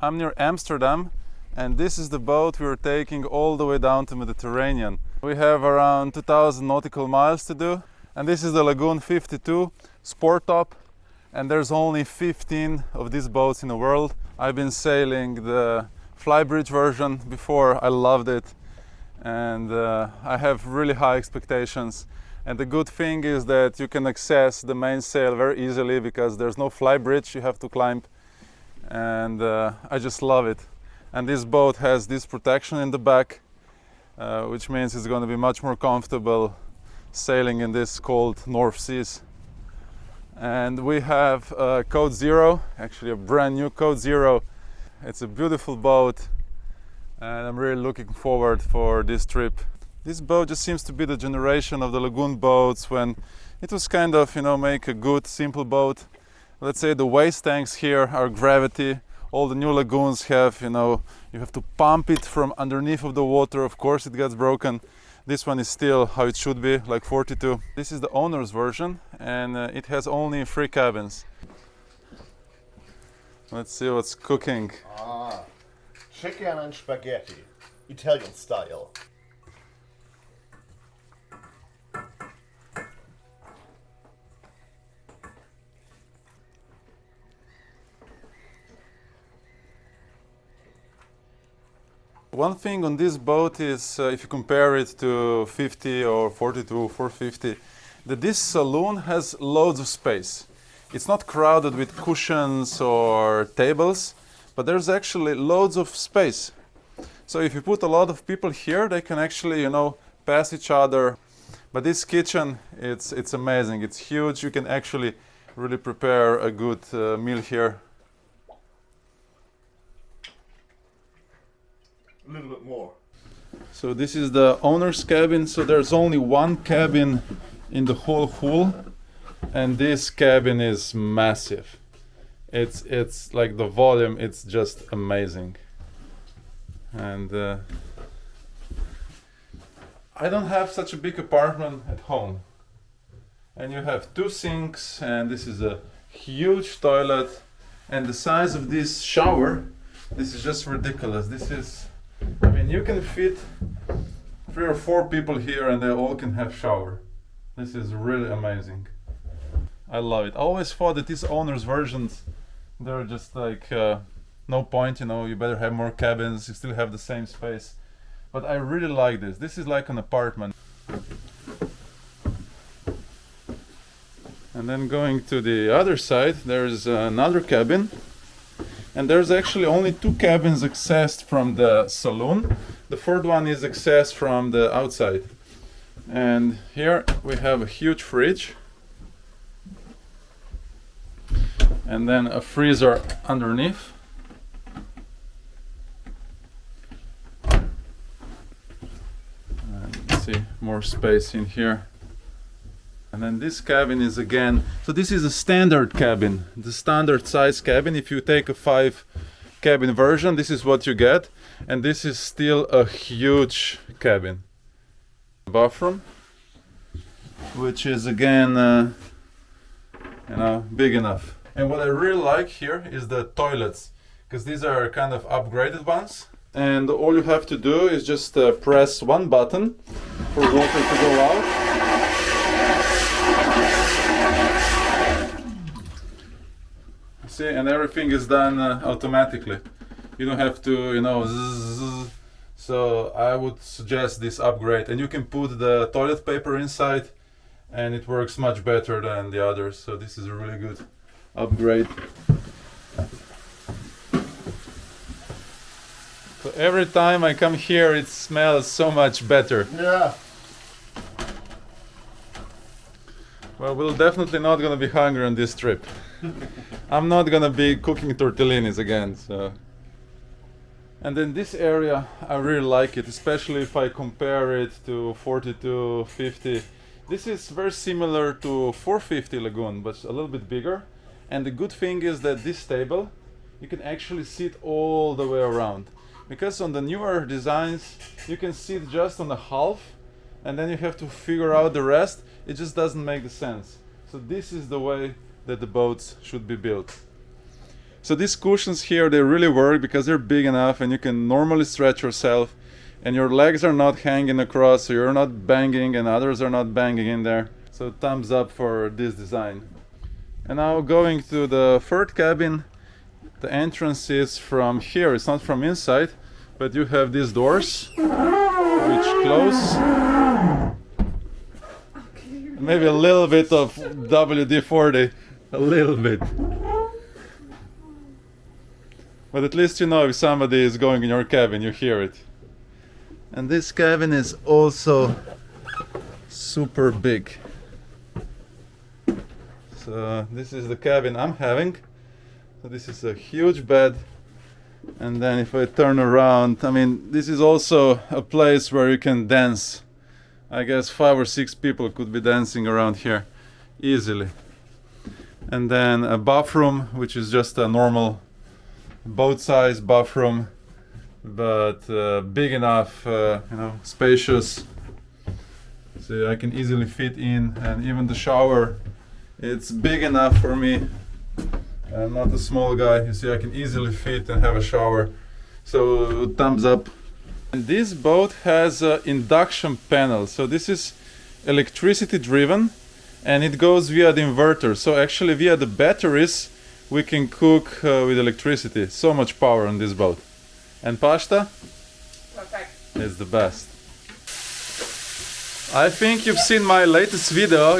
I'm near Amsterdam, and this is the boat we're taking all the way down to Mediterranean. We have around 2000 nautical miles to do, and this is the Lagoon 52 Sport Top, and there's only 15 of these boats in the world. I've been sailing the Flybridge version before. I loved it, and I have really high expectations. And the good thing is that you can access the mainsail very easily because there's no flybridge you have to climb, and I just love it. And this boat has this protection in the back, which means it's going to be much more comfortable sailing in this cold North Seas. And we have Code Zero, actually a brand new Code Zero. It's a beautiful boat, and I'm really looking forward for this trip. This boat just seems to be the generation of the lagoon boats when it was kind of, make a good, simple boat. Let's say the waste tanks here are gravity. All the new lagoons have, you have to pump it from underneath of the water. Of course, it gets broken. This one is still how it should be, like 42. This is the owner's version, and it has only 3 cabins. Let's see what's cooking. Chicken and spaghetti, Italian style. One thing on this boat is, if you compare it to 50 or 42, 450, that this saloon has loads of space. It's not crowded with cushions or tables, but there's actually loads of space. So if you put a lot of people here, they can actually, pass each other. But this kitchen, it's amazing. It's huge. You can actually really prepare a good meal here. A little bit more. So this is the owner's cabin. So there's only one cabin in the whole hull, and this cabin is massive. It's like the volume, it's just amazing. And I don't have such a big apartment at home. And you have 2 sinks, and this is a huge toilet, and the size of this shower, this is just ridiculous. You can fit 3 or 4 people here and they all can have shower. This is really amazing. I love it. I always thought that these owner's versions, they're just like, no point, you better have more cabins, you still have the same space. But I really like this. This is like an apartment. And then going to the other side, there's another cabin. And there's actually only 2 cabins accessed from the saloon. The third one is accessed from the outside. And here we have a huge fridge. And then a freezer underneath. And let's see, more space in here. And then this cabin is again, so this is a standard cabin, the standard size cabin. If you take a 5 cabin version, this is what you get. And this is still a huge cabin. Bathroom, which is again, big enough. And what I really like here is the toilets, because these are kind of upgraded ones. And all you have to do is just press one button for water to go out. See, and everything is done automatically. You don't have to, zzz. So I would suggest this upgrade. And you can put the toilet paper inside, and it works much better than the others. So this is a really good upgrade. So every time I come here, it smells so much better. Yeah. Well, we're definitely not gonna be hungry on this trip. I'm not gonna be cooking tortellinis again, so. And then this area, I really like it, especially if I compare it to 42, 50. This is very similar to 450 Lagoon, but a little bit bigger. And the good thing is that this table, you can actually sit all the way around. Because on the newer designs, you can sit just on the half, and then you have to figure out the rest. It just doesn't make the sense. So this is the way that the boats should be built. So these cushions here, they really work because they're big enough and you can normally stretch yourself and your legs are not hanging across, so you're not banging and others are not banging in there. So thumbs up for this design. And now going to the third cabin, the entrance is from here. It's not from inside, but you have these doors which close. Maybe a little bit of WD-40, a little bit. But at least you know if somebody is going in your cabin, you hear it. And this cabin is also super big. So this is the cabin I'm having. So this is a huge bed. And then if I turn around, I mean, this is also a place where you can dance. I guess 5 or 6 people could be dancing around here easily. And then a bathroom, which is just a normal boat-size bathroom, but big enough, spacious. So I can easily fit in, and even the shower, it's big enough for me. I'm not a small guy. You see, I can easily fit and have a shower. So thumbs up. And this boat has an induction panel. So this is electricity driven and it goes via the inverter. So actually via the batteries we can cook with electricity. So much power on this boat. And pasta? Perfect. It's the best. I think you've seen my latest video,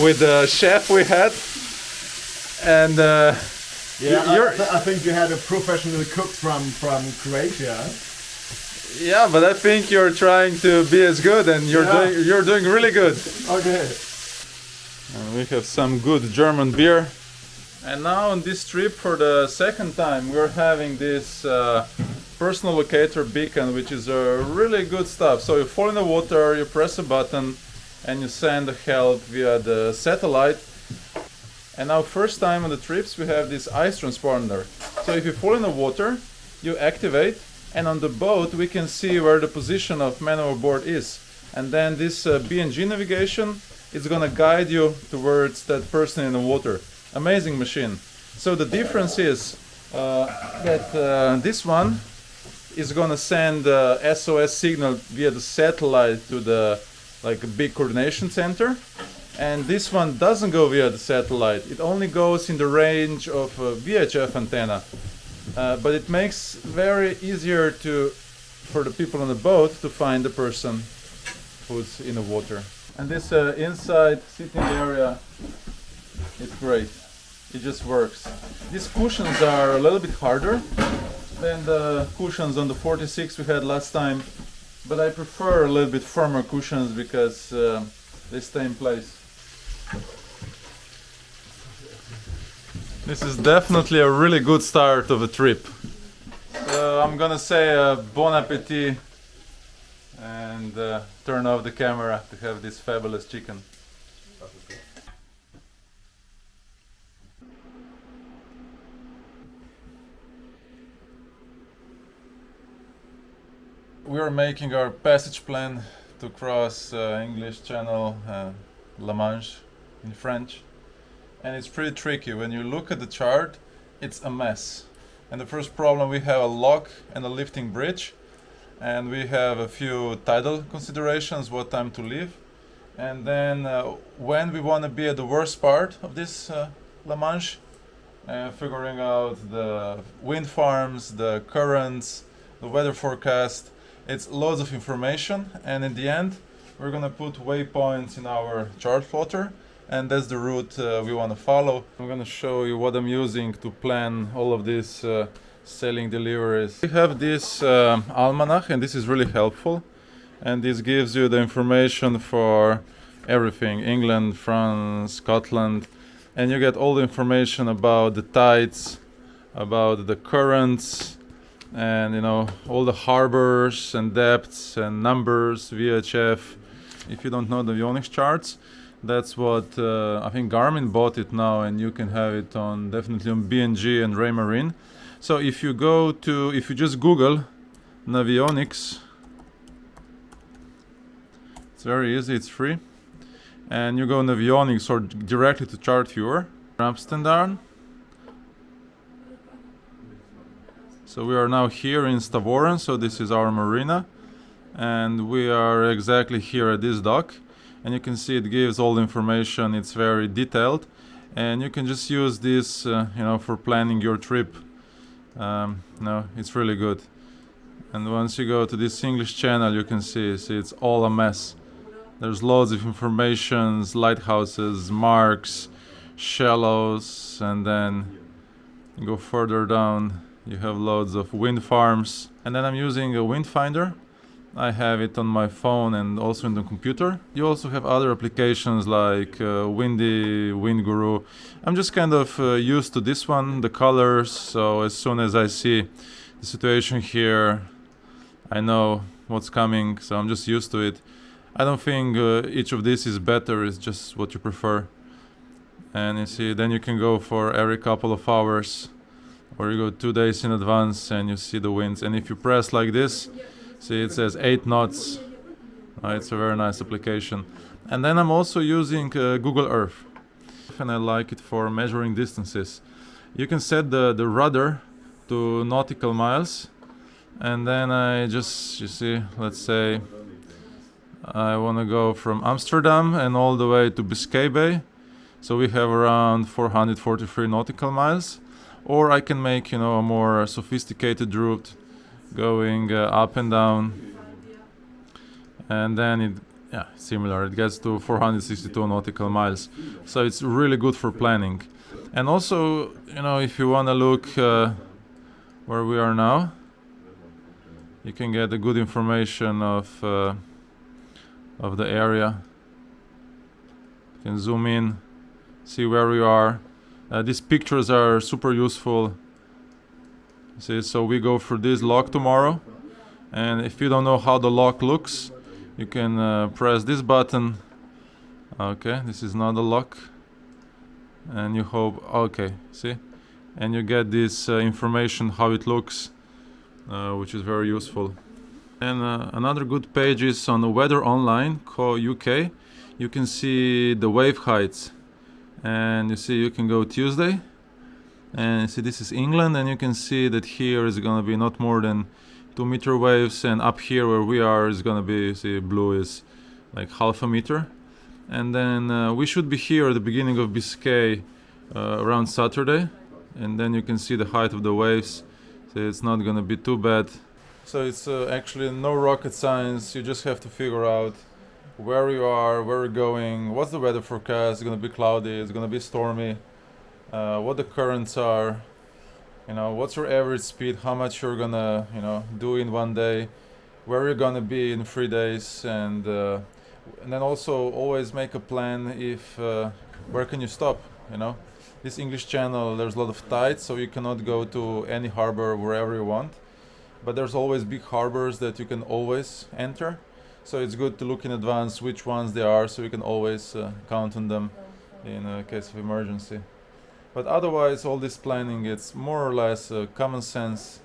with the chef we had. And I think you had a professional cook from Croatia. yeah, but I think you're trying to be as good, and you're doing really good. Okay. And we have some good German beer. And now on this trip, for the second time, we're having this personal locator beacon, which is really good stuff. So you fall in the water, you press a button, and you send help via the satellite. And now first time on the trips we have this ice transponder. So if you fall in the water, you activate, and on the boat we can see where the position of man overboard is. And then this BNG navigation is gonna guide you towards that person in the water. Amazing machine. So the difference is that this one is gonna send SOS signal via the satellite to the big coordination center. And this one doesn't go via the satellite. It only goes in the range of a VHF antenna. But it makes very easier for the people on the boat to find the person who's in the water. And this inside sitting area is great. It just works. These cushions are a little bit harder than the cushions on the 46 we had last time. But I prefer a little bit firmer cushions because they stay in place. This is definitely a really good start of a trip. So I'm gonna say bon appetit and turn off the camera to have this fabulous chicken. We are making our passage plan to cross English Channel, La Manche in French. And it's pretty tricky. When you look at the chart, it's a mess. And the first problem, we have a lock and a lifting bridge. And we have a few tidal considerations, what time to leave. And then when we want to be at the worst part of this La Manche, figuring out the wind farms, the currents, the weather forecast. It's loads of information, and in the end we're gonna put waypoints in our chart plotter, and that's the route we want to follow. I'm gonna show you what I'm using to plan all of these sailing deliveries. We have this almanac, and this is really helpful, and this gives you the information for everything: England, France, Scotland, and you get all the information about the tides, about the currents, and all the harbors and depths and numbers, VHF. If you don't know the avionics charts, that's what I think Garmin bought it now, and you can have it on definitely on BNG and Raymarine. So if you just Google Navionics, it's very easy, it's free, and you go Navionics or directly to Chart Viewer, Amsterdam, So we are now here in Stavoren, so this is our marina, and we are exactly here at this dock, and you can see it gives all the information. It's very detailed, and you can just use this for planning your trip. It's really good. And once you go to this English channel, you can see it's all a mess. There's loads of informations, lighthouses, marks, shallows, and then you go further down, you have loads of wind farms. And then I'm using a wind finder. I have it on my phone and also in the computer. You also have other applications like Windy, Wind Guru. I'm just kind of used to this one, the colors, so as soon as I see the situation here, I know what's coming, so I'm just used to it. I don't think each of these is better, it's just what you prefer. And you see, then you can go for every couple of hours, or you go 2 days in advance and you see the winds. And if you press like this, see it says 8 knots. It's a very nice application. And then I'm also using Google Earth, and I like it for measuring distances. You can set the rudder to nautical miles, and then I just, you see, let's say I want to go from Amsterdam and all the way to Biscay Bay, so we have around 443 nautical miles. Or I can make a more sophisticated route going up and down, and then similar, it gets to 462 nautical miles. So it's really good for planning. And also, if you want to look where we are now, you can get a good information of the area. You can zoom in, see where we are. These pictures are super useful. See, so we go for this lock tomorrow, and if you don't know how the lock looks, you can press this button. Okay, this is not a lock, and you hope, okay, see, and you get this information how it looks, which is very useful. And another good page is on the Weather Online, UK. You can see the wave heights, and you see you can go Tuesday, and you see this is England, and you can see that here is going to be not more than 2 meter waves, and up here where we are is going to be, see, blue is like half a meter. And then we should be here at the beginning of Biscay around Saturday, and then you can see the height of the waves, so it's not going to be too bad. So it's actually no rocket science. You just have to figure out where you are, where you're going, what's the weather forecast. It's going to be cloudy, it's going to be stormy, what the currents are, what's your average speed, how much you're going to do in 1 day, where you're going to be in 3 days, and then also always make a plan if where can you stop. This English channel, there's a lot of tides, so you cannot go to any harbor wherever you want, but there's always big harbors that you can always enter, so it's good to look in advance which ones they are, so you can always count on them in case of emergency. But otherwise, all this planning, it's more or less common sense,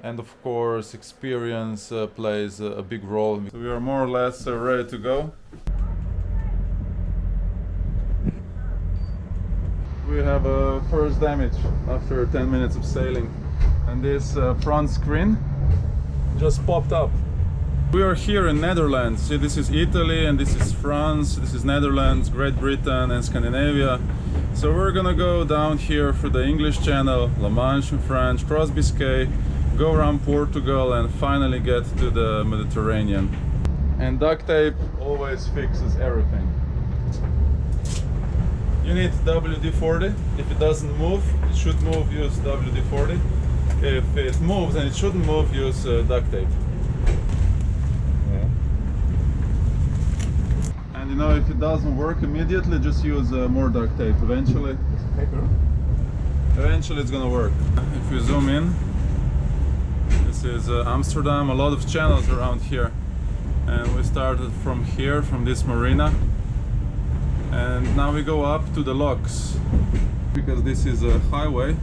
and of course experience plays a big role. So we are more or less ready to go. We have a first damage after 10 minutes of sailing, and this front screen just popped up. We are here in Netherlands. See, this is Italy, and this is France, this is Netherlands, Great Britain and Scandinavia. So we're gonna go down here for the English Channel, La Manche in French, cross Biscay, go around Portugal, and finally get to the Mediterranean. And duct tape always fixes everything. You need WD-40. If it doesn't move, it should move, use WD-40. If it moves and it shouldn't move, use duct tape. And if it doesn't work immediately, just use more duct tape. Eventually it's gonna work. If you zoom in, this is Amsterdam, a lot of channels around here, and we started from here, from this marina, and now we go up to the locks, because this is a highway,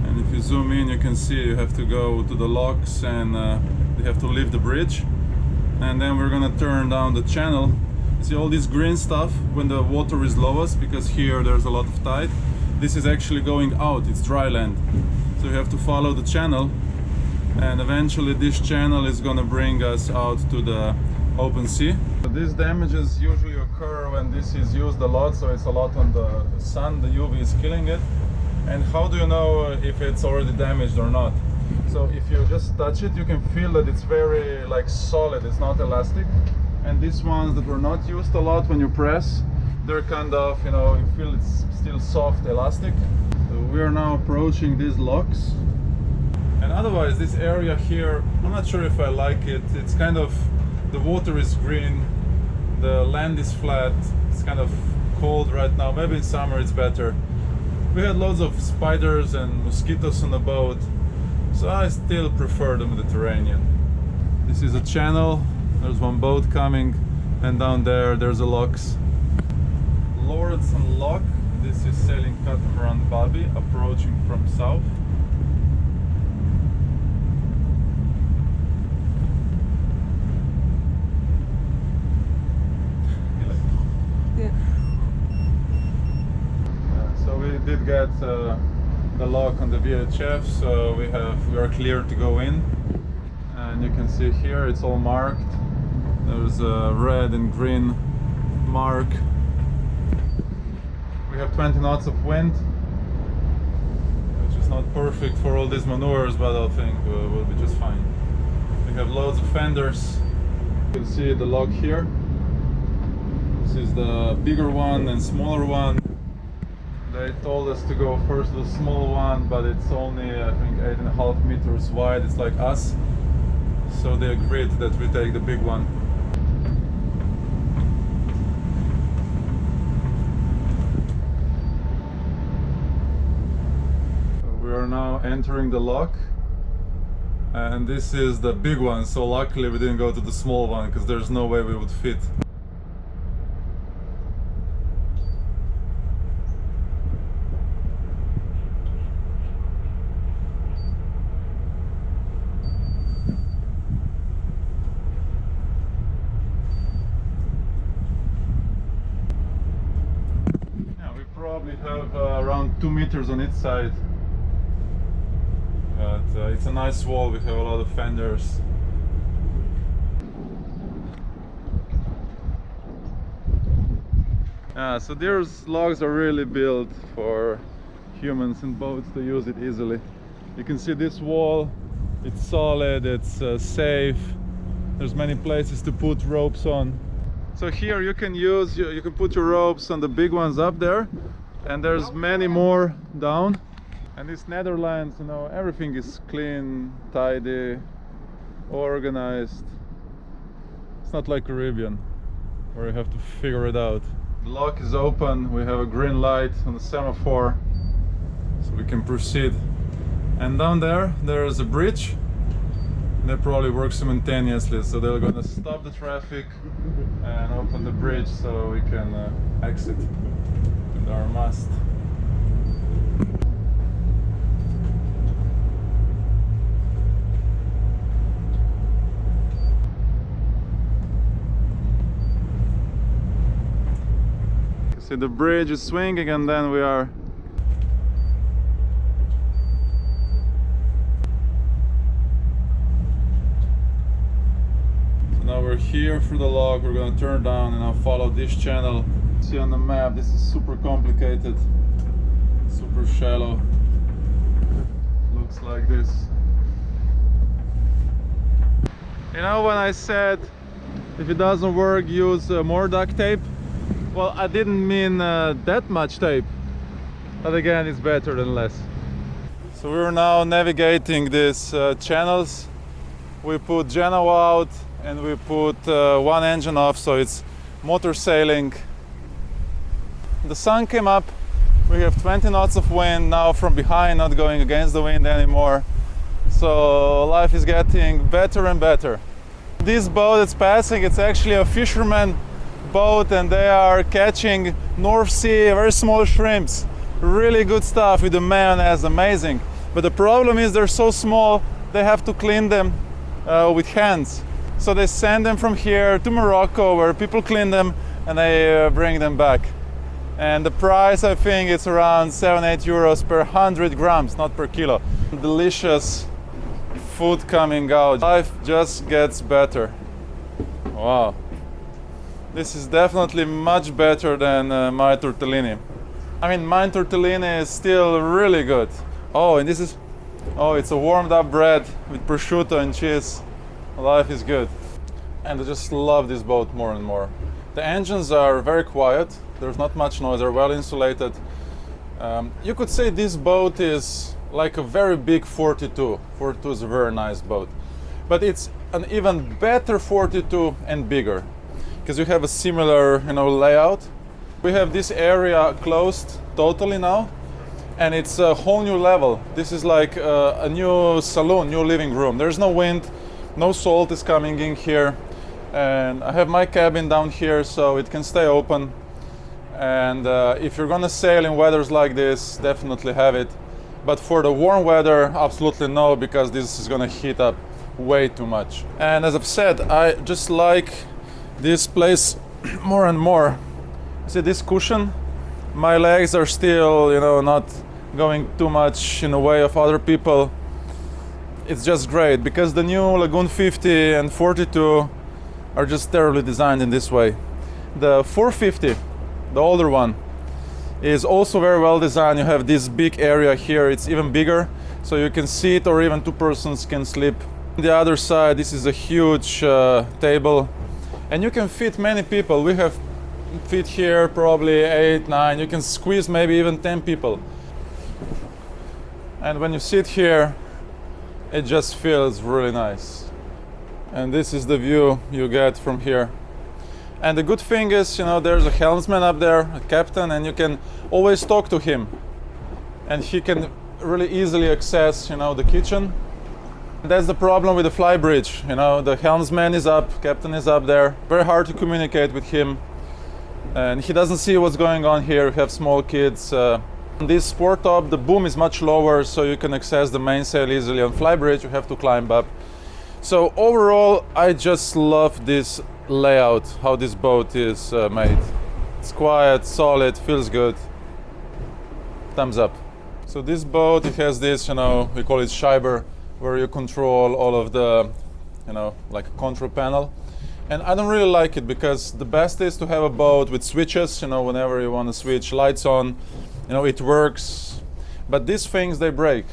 and if you zoom in you can see you have to go to the locks, and you have to leave the bridge, and then we're gonna turn down the channel. See all this green stuff when the water is lowest, because here there's a lot of tide. This is actually going out, it's dry land. So you have to follow the channel and eventually this channel is gonna bring us out to the open sea. These damages usually occur when this is used a lot, so it's a lot on the sun, the UV is killing it. And how do you know if it's already damaged or not? So if you just touch it, you can feel that it's very like solid, it's not elastic. And these ones that were not used a lot, when you press, they're kind of, you know, you feel it's still soft, elastic. So we are now approaching these locks. And otherwise, this area here, I'm not sure if I like it. It's kind of, the water is green, the land is flat, it's kind of cold right now. Maybe in summer it's better. We had loads of spiders and mosquitoes on the boat, so I still prefer the Mediterranean. This is a channel, there's one boat coming, and down there there's a locks. Lauridsen Lock, this is sailing catamaran Babi, approaching from south. So we did get the lock on the VHF, so we are clear to go in. And you can see here it's all marked. There's a red and green mark. We have 20 knots of wind, which is not perfect for all these maneuvers, but I think we'll be just fine. We have loads of fenders. You can see the lock here. This is the bigger one and smaller one. They told us to go first the small one, but it's only, I think, 8.5 meters wide. It's like us. So they agreed that we take the big one. So we are now entering the lock. And this is the big one, so luckily we didn't go to the small one, because there's no way we would fit. Probably have around 2 meters on each side, but it's a nice wall. We have a lot of fenders. So these logs are really built for humans and boats to use it easily. You can see this wall, it's solid, it's safe. There's many places to put ropes on. So here you can put your ropes on the big ones up there, and there's many more down. And this Netherlands, you know, everything is clean, tidy, organized. It's not like Caribbean, where you have to figure it out. The lock is open, we have a green light on the semaphore, so we can proceed. And down there, there's a bridge. They probably work simultaneously, so they're gonna stop the traffic and open the bridge so we can exit with our mast. You see the bridge is swinging, and then we are we're here for the log. We're gonna turn down and I'll follow this channel. See on the map, this is super complicated, super shallow. Looks like this. You know, when I said if it doesn't work, use more duct tape, well, I didn't mean that much tape, but again, it's better than less. So we're now navigating these channels. We put Genoa out and we put one engine off, so it's motor sailing. The sun came up, we have 20 knots of wind now from behind, not going against the wind anymore. So life is getting better and better. This boat that's passing, it's actually a fisherman boat, and they are catching North Sea, very small shrimps. Really good stuff with the mayonnaise, amazing. But the problem is they're so small, they have to clean them with hands. So they send them from here to Morocco, where people clean them and they bring them back. And the price, I think, it's around 7-8 euros per 100 grams, not per kilo. Delicious food coming out. Life just gets better. Wow. This is definitely much better than my tortellini. I mean, my tortellini is still really good. Oh, and this is, oh, it's a warmed up bread with prosciutto and cheese. Life is good. And I just love this boat more and more. The engines are very quiet. There's not much noise. They're well insulated. You could say this boat is like a very big 42. 42 is a very nice boat. But it's an even better 42 and bigger, because you have a similar, layout. We have this area closed totally now, and it's a whole new level. This is like a new saloon, new living room. There's no wind, no salt is coming in here, and I have my cabin down here so it can stay open. And if you're gonna sail in weathers like this, definitely have it. But for the warm weather, absolutely no, because this is gonna heat up way too much. And as I've said, I just like this place more and more. See this cushion? My legs are still, not going too much in the way of other people. It's just great, because the new Lagoon 50 and 42 are just terribly designed in this way. The 450, the older one, is also very well designed. You have this big area here, it's even bigger, so you can sit, or even two persons can sleep. On the other side, this is a huge table, and you can fit many people. We have fit here probably 8, 9, you can squeeze maybe even 10 people. And when you sit here, it just feels really nice. And this is the view you get from here. And the good thing is, there's a helmsman up there, a captain, and you can always talk to him. And he can really easily access, the kitchen. That's the problem with the flybridge. The helmsman is up, captain is up there. Very hard to communicate with him. And he doesn't see what's going on here. We have small kids. On this sport top, the boom is much lower, so you can access the mainsail easily. On flybridge, you have to climb up. So overall, I just love this layout, how this boat is made. It's quiet, solid, feels good. Thumbs up. So this boat, it has this, we call it Scheiber, where you control all of the, like a control panel. And I don't really like it, because the best is to have a boat with switches, whenever you want to switch lights on, it works. But these things, they break.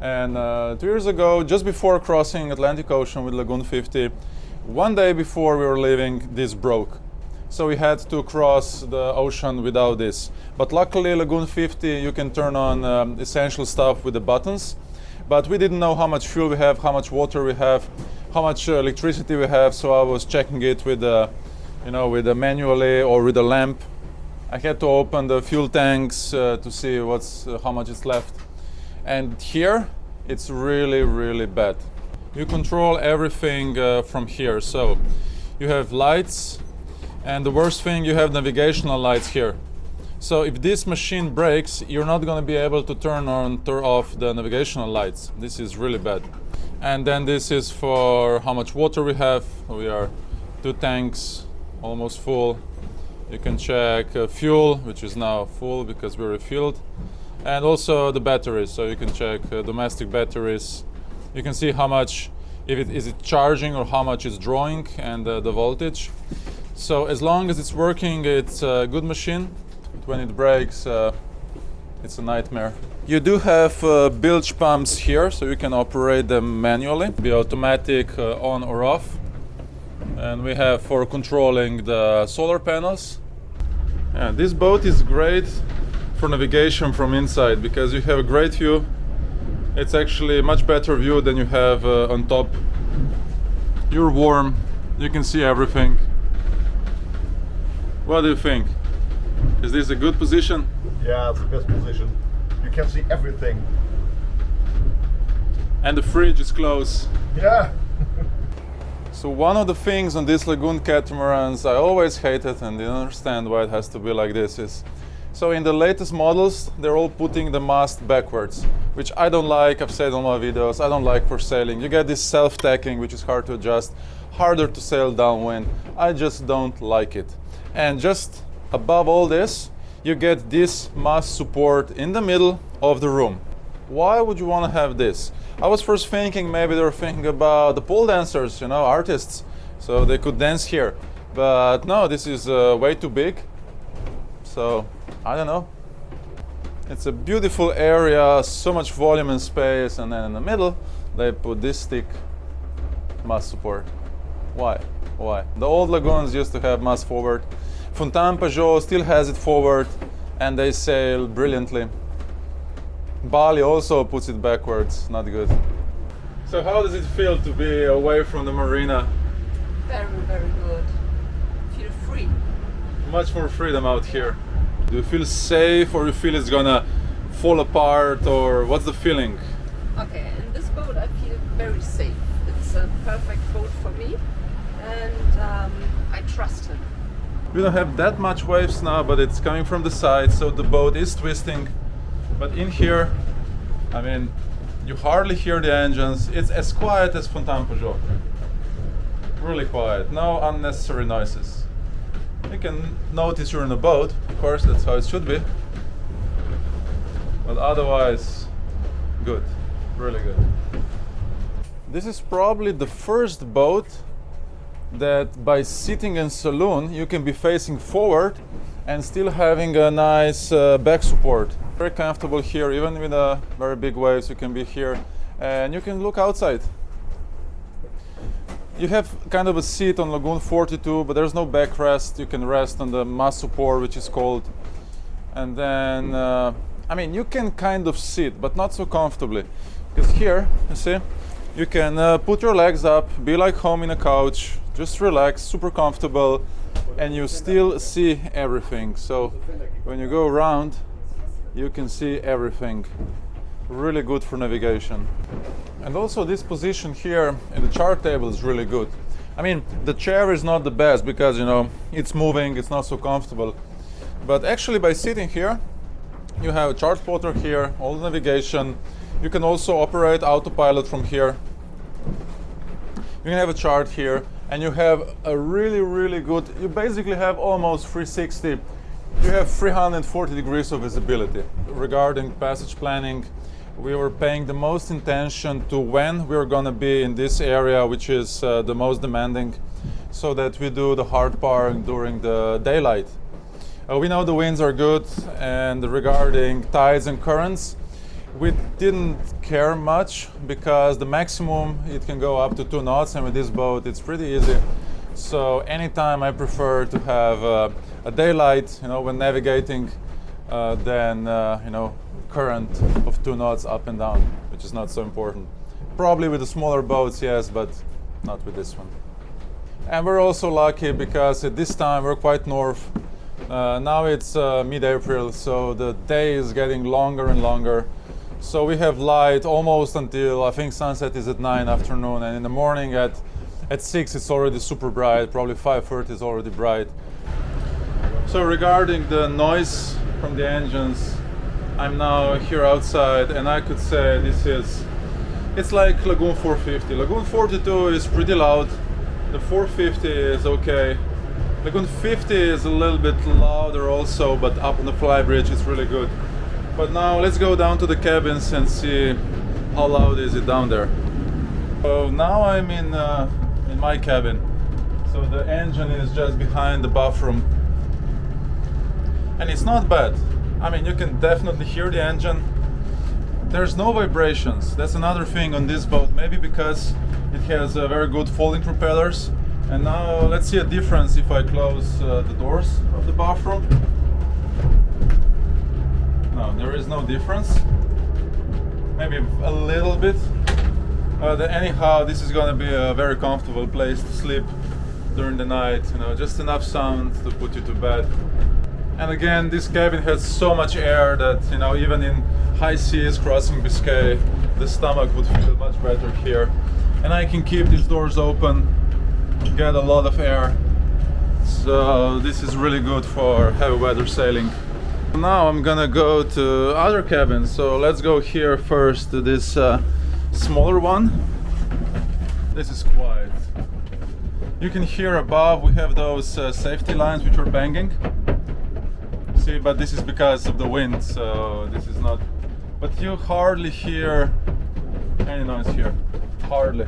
And 2 years ago, just before crossing Atlantic Ocean with Lagoon 50, one day before we were leaving, this broke. So we had to cross the ocean without this. But luckily, Lagoon 50, you can turn on essential stuff with the buttons. But we didn't know how much fuel we have, how much water we have, how much electricity we have. So I was checking it with with manually or with a lamp. I had to open the fuel tanks to see how much is left. And here, it's really, really bad. You control everything from here. So you have lights, and the worst thing, you have navigational lights here. So if this machine breaks, you're not going to be able to turn off the navigational lights. This is really bad. And then this is for how much water we have. We are 2 tanks, almost full. You can check fuel, which is now full because we're refilled. And also the batteries, so you can check domestic batteries. You can see how much, is it charging or how much it's drawing, and the voltage. So as long as it's working, it's a good machine. But when it breaks, it's a nightmare. You do have bilge pumps here, so you can operate them manually, be automatic on or off. And we have for controlling the solar panels. Yeah, this boat is great for navigation from inside, because you have a great view. It's actually a much better view than you have on top. You're warm, you can see everything. What do you think? Is this a good position? Yeah, it's the best position. You can see everything. And the fridge is close. Yeah. So one of the things on these lagoon catamarans I always hated and didn't understand why it has to be like this is, so in the latest models, they're all putting the mast backwards, which I don't like. I've said on my videos, I don't like for sailing. You get this self-tacking, which is hard to adjust, harder to sail downwind. I just don't like it. And just above all this, you get this mast support in the middle of the room. Why would you want to have this? I was first thinking maybe they were thinking about the pole dancers, you know, artists, so they could dance here. But no, this is way too big. So I don't know. It's a beautiful area, so much volume and space, and then in the middle they put this stick mast support. Why? Why? The old lagoons used to have mast forward. Fontaine-Pajot still has it forward, and they sail brilliantly. Bali also puts it backwards, not good. So how does it feel to be away from the marina? Very, very good. Feel free. Much more freedom out here. Do you feel safe, or you feel it's gonna fall apart, or what's the feeling? Okay, in this boat I feel very safe. It's a perfect boat for me, and I trust him. We don't have that much waves now, but it's coming from the side, so the boat is twisting. But in here, I mean, you hardly hear the engines. It's as quiet as Fontaine-Pajot. Really quiet, no unnecessary noises. You can notice you're in a boat, of course, that's how it should be. But otherwise, good, really good. This is probably the first boat that by sitting in saloon, you can be facing forward and still having a nice back support. Very comfortable here, even with very big waves, you can be here and you can look outside. You have kind of a seat on Lagoon 42, but there's no backrest. You can rest on the mast support, which is called. And then, I mean, you can kind of sit, but not so comfortably. Because here, you see, you can put your legs up, be like home in a couch, just relax, super comfortable, and you still see everything. So when you go around, you can see everything. Really good for navigation. And also this position here in the chart table is really good. I mean, the chair is not the best because, you know, it's moving, it's not so comfortable. But actually by sitting here, you have a chart plotter here, all the navigation. You can also operate autopilot from here. You can have a chart here, and you have a really, really good, you basically have almost 360. You have 340 degrees of visibility. Regarding passage planning, we were paying the most attention to when we're going to be in this area, which is the most demanding, so that we do the hard part during the daylight. We know the winds are good, and regarding tides and currents, we didn't care much because the maximum it can go up to 2 knots, and with this boat it's pretty easy. So anytime I prefer to have a daylight, you know, when navigating, than you know, current of 2 knots up and down, which is not so important. Probably with the smaller boats, yes, but not with this one. And we're also lucky because at this time we're quite north. Now it's mid-April, so the day is getting longer and longer. So we have light almost until, I think sunset is at 9 afternoon, and in the morning at 6 it's already super bright, probably 5:30 is already bright. So regarding the noise from the engines, I'm now here outside, and I could say it's like Lagoon 450. Lagoon 42 is pretty loud, the 450 is okay. Lagoon 50 is a little bit louder also, but up on the flybridge it's really good. But now let's go down to the cabins and see how loud is it down there. So now I'm in my cabin. So the engine is just behind the bathroom. And it's not bad. I mean, you can definitely hear the engine. There's no vibrations. That's another thing on this boat, maybe because it has very good folding propellers. And now let's see a difference if I close the doors of the bathroom. No, there is no difference. Maybe a little bit. Anyhow, this is going to be a very comfortable place to sleep during the night. You know, just enough sound to put you to bed. And again, this cabin has so much air that, you know, even in high seas crossing Biscay, the stomach would feel much better here. And I can keep these doors open, get a lot of air. So this is really good for heavy weather sailing. Now I'm gonna go to other cabins. So let's go here first to this smaller one. This is quiet. You can hear above, we have those safety lines which are banging. See, but this is because of the wind, so this is not. But you hardly hear any noise here. Hardly.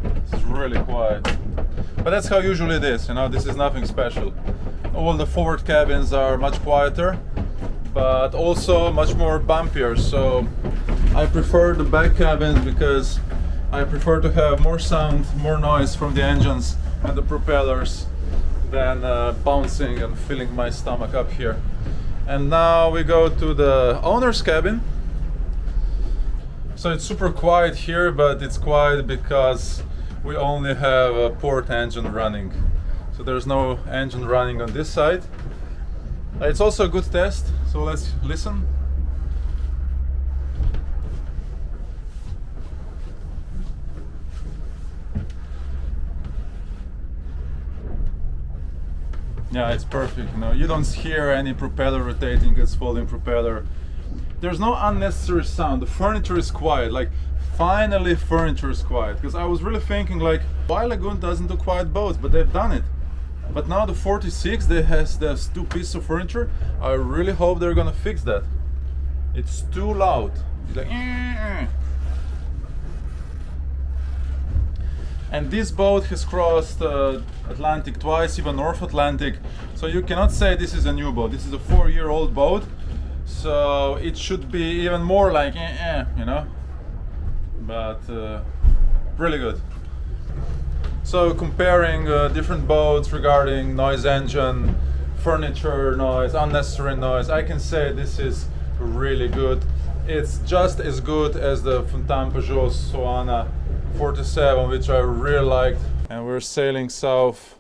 It's really quiet. But that's how usually it is, you know, this is nothing special. All the forward cabins are much quieter, but also much more bumpier. So I prefer the back cabins because I prefer to have more sound, more noise from the engines and the propellers than bouncing and filling my stomach up here. And now we go to the owner's cabin. So it's super quiet here, but it's quiet because we only have a port engine running. So there's no engine running on this side. It's also a good test, so let's listen. Yeah, it's perfect. You know, you don't hear any propeller rotating, it's folding propeller. There's no unnecessary sound. The furniture is quiet. Like, finally, furniture is quiet. Because I was really thinking, like, why Lagoon doesn't do quiet boats? But they've done it. But now the 46, there's two pieces of furniture. I really hope they're gonna fix that. It's too loud. It's like. And this boat has crossed Atlantic twice, even North Atlantic. So you cannot say this is a new boat. This is a 4-year-old boat. So it should be even more like, you know. But really good. So comparing different boats regarding noise engine, furniture noise, unnecessary noise, I can say this is really good. It's just as good as the Fontana Peugeot Soana 47, which I really liked. And we're sailing south,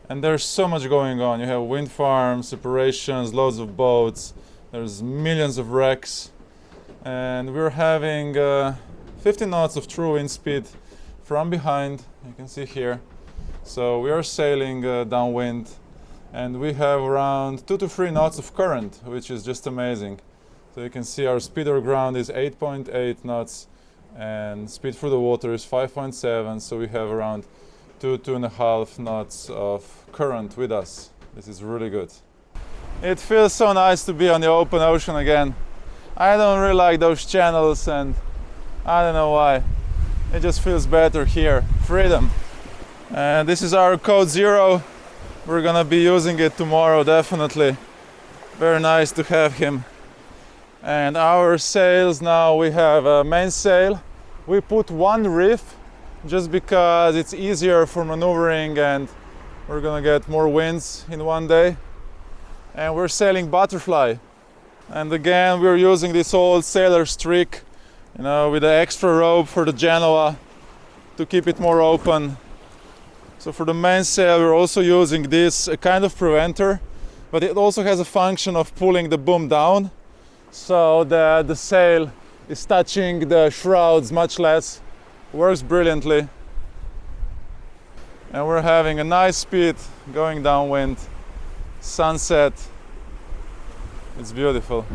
and there's so much going on. You have wind farms, operations, loads of boats, there's millions of wrecks, and we're having 50 knots of true wind speed from behind, you can see here. So we are sailing downwind, and we have around 2 to 3 knots of current, which is just amazing. So you can see our speed or ground is 8.8 knots, and speed through the water is 5.7, so we have around 2.5 knots of current with us. This is really good. It feels so nice to be on the open ocean again. I don't really like those channels, and I don't know why. It just feels better here. Freedom. And this is our Code Zero. We're gonna be using it tomorrow, definitely. Very nice to have him. And our sails now, we have a mainsail. We put one reef just because it's easier for maneuvering, and we're gonna get more winds in one day. And we're sailing butterfly. And again, we're using this old sailor's trick, you know, with the extra rope for the Genoa to keep it more open. So for the mainsail, we're also using this kind of preventer, but it also has a function of pulling the boom down, so that the sail is touching the shrouds much less. Works brilliantly. And we're having a nice speed going downwind. Sunset. It's beautiful.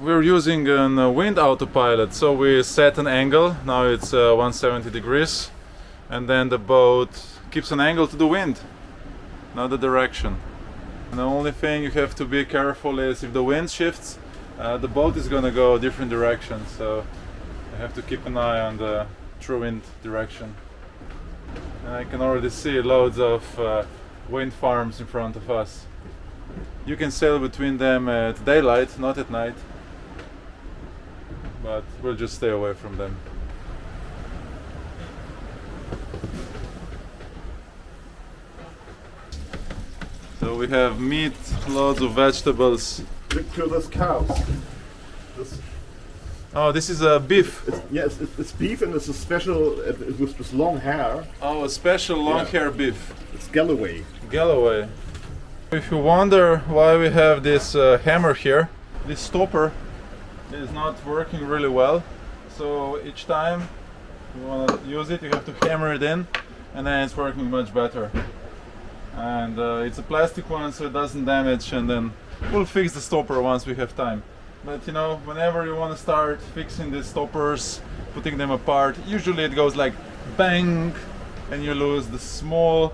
We're using a wind autopilot, so we set an angle. Now it's 170 degrees, and then the boat keeps an angle to the wind, not the direction. And the only thing you have to be careful is if the wind shifts, the boat is going to go a different direction, so you have to keep an eye on the true wind direction. And I can already see loads of wind farms in front of us. You can sail between them at daylight, not at night, but we'll just stay away from them. So we have meat, loads of vegetables. Look to those cows. Oh, this is a beef. It's beef, and it's a special with long hair. Oh, a special long hair beef. It's Galloway. Galloway. If you wonder why we have this hammer here, this stopper is not working really well. So each time you want to use it, you have to hammer it in, and then it's working much better. And it's a plastic one, so it doesn't damage, and then we'll fix the stopper once we have time. But you know, whenever you want to start fixing the stoppers, putting them apart, usually it goes like bang, and you lose the small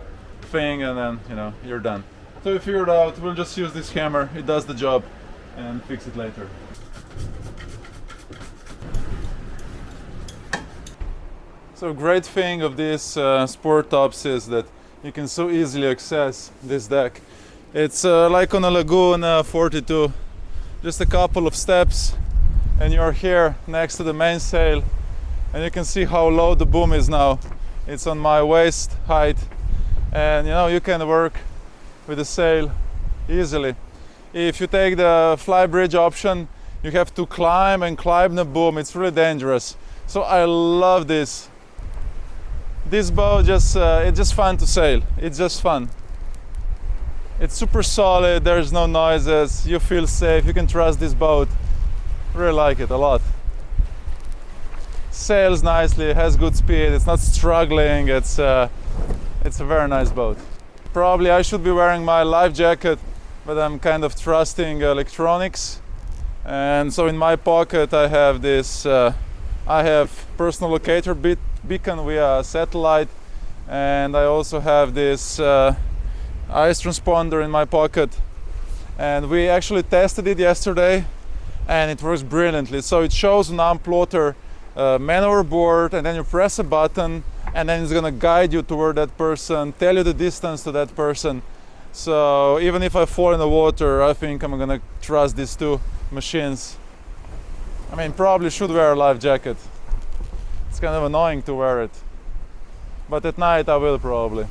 thing, and then, you know, you're done. So we figured out we'll just use this hammer. It does the job. and fix it later. So great thing of these sport tops is that you can so easily access this deck. It's like on a Lagoon 42, just a couple of steps and you're here next to the mainsail, and you can see how low the boom is now. It's on my waist height, and you know, you can work with the sail easily. If you take the fly bridge option, you have to climb the boom. It's really dangerous. So I love this. This boat just it's just fun to sail. It's just fun. It's super solid, there's no noises, you feel safe, you can trust this boat. Really like it a lot. Sails nicely, has good speed, it's not struggling, it's a very nice boat. Probably I should be wearing my life jacket, but I'm kind of trusting electronics. And so in my pocket I have this, I have personal locator beacon via satellite, and I also have this ice transponder in my pocket, and we actually tested it yesterday and it works brilliantly. So it shows an unplotter maneuver board, and then you press a button and then it's gonna guide you toward that person, tell you the distance to that person. So even if I fall in the water, I think I'm gonna trust these two machines. I mean, probably should wear a life jacket. It's kind of annoying to wear it, but at night I will probably.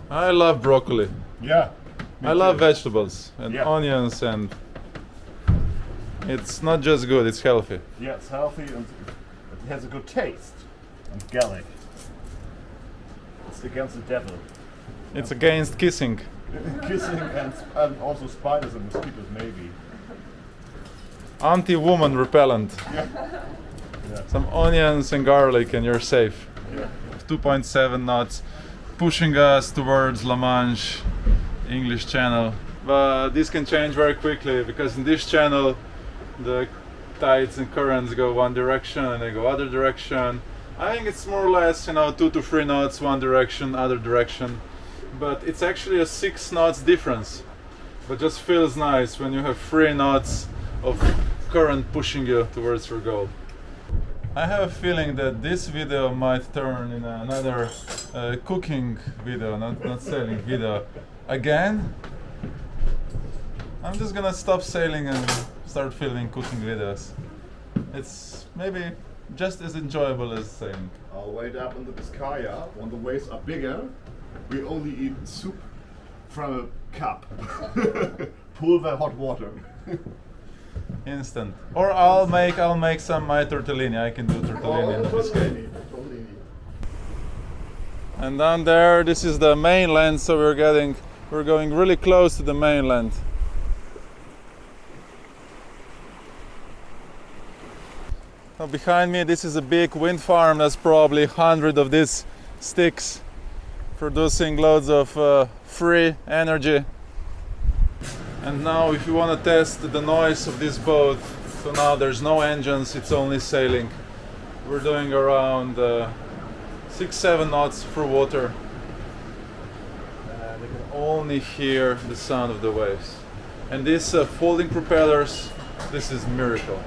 I love broccoli. Yeah. I love vegetables and Yeah. onions, and it's not just good, it's healthy. Yeah, it's healthy and it has a good taste. And garlic. It's against the devil. It's against kissing. Kissing and also spiders and mosquitoes maybe. Anti-woman repellent. Yeah. Yeah. Some onions and garlic and you're safe. Yeah. 2.7 knots, pushing us towards La Manche, English Channel. But this can change very quickly, because in this channel the tides and currents go one direction and they go other direction. I think it's more or less, you know, 2 to 3 knots one direction, other direction. But it's actually a 6 knots difference. But just feels nice when you have 3 knots of current pushing you towards your goal. I have a feeling that this video might turn in another cooking video, not sailing video. Again, I'm just gonna stop sailing and start filming cooking videos. It's maybe just as enjoyable as sailing. I'll wait up in the Biscaya when the waves are bigger. We only eat soup from a cup. Pulver hot water. Instant. Or I'll make some my tortellini. I can do tortellini in the Biscay. And down there, this is the mainland, so we're going really close to the mainland. Now behind me, this is a big wind farm. That's probably 100 of these sticks, producing loads of free energy. And now if you want to test the noise of this boat, so now there's no engines, it's only sailing. We're doing around 6-7 knots through water. And you can only hear the sound of the waves. And these folding propellers, this is miracle.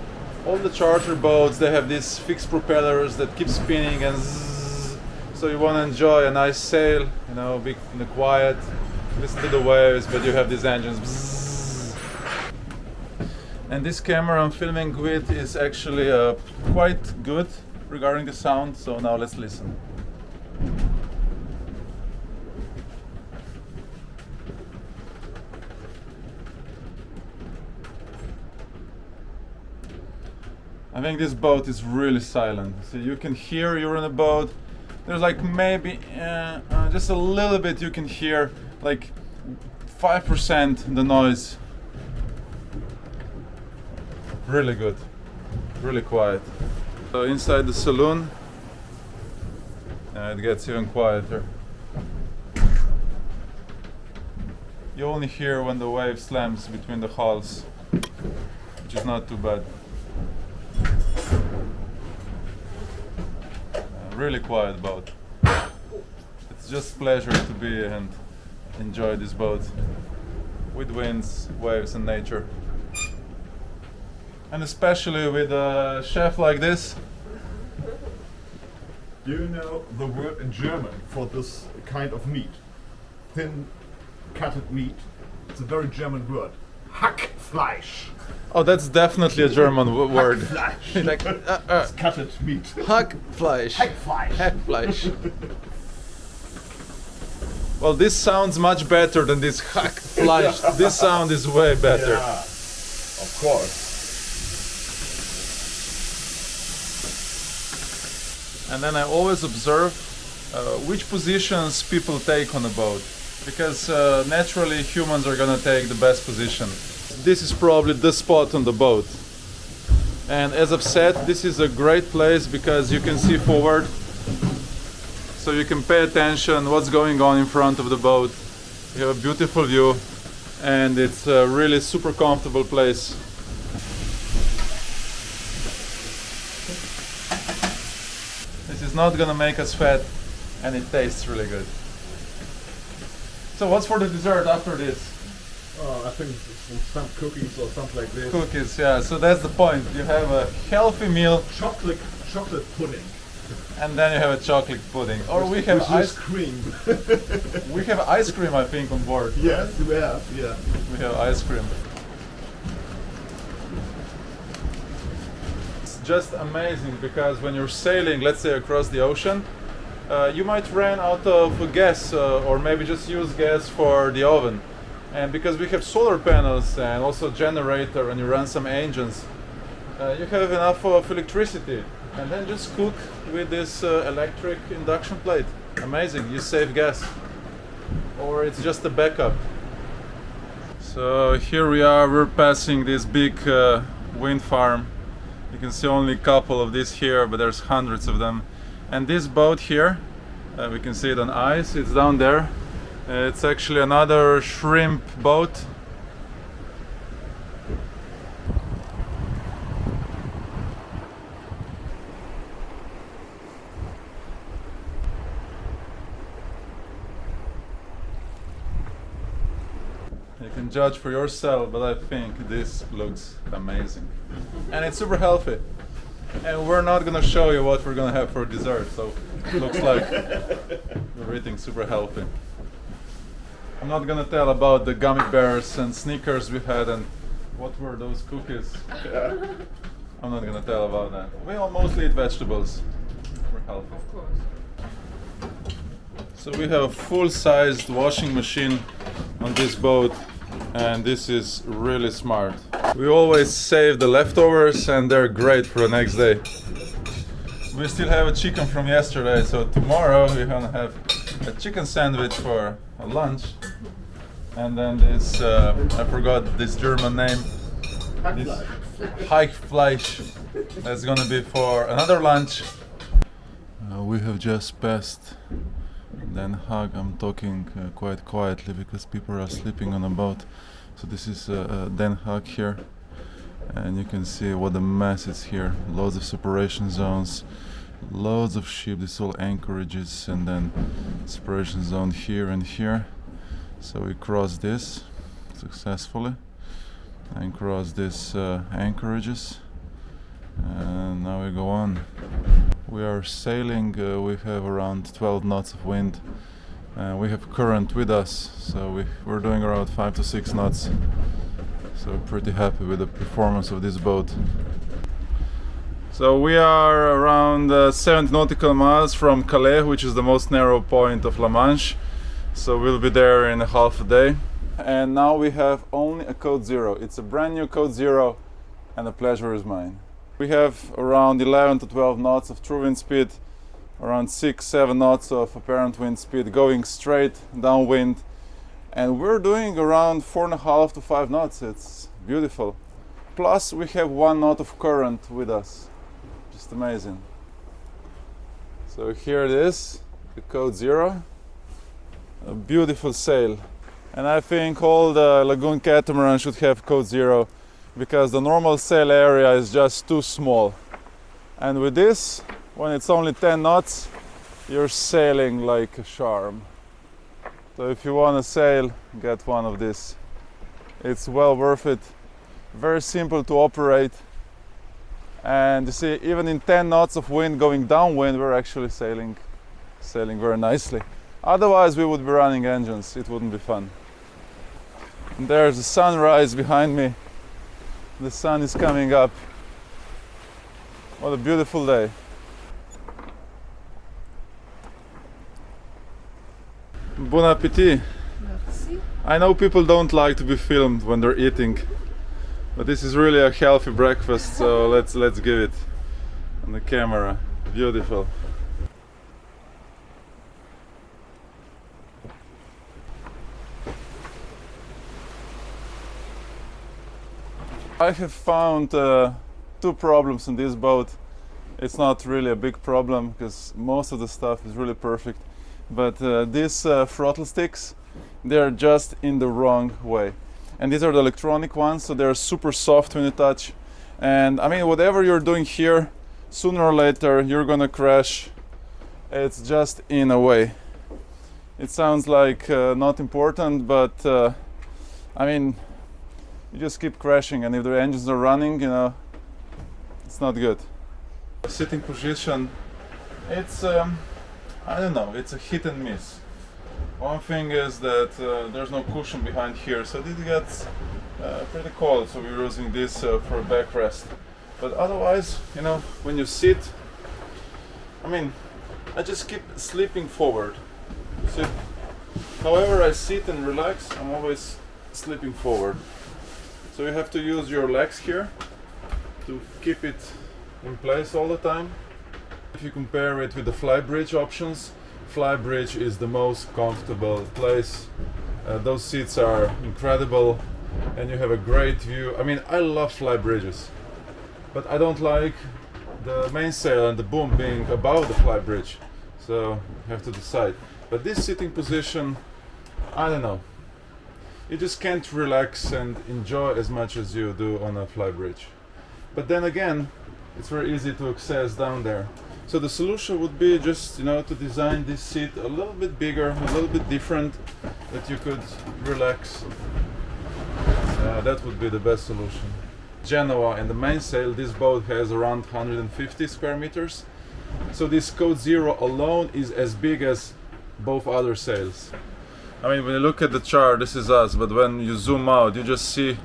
All the charter boats, they have these fixed propellers that keep spinning and zzz. So you want to enjoy a nice sail, you know, be in the quiet, listen to the waves, but you have these engines. Bzzz. And this camera I'm filming with is actually quite good regarding the sound, so now let's listen. I think this boat is really silent. So you can hear you're in a boat. There's like maybe just a little bit you can hear, like 5% the noise. Really good, really quiet. So inside the saloon, it gets even quieter. You only hear when the wave slams between the hulls, which is not too bad. Really quiet boat. It's just pleasure to be and enjoy this boat. with winds, waves, and nature. And especially with a chef like this. Do you know the word in German for this kind of meat? Thin cutted meat. It's a very German word. Hackfleisch. Oh, that's definitely a German word. Hackfleisch. Like, It's cutted meat. Hackfleisch. Hackfleisch. Hackfleisch. Well, this sounds much better than this Hackfleisch. This sound is way better. Yeah, of course. And then I always observe which positions people take on a boat, because naturally humans are gonna take the best position. This is probably the spot on the boat, and as I've said, this is a great place because you can see forward, so you can pay attention what's going on in front of the boat. You have a beautiful view, and it's a really super comfortable place. This is not gonna make us fat, and it tastes really good. So what's for the dessert after this? I think some cookies or something like this. Cookies, yeah. So that's the point. You have a healthy meal, Chocolate pudding. and then you have a chocolate pudding. Or we have With ice. cream. We have ice cream, I think, on board. Yes, we have. Yeah. We have ice cream. It's just amazing because when you're sailing, let's say across the ocean, you might run out of gas or maybe just use gas for the oven. And because we have solar panels and also generator and you run some engines, you have enough of electricity. And then just cook with this electric induction plate. Amazing, you save gas. Or it's just a backup. So here we are, we're passing this big wind farm. You can see only a couple of these here, but there's hundreds of them. And this boat here, we can see it on ice, it's down there. It's actually another shrimp boat. You can judge for yourself, but I think this looks amazing. And it's super healthy. And we're not gonna show you what we're gonna have for dessert, so it looks like we're eating super healthy. I'm not gonna tell about the gummy bears and Snickers we had and what were those cookies. I'm not gonna tell about that. We all mostly eat vegetables. We're healthy. Of course. So we have a full-sized washing machine on this boat, and this is really smart. We always save the leftovers and they're great for the next day. We still have a chicken from yesterday, so tomorrow we're gonna have a chicken sandwich for a lunch. And then this, I forgot this German name. This Hackfleisch. That's gonna be for another lunch. We have just passed Den Haag. I'm talking quite quietly because people are sleeping on a boat. So this is Den Haag here, and you can see what a mess is here. Loads of separation zones, loads of ship. This is all anchorages, and then separation zone here and here. So we cross this successfully and cross this anchorages, and now we go on. We are sailing, we have around 12 knots of wind, and we have current with us, so we're doing around 5 to 6 knots. So pretty happy with the performance of this boat. So we are around 70 nautical miles from Calais, which is the most narrow point of La Manche. So we'll be there in a half a day. And now we have only a Code Zero. It's a brand new Code Zero, and the pleasure is mine. We have around 11 to 12 knots of true wind speed, around 6-7 knots of apparent wind speed going straight downwind, and we're doing around 4.5 to 5 knots. It's beautiful. Plus we have 1 knot of current with us. Just amazing. So here it is, the Code Zero. A beautiful sail. And I think all the lagoon catamarans should have Code Zero, because the normal sail area is just too small. And with this, when it's only 10 knots, you're sailing like a charm. So if you want to sail, get one of these. It's well worth it. Very simple to operate. And you see, even in 10 knots of wind going downwind, we're actually sailing very nicely. Otherwise, we would be running engines. It wouldn't be fun. And there's the sunrise behind me. The sun is coming up. What a beautiful day. Bon appétit. Merci. I know people don't like to be filmed when they're eating, but this is really a healthy breakfast, so let's give it on the camera. Beautiful. I have found two problems in this boat. It's not really a big problem because most of the stuff is really perfect, but these throttle sticks, they're just in the wrong way. And these are the electronic ones, so they're super soft when you touch. And I mean, whatever you're doing here, sooner or later you're gonna crash. It's just in a way. It sounds like not important, but I mean, you just keep crashing, and if the engines are running, you know, it's not good. Sitting position, it's I don't know, it's a hit and miss. One thing is that there's no cushion behind here, so it gets pretty cold, so we're using this for a backrest. But otherwise, you know, when you sit, I mean, I just keep slipping forward. See? However I sit and relax, I'm always slipping forward. So you have to use your legs here to keep it in place all the time. If you compare it with the Flybridge options, Flybridge is the most comfortable place. Those seats are incredible and you have a great view. I mean, I love Flybridges, but I don't like the mainsail and the boom being above the Flybridge. So you have to decide. But this sitting position, I don't know. You just can't relax and enjoy as much as you do on a Flybridge. But then again, it's very easy to access down there. So the solution would be just, you know, to design this seat a little bit bigger, a little bit different, that you could relax. That would be the best solution. Genoa and the mainsail, this boat has around 150 square meters. So this Code Zero alone is as big as both other sails. I mean, when you look at the chart, this is us, but when you zoom out, you just see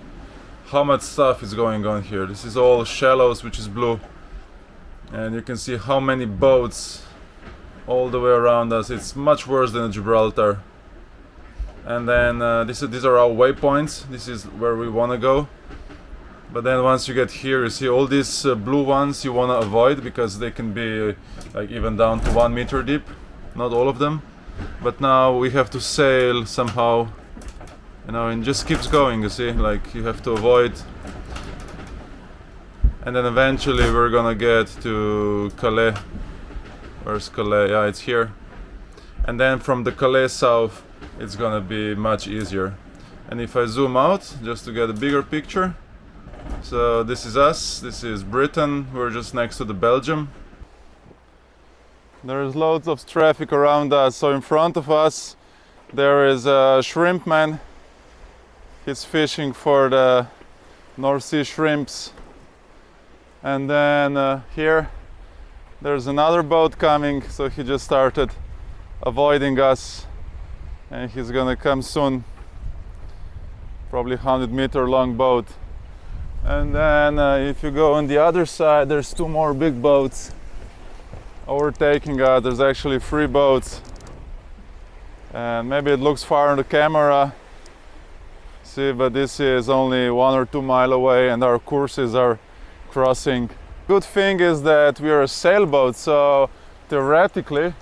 how much stuff is going on here. This is all shallows, which is blue. And you can see how many boats all the way around us. It's much worse than Gibraltar. And then these are our waypoints. This is where we want to go. But then once you get here, you see all these blue ones you want to avoid because they can be like even down to 1 meter deep. Not all of them. But now we have to sail somehow, you know, and just keeps going, you see, like you have to avoid. And then eventually we're gonna get to Calais. Where's Calais? Yeah, it's here. And then from the Calais south, it's gonna be much easier. And if I zoom out, just to get a bigger picture. So this is us, this is Britain, we're just next to the Belgium. There's loads of traffic around us. So in front of us there is a shrimp man. He's fishing for the North Sea shrimps. And then here there's another boat coming, so he just started avoiding us and he's gonna come soon. Probably 100-meter long boat. And then if you go on the other side, there's two more big boats overtaking us. There's actually 3 boats, and maybe it looks far on the camera, see, but this is only 1 or 2 miles away and our courses are crossing. Good thing is that we are a sailboat, so theoretically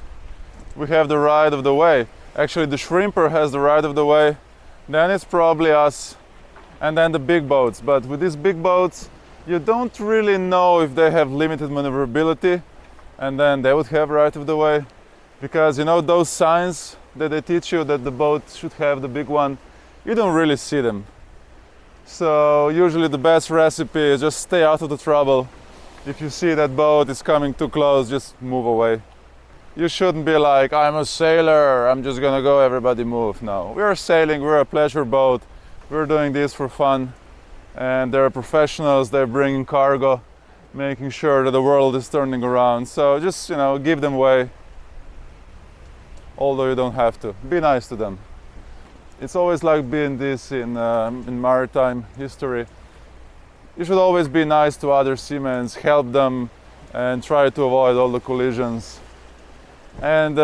we have the right of the way. Actually the shrimper has the right of the way, then it's probably us, and then the big boats. But with these big boats you don't really know if they have limited maneuverability, and then they would have right of the way, because you know those signs that they teach you that the boat should have, the big one, you don't really see them. So usually the best recipe is just stay out of the trouble. If you see that boat is coming too close, just move away. You shouldn't be like, I'm a sailor, I'm just gonna go, everybody move. No, we're sailing, we're a pleasure boat. We're doing this for fun, and they're professionals. They're bringing cargo, making sure that the world is turning around. So just, give them way, although you don't have to. Be nice to them. It's always like being this in maritime history. You should always be nice to other seamen, help them, and try to avoid all the collisions. And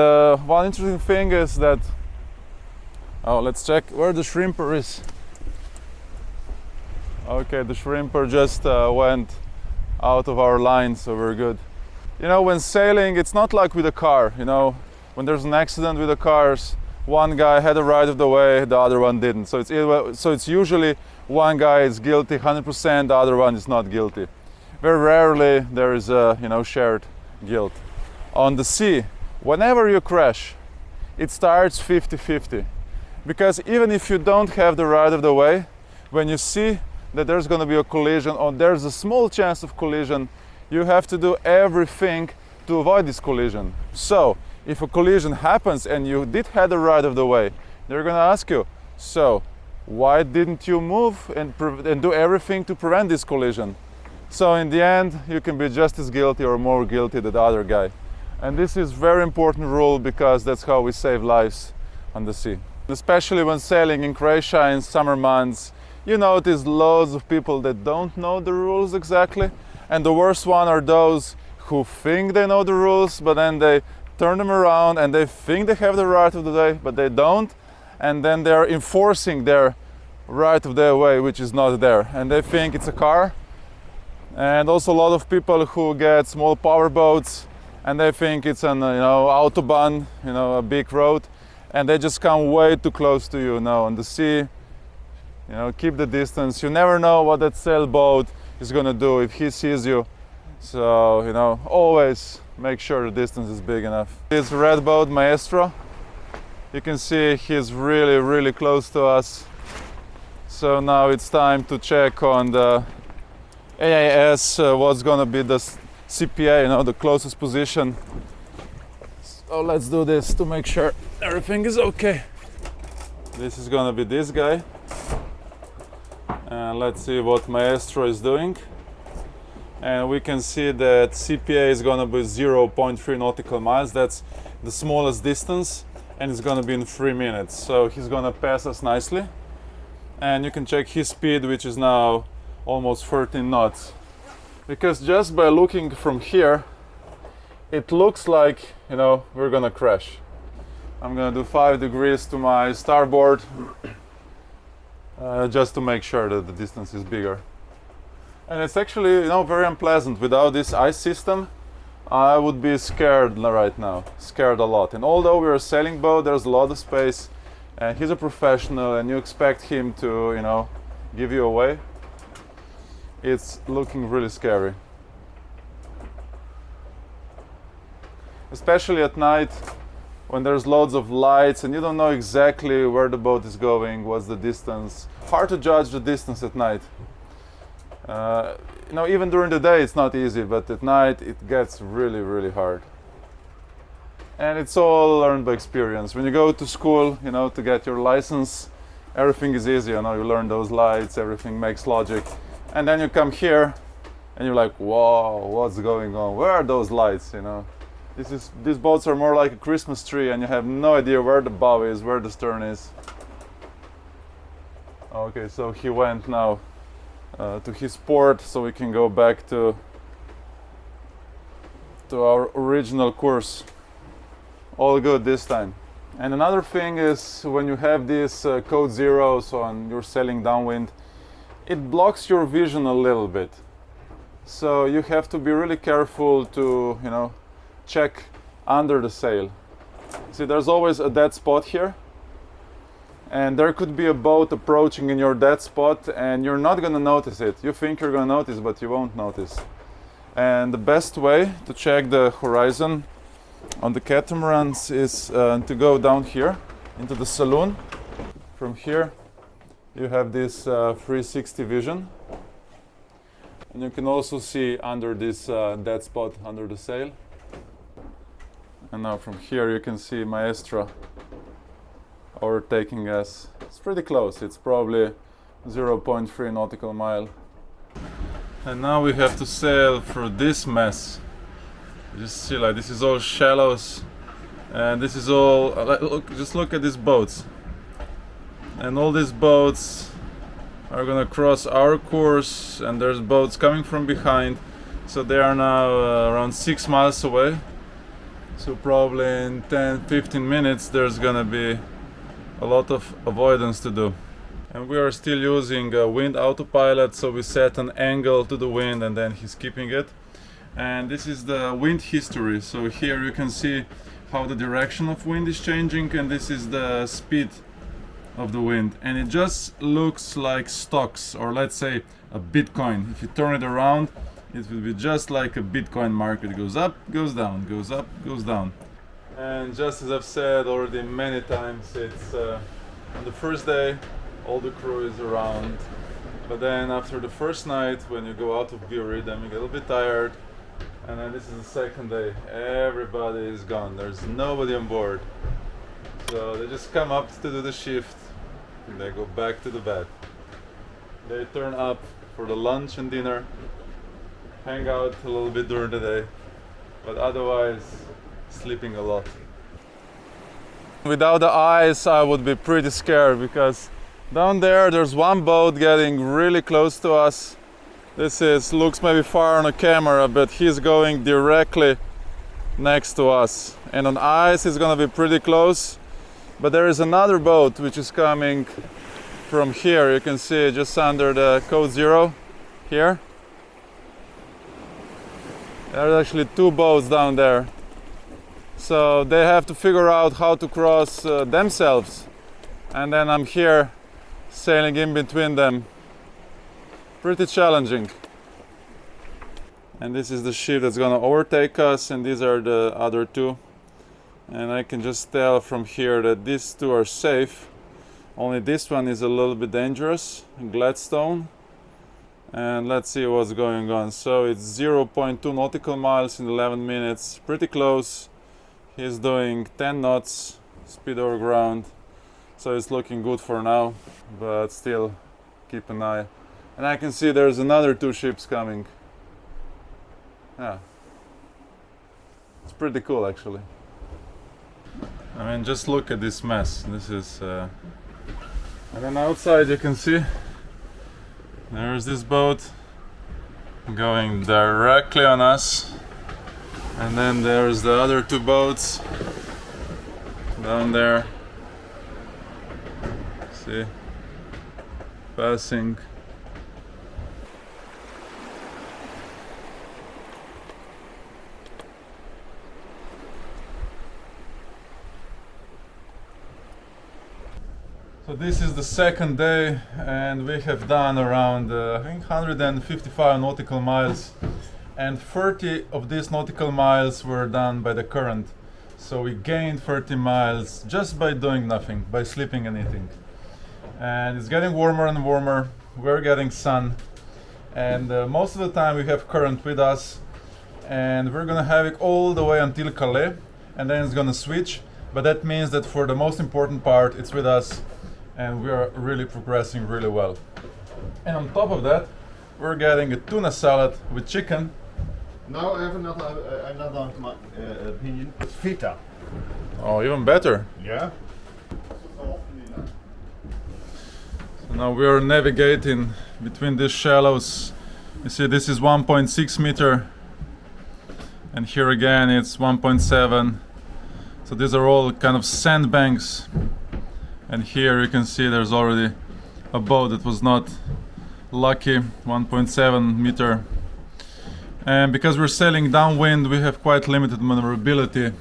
one interesting thing is that, let's check where the shrimper is. Okay, the shrimper just went out of our line, so we're good. When sailing, it's not like with a car. When there's an accident with the cars, one guy had a right of the way, the other one didn't. So it's usually one guy is guilty 100%, the other one is not guilty. Very rarely there is a shared guilt. On the sea, whenever you crash, it starts 50-50. Because even if you don't have the right of the way, when you see that there's going to be a collision or there's a small chance of collision, you have to do everything to avoid this collision. So if a collision happens and you did have the right of the way, they're going to ask you, so why didn't you move and do everything to prevent this collision? So in the end, you can be just as guilty or more guilty than the other guy. And this is very important rule because that's how we save lives on the sea. Especially when sailing in Croatia in summer months, you notice loads of people that don't know the rules exactly. And the worst one are those who think they know the rules, but then they turn them around and they think they have the right of the way, but they don't. And then they're enforcing their right of their way, which is not there. And they think it's a car. And also a lot of people who get small power boats and they think it's an autobahn, a big road, and they just come way too close to you. On the sea, keep the distance. You never know what that sailboat is going to do if he sees you. So, always make sure the distance is big enough. This red boat, Maestro, you can see he's really, really close to us. So now it's time to check on the AIS what's going to be the CPA, the closest position. So let's do this to make sure everything is okay. This is going to be this guy. And let's see what Maestro is doing. And we can see that CPA is going to be 0.3 nautical miles. That's the smallest distance, and it's going to be in 3 minutes. So he's going to pass us nicely. And you can check his speed, which is now almost 13 knots. Because just by looking from here, it looks like, we're going to crash. I'm going to do 5 degrees to my starboard, just to make sure that the distance is bigger. And it's actually, very unpleasant. Without this ice system, I would be scared right now. Scared a lot. And although we're a sailing boat, there's a lot of space. And he's a professional, and you expect him to, give you away. It's looking really scary. Especially at night, when there's loads of lights and you don't know exactly where the boat is going, what's the distance. Hard to judge the distance at night. Even during the day it's not easy, but at night it gets really, really hard. And it's all learned by experience. When you go to school, to get your license, everything is easy. You learn those lights, everything makes logic. And then you come here and you're like, whoa, what's going on? Where are those lights, These boats are more like a Christmas tree and you have no idea where the bow is, where the stern is. Okay, so he went now to his port, so we can go back to our original course. All good this time. And another thing is, when you have these code zeros on you're sailing downwind, it blocks your vision a little bit. So you have to be really careful to, check under the sail. See, there's always a dead spot here. And there could be a boat approaching in your dead spot and you're not going to notice it. You think you're going to notice, but you won't notice. And the best way to check the horizon on the catamarans is to go down here into the saloon. From here you have this 360 vision. And you can also see under this dead spot under the sail. And now from here you can see Maestro overtaking us. It's pretty close. It's probably 0.3 nautical mile. And now we have to sail through this mess. You just see, like, this is all shallows, and this is all, just look at these boats. And all these boats are gonna cross our course, and there's boats coming from behind. So they are now around 6 miles away. So probably in 10-15 minutes there's gonna be a lot of avoidance to do. And we are still using wind autopilot, so we set an angle to the wind and then he's keeping it. And this is the wind history. So here you can see how the direction of wind is changing, and this is the speed of the wind. And it just looks like stocks, or let's say a Bitcoin. If you turn it around, it will be just like a Bitcoin market. It goes up, goes down, goes up, goes down. And just as I've said already many times, it's on the first day all the crew is around, but then after the first night, when you go out of gear rhythm, you get a little bit tired, and then this is the second day, everybody is gone, there's nobody on board. So they just come up to do the shift and they go back to the bed. They turn up for the lunch and dinner, hang out a little bit during the day, but otherwise sleeping a lot. Without the eyes I would be pretty scared, because down there's one boat getting really close to us. Looks maybe far on a camera, but he's going directly next to us. And on ice he's gonna be pretty close. But there is another boat which is coming from here. You can see just under the code 0 here. There's actually 2 boats down there. So they have to figure out how to cross themselves. And then I'm here sailing in between them. Pretty challenging. And this is the ship that's gonna overtake us, and these are the other 2. And I can just tell from here that these 2 are safe. Only this one is a little bit dangerous, Gladstone. And let's see what's going on. So it's 0.2 nautical miles in 11 minutes, pretty close. He's doing 10 knots, speed over ground. So it's looking good for now, but still keep an eye. And I can see there's another 2 ships coming. Yeah. It's pretty cool actually. I mean, just look at this mess. This is and then outside you can see there's this boat going directly on us, and then there's the other 2 boats down there. See, passing. So this is the second day, and we have done around I think 155 nautical miles, and 30 of these nautical miles were done by the current. So we gained 30 miles just by doing nothing, by sleeping and eating. And it's getting warmer and warmer, we're getting sun, and most of the time we have current with us, and we're gonna have it all the way until Calais, and then it's gonna switch. But that means that for the most important part it's with us, and we are really progressing really well. And on top of that, we're getting a tuna salad with chicken. Now I have another opinion. It's feta. Oh, even better. Yeah. So now we are navigating between these shallows. You see, this is 1.6 meter, and here again it's 1.7. So these are all kind of sandbanks. And here you can see there's already a boat that was not lucky, 1.7 meter. And because we're sailing downwind, we have quite limited maneuverability,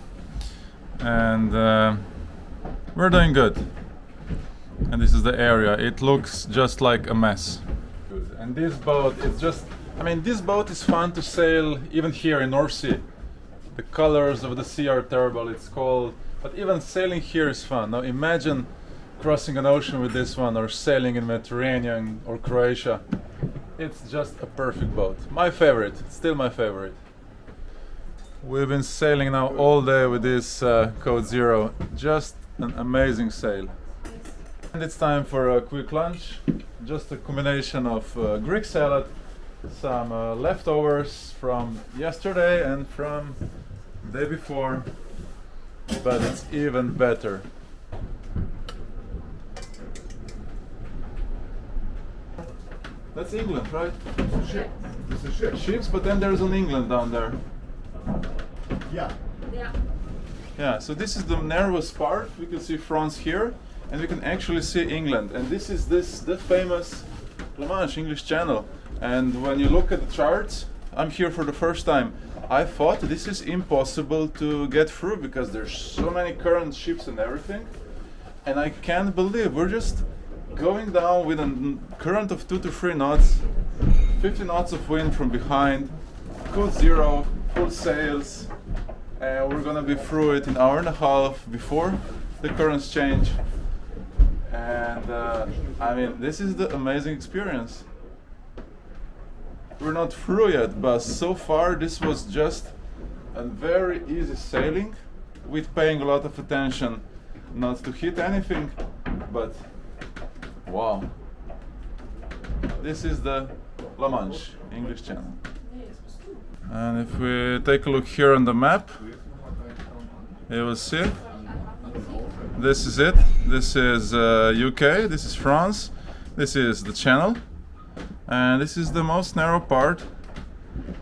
and we're doing good. And this is the area. It looks just like a mess. And this boat, it's just, I mean, this boat is fun to sail even here in North Sea. The colors of the sea are terrible, it's cold, but even sailing here is fun. Now imagine crossing an ocean with this one, or sailing in Mediterranean or Croatia. It's just a perfect boat. My favorite, still my favorite. We've been sailing now all day with this Code 0. Just an amazing sail. And it's time for a quick lunch. Just a combination of Greek salad, some leftovers from yesterday and from the day before, but it's even better. That's England, right? Ship. This is ship. Ships, but then there's an England down there. Yeah. Yeah. Yeah, so this is the narrowest part. We can see France here, and we can actually see England. And this is the famous La Manche English Channel. And when you look at the charts, I'm here for the first time. I thought this is impossible to get through because there's so many current ships and everything. And I can't believe we're just going down with a current of 2 to 3 knots, 50 knots of wind from behind, code zero, full sails. We're gonna be through it in an hour and a half before the currents change. And I mean, this is the amazing experience. We're not through yet, but so far this was just a very easy sailing with paying a lot of attention not to hit anything, but wow. This is the La Manche English Channel. And if we take a look here on the map, you will see this is it. This is UK, this is France, this is the channel, and this is the most narrow part,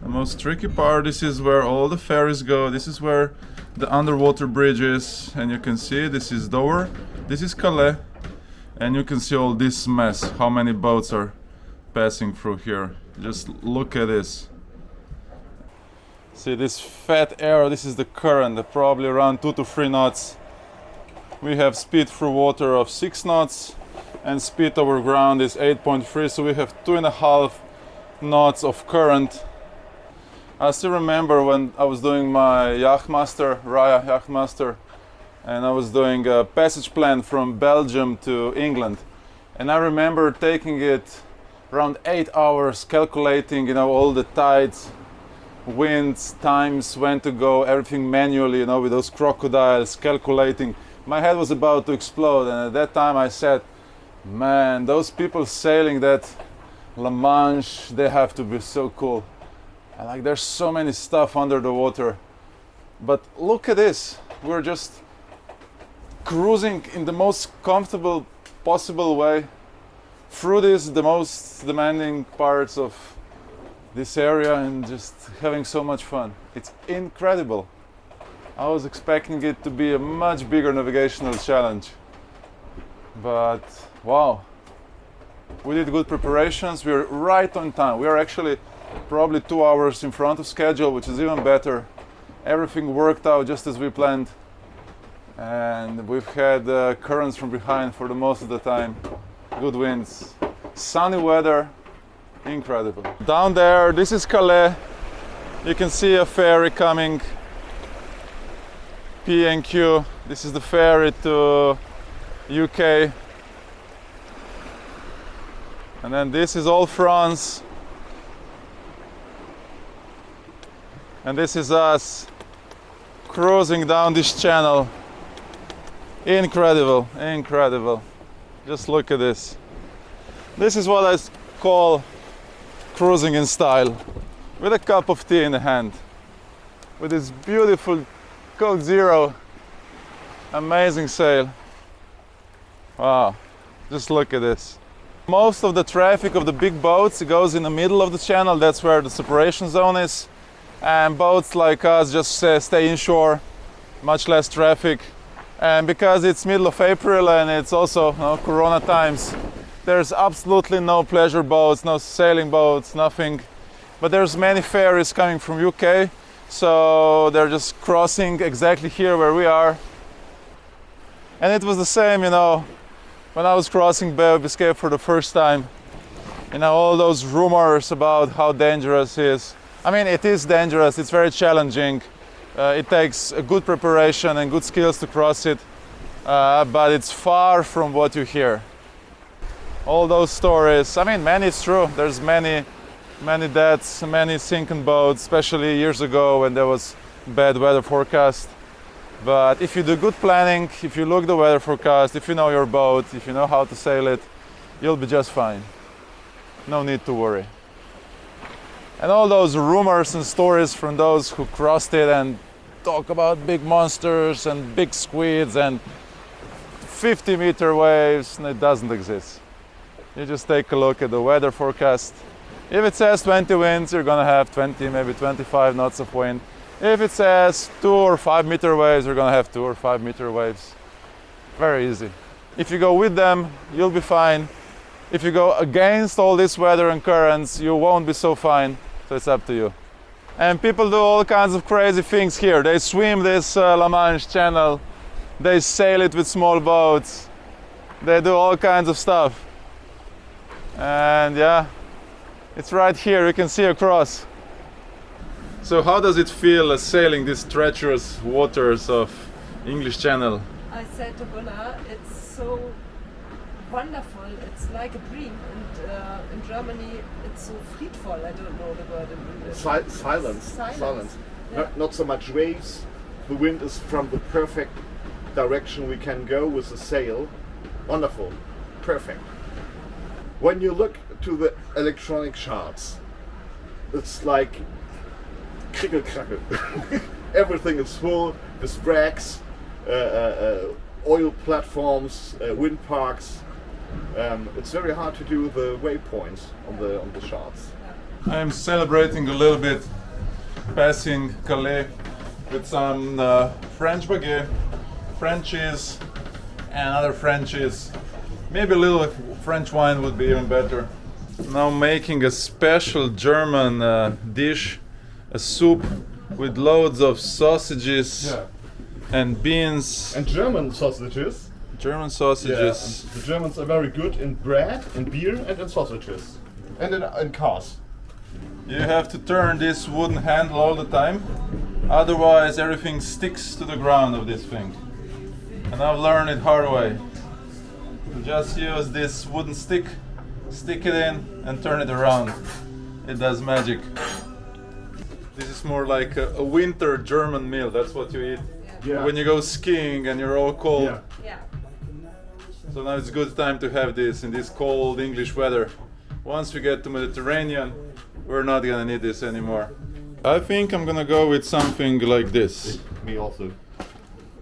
the most tricky part. This is where all the ferries go, this is where the underwater bridge is, and you can see this is Dover, this is Calais, and you can see all this mess, how many boats are passing through here. Just look at this. See this fat arrow, this is the current, probably around 2 to 3 knots. We have speed through water of 6 knots and speed over ground is 8.3, so we have 2.5 knots of current. I still remember when I was doing my Yachtmaster, Raya Yachtmaster, and I was doing a passage plan from Belgium to England. And I remember taking it around 8 hours, calculating, you know, all the tides, winds, times, when to go, everything manually, you know, with those crocodiles, calculating. My head was about to explode, and at that time I said, man, those people sailing that La Manche, they have to be so cool. And like, there's so many stuff under the water. But look at this, we're just cruising in the most comfortable possible way through the most demanding parts of this area and just having so much fun. It's incredible. I was expecting it to be a much bigger navigational challenge, but wow, we did good preparations. We're right on time. We are actually probably 2 hours in front of schedule, which is even better. Everything worked out just as we planned, and we've had currents from behind for the most of the time, good winds, sunny weather. Incredible. Down there, this is Calais. You can see a ferry coming, P&Q. This is the ferry to UK. And then this is all France. And this is us cruising down this channel. Incredible, incredible. Just look at this. This is what I call cruising in style, with a cup of tea in the hand, with this beautiful Code Zero, amazing sail. Wow, just look at this. Most of the traffic of the big boats goes in the middle of the channel. That's where the separation zone is, and boats like us just stay inshore, much less traffic. And because it's middle of April and it's also, you know, Corona times, there's absolutely no pleasure boats, no sailing boats, nothing. But there's many ferries coming from UK, so they're just crossing exactly here where we are. And it was the same, you know, when I was crossing Bay of Biscay for the first time. You know, all those rumors about how dangerous it is. I mean, it is dangerous, it's very challenging. It takes a good preparation and good skills to cross it, but it's far from what you hear. All those stories, I mean, many it's true. There's many deaths, many sinking boats, especially years ago when there was bad weather forecast. But if you do good planning, if you look the weather forecast, if you know your boat, if you know how to sail it, you'll be just fine. No need to worry. And all those rumors and stories from those who crossed it and talk about big monsters and big squids and 50-meter waves, and it doesn't exist. You just take a look at the weather forecast. If it says 20 winds, you're gonna have 20, maybe 25 knots of wind. If it says 2 or 5 meter waves, you're gonna have 2 or 5 meter waves. Very easy. If you go with them, you'll be fine. If you go against all this weather and currents, you won't be so fine. So it's up to you. And people do all kinds of crazy things here. They swim this La Manche Channel. They sail it with small boats. They do all kinds of stuff. And yeah, it's right here. You can see across. So how does it feel sailing these treacherous waters of English Channel? I said to Gunnar, it's so wonderful. It's like a dream. And in Germany, it's so friedvoll. I don't know the word in English. Silence. Yeah. Not so much waves. The wind is from the perfect direction we can go with the sail. Wonderful. Perfect. When you look to the electronic charts, it's like crickle crackle. Everything is full with wrecks, oil platforms, wind parks. It's very hard to do the waypoints on the charts. I'm celebrating a little bit, passing Calais with some French baguette, Frenchies, and other Frenchies. Maybe a little French wine would be even better. Now making a special German dish, a soup with loads of sausages and beans. And German sausages. German sausages. Yeah, the Germans are very good in bread, in beer, and in sausages. And in cars. You have to turn this wooden handle all the time, otherwise everything sticks to the ground of this thing. And I've learned it hard way. You just use this wooden stick, stick it in and turn it around. It does magic. This is more like a winter German meal, that's what you eat. Yeah. When you go skiing and you're all cold. Yeah. Yeah. So now it's a good time to have this in this cold English weather. Once we get to Mediterranean, we're not gonna need this anymore. I think I'm gonna go with something like this. Me also.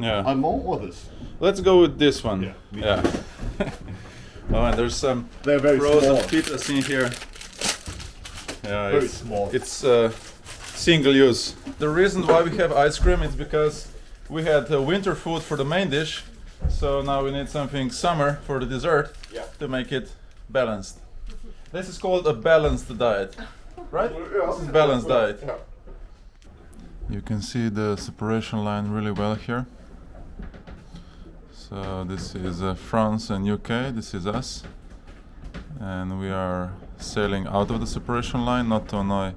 Yeah. Almond or this? Let's go with this one. Yeah, me Yeah. Oh, and there's some They're very frozen small. pitas in here. Yeah, Very it's small. It's single use. The reason why we have ice cream is because we had winter food for the main dish, so now we need something summer for the dessert to make it balanced. This is called a balanced diet, right? This is balanced diet. Yeah. You can see the separation line really well here. So this is France and UK, this is us. And we are sailing out of the separation line, not to annoy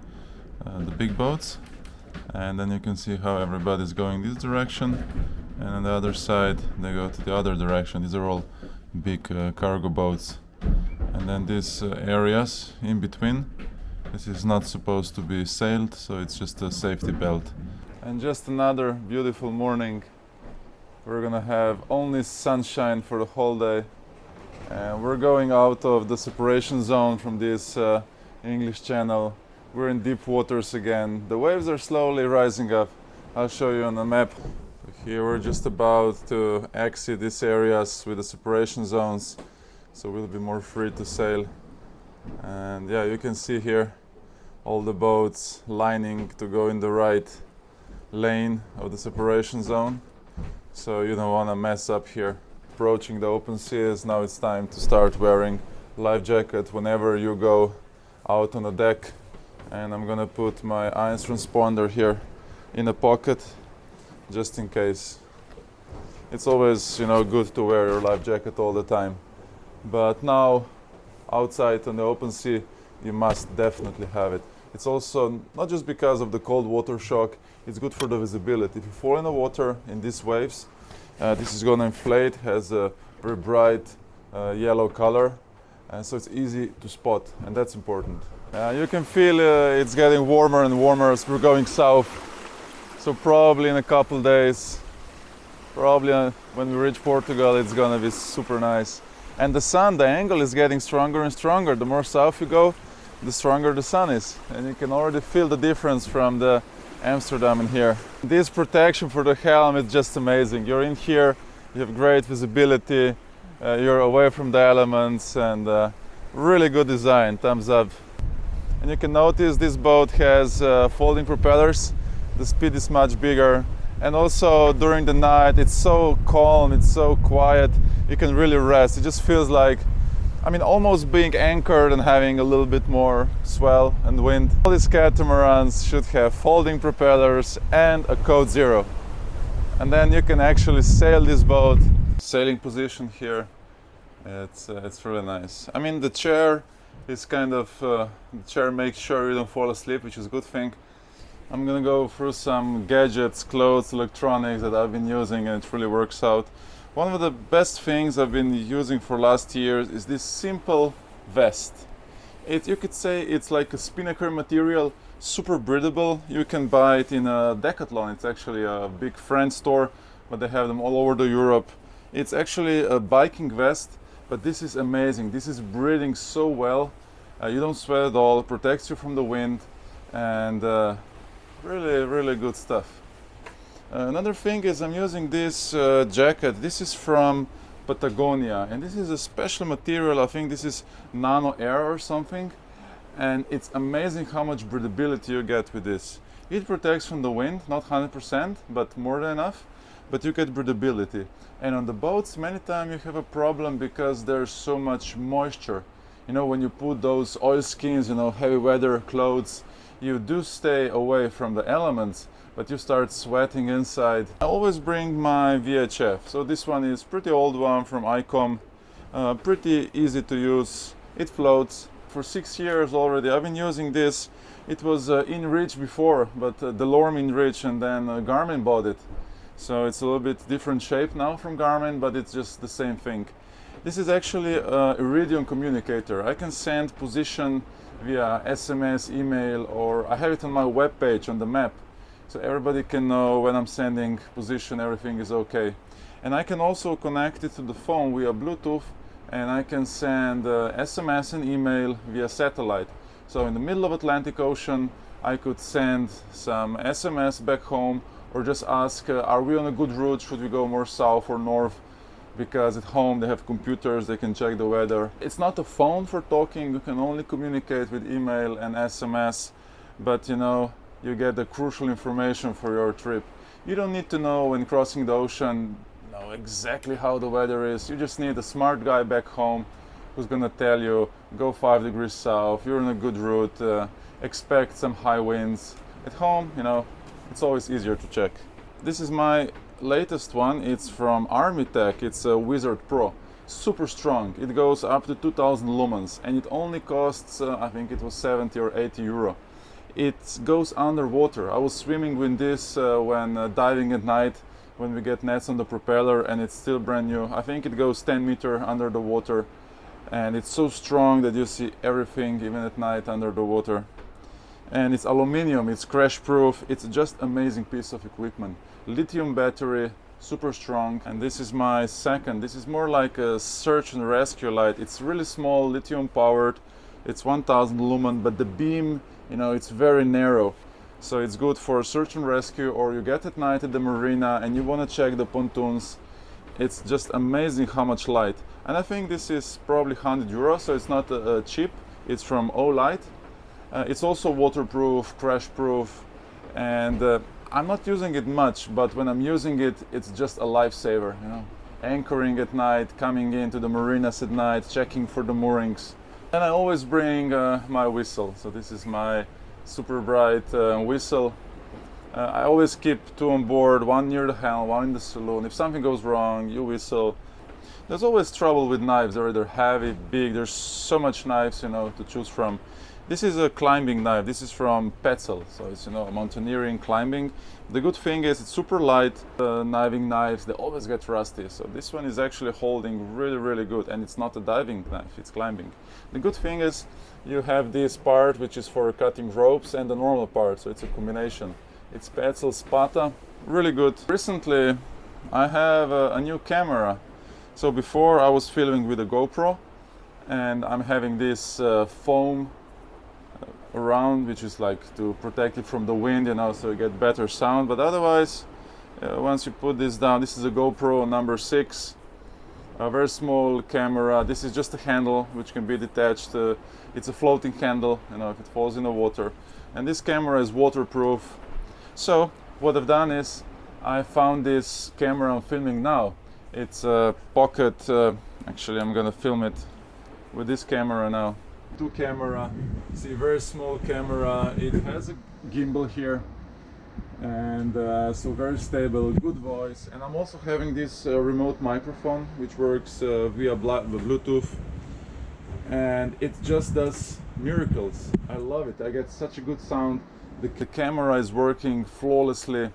the big boats. And then you can see how everybody's going this direction. And on the other side, they go to the other direction. These are all big cargo boats. And then these areas in between, this is not supposed to be sailed, so it's just a safety belt. And just another beautiful morning. We're gonna have only sunshine for the whole day. And we're going out of the separation zone from this English Channel. We're in deep waters again. The waves are slowly rising up. I'll show you on the map. Here we're just about to exit these areas with the separation zones, so we'll be more free to sail. And yeah, you can see here all the boats lining to go in the right lane of the separation zone, so you don't want to mess up here. Approaching the open seas, now it's time to start wearing life jacket whenever you go out on the deck. And I'm gonna put my ice transponder here in a pocket just in case. It's always, good to wear your life jacket all the time. But now, outside on the open sea, you must definitely have it. It's also not just because of the cold water shock, it's good for the visibility. If you fall in the water in these waves, this is gonna inflate, has a very bright yellow color, and so it's easy to spot, and that's important. You can feel it's getting warmer and warmer as we're going south. So probably in a couple days Probably when we reach Portugal, it's gonna be super nice. And the sun, the angle is getting stronger and stronger. The more south you go, the stronger the sun is. And you can already feel the difference from the Amsterdam in here. This protection for the helm is just amazing. You're in here, you have great visibility, you're away from the elements, and really good design, thumbs up. And you can notice this boat has folding propellers. The speed is much bigger. And also during the night, it's so calm, it's so quiet, you can really rest. It just feels like, I mean, almost being anchored and having a little bit more swell and wind. All these catamarans should have folding propellers and a Code Zero. And then you can actually sail this boat. Sailing position here, it's really nice. I mean, the chair is kind of, the chair makes sure you don't fall asleep, which is a good thing. I'm gonna go through some gadgets, clothes, electronics that I've been using, and it really works out. One of the best things I've been using for last years is this simple vest. You could say it's like a spinnaker material, super breathable. You can buy it in a Decathlon. It's actually a big friend store, but they have them all over the Europe. It's actually a biking vest, but this is amazing. This is breathing so well. You don't sweat at all, it protects you from the wind, and really good stuff. Another thing is I'm using this jacket. This is from Patagonia, and this is a special material. I think this is nano air or something, and it's amazing how much breathability you get with this. It protects from the wind, not 100%, but more than enough, but you get breathability. And on the boats, many times you have a problem because there's so much moisture. You know, when you put those oilskins, you know, heavy weather clothes, you do stay away from the elements, but you start sweating inside. I always bring my VHF. So this one is pretty old one from ICOM, pretty easy to use. It floats. For 6 years already I've been using this. It was InReach before, but Delorme InReach, and then Garmin bought it. So it's a little bit different shape now from Garmin, but it's just the same thing. This is actually a Iridium communicator. I can send position via SMS, email, or I have it on my web page on the map, so everybody can know when I'm sending position, everything is okay. And I can also connect it to the phone via Bluetooth, and I can send SMS and email via satellite. So in the middle of Atlantic Ocean, I could send some SMS back home, or just ask, are we on a good route? Should we go more south or north? Because at home they have computers, they can check the weather. It's not a phone for talking, you can only communicate with email and SMS, but you know, you get the crucial information for your trip. You don't need to know when crossing the ocean, know exactly how the weather is. You just need a smart guy back home who's gonna tell you, go 5 degrees south, you're on a good route, expect some high winds. At home, you know, it's always easier to check. This is my latest one. It's from Armitech. It's a Wizard Pro. Super strong. It goes up to 2000 lumens, and it only costs, I think it was 70 or 80 euro. It goes underwater. I was swimming with this when diving at night, when we get nets on the propeller, and it's still brand new. I think it goes 10 meters under the water, and it's so strong that you see everything even at night under the water. And it's aluminum, it's crash proof, it's just amazing piece of equipment. Lithium battery, super strong. And this is my second. This is more like a search and rescue light. It's really small, lithium powered. It's 1000 lumen, but the beam, you know, it's very narrow. So it's good for search and rescue, or you get at night at the marina and you want to check the pontoons. It's just amazing how much light. And I think this is probably 100 euros, so it's not cheap. It's from Olight. It's also waterproof, crash proof, and I'm not using it much, but when I'm using it, it's just a lifesaver, you know. Anchoring at night, coming into the marinas at night, checking for the moorings. And I always bring my whistle. So this is my super bright whistle. I always keep 2 on board, 1 near the helm, 1 in the saloon. If something goes wrong, you whistle. There's always trouble with knives. They're either heavy, big. There's so much knives, you know, to choose from. This is a climbing knife. This is from Petzl, so it's, you know, mountaineering, climbing. The good thing is it's super light. Kniving knives, they always get rusty. So this one is actually holding really good, and it's not a diving knife, it's climbing. The good thing is you have this part which is for cutting ropes, and the normal part, so it's a combination. It's Petzl Spata, really good. Recently I have a new camera. So before I was filming with a GoPro, and I'm having this foam around, which is like to protect it from the wind, you know, so you get better sound. But otherwise, once you put this down, this is a GoPro number 6, a very small camera. This is just a handle which can be detached. It's a floating handle, you know, if it falls in the water. And this camera is waterproof. So what I've done is I found this camera I'm filming now. It's a pocket. Actually, I'm gonna film it with this camera now. 2 camera. See, very small camera. It has a gimbal here, and so very stable, good voice. And I'm also having this remote microphone which works via Bluetooth, and it just does miracles. I love it. I get such a good sound. The camera is working flawlessly.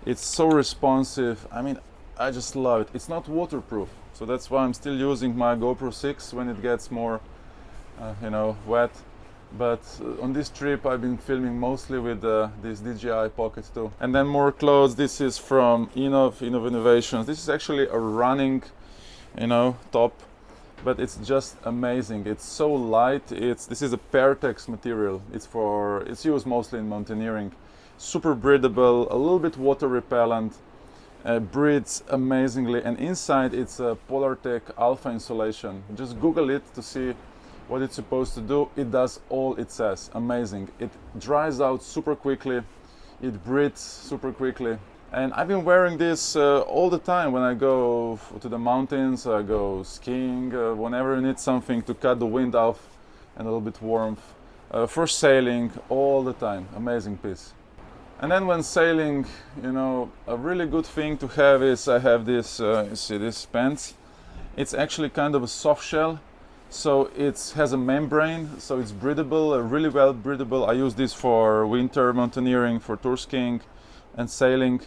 It's so responsive. I mean, I just love it. It's not waterproof, so that's why I'm still using my GoPro 6 when it gets more you know, wet. But on this trip I've been filming mostly with this DJI Pocket 2. And then more clothes. This is from Innov Innovations. This is actually a running, you know, top, but it's just amazing. It's so light. This is a Pertex material. It's used mostly in mountaineering. Super breathable, a little bit water repellent, breathes amazingly, and inside it's a Polartec Alpha insulation. Just Google it to see what it's supposed to do. It does all it says. Amazing. It dries out super quickly, it breathes super quickly, and I've been wearing this all the time when I go to the mountains, I go skiing, whenever you need something to cut the wind off and a little bit warmth. For sailing, all the time. Amazing piece. And then when sailing, you know, a really good thing to have is I have this, you see this pants. It's actually kind of a soft shell. So it has a membrane, so it's breathable, really well breathable. I use this for winter mountaineering, for tour skiing and sailing.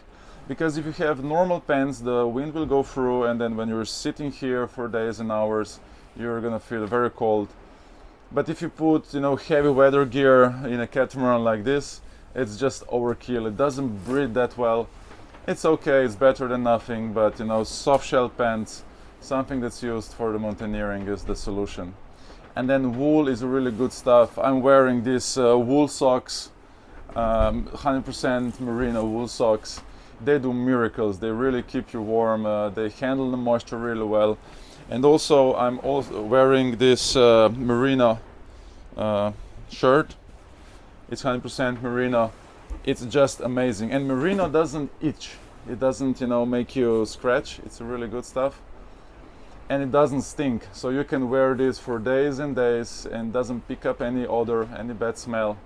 Because if you have normal pants, the wind will go through, and then when you're sitting here for days and hours, you're gonna feel very cold. But if you put, you know, heavy weather gear in a catamaran like this, it's just overkill. It doesn't breathe that well. It's okay, it's better than nothing, but you know, soft shell pants, something that's used for the mountaineering, is the solution. And then wool is really good stuff. I'm wearing these wool socks, 100% merino wool socks. They do miracles. They really keep you warm. They handle the moisture really well. And also I'm also wearing this merino shirt. It's 100% merino. It's just amazing. And merino doesn't itch. It doesn't, you know, make you scratch. It's really good stuff. And it doesn't stink, so you can wear this for days and days and doesn't pick up any odor, any bad smell,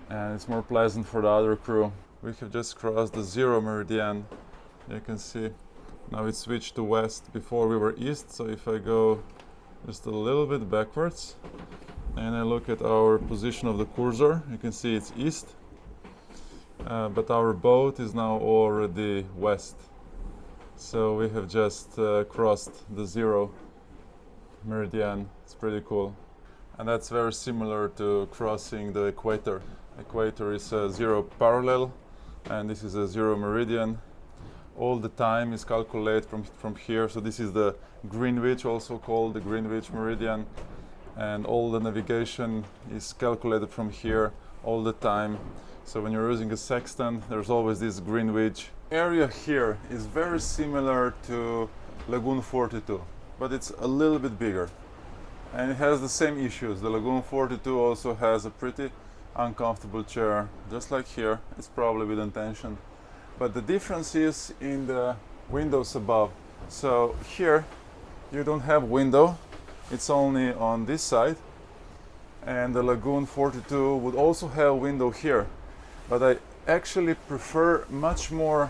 and it's more pleasant for the other crew. We have just crossed the 0 meridian. You can see now it switched to west. Before we were east, so if I go just a little bit backwards and I look at our position of the cursor, you can see it's east, but our boat is now already west. So we have just crossed the 0 meridian. It's pretty cool. And that's very similar to crossing the equator. Equator is a 0 parallel, and this is a 0 meridian. All the time is calculated from here. So this is the Greenwich, also called the Greenwich meridian. And all the navigation is calculated from here all the time. So when you're using a sextant, there's always this Greenwich. Area here is very similar to Lagoon 42, but it's a little bit bigger, and it has the same issues. The Lagoon 42 also has a pretty uncomfortable chair, just like here. It's probably with intention, but the difference is in the windows above. So here you don't have window, it's only on this side, and the Lagoon 42 would also have window here, but I actually prefer much more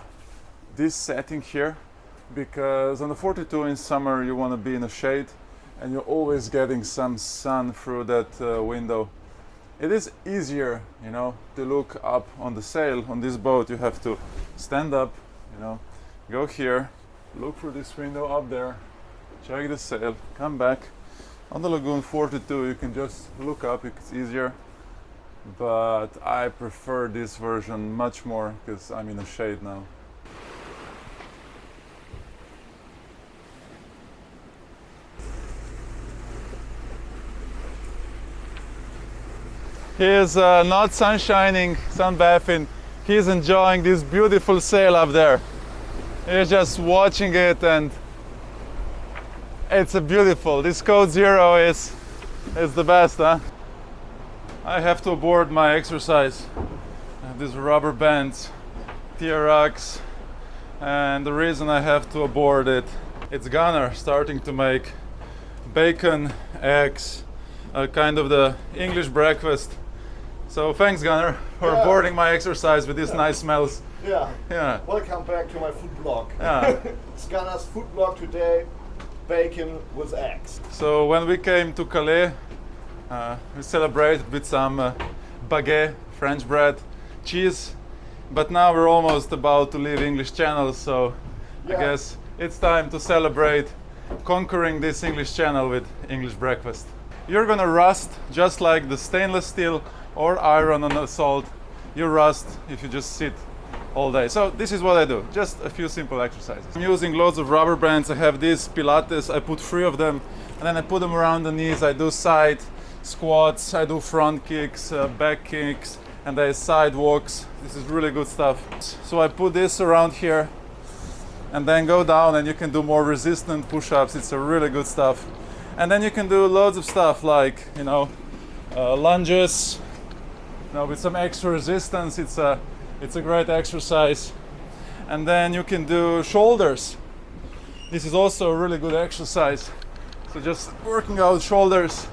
this setting here, because on the 42 in summer you want to be in the shade and you're always getting some sun through that window. It is easier, you know, to look up on the sail. On this boat you have to stand up, you know, go here, look through this window up there, check the sail, come back. On the Lagoon 42 you can just look up, it's easier, but I prefer this version much more because I'm in the shade now. He is not sunshining, sunbathing. He's enjoying this beautiful sail up there. He's just watching it, and it's a beautiful. This Code Zero is the best, huh? I have to aboard my exercise. I have these rubber bands, TRX, and the reason I have to aboard it, it's Gunnar starting to make bacon, eggs, kind of the English breakfast. So thanks, Gunnar, for Yeah. boarding my exercise with these nice smells. Yeah. Yeah. Welcome back to my food blog. Yeah. It's Gunnar's food blog today. Bacon with eggs. So when we came to Calais, we celebrated with some baguette, French bread, cheese. But now we're almost about to leave English Channel, so I Yeah. guess it's time to celebrate conquering this English Channel with English breakfast. You're gonna rust just like the stainless steel or iron on a salt. You rust if you just sit all day. So this is what I do, just a few simple exercises. I'm using loads of rubber bands. I have these Pilates, I put 3 of them, and then I put them around the knees. I do side squats, I do front kicks, back kicks, and there's side walks. This is really good stuff. So I put this around here and then go down, and you can do more resistant push-ups. It's a really good stuff. And then you can do loads of stuff like, lunges, with some extra resistance. It's a great exercise. And then you can do shoulders. This is also a really good exercise. So just working out shoulders,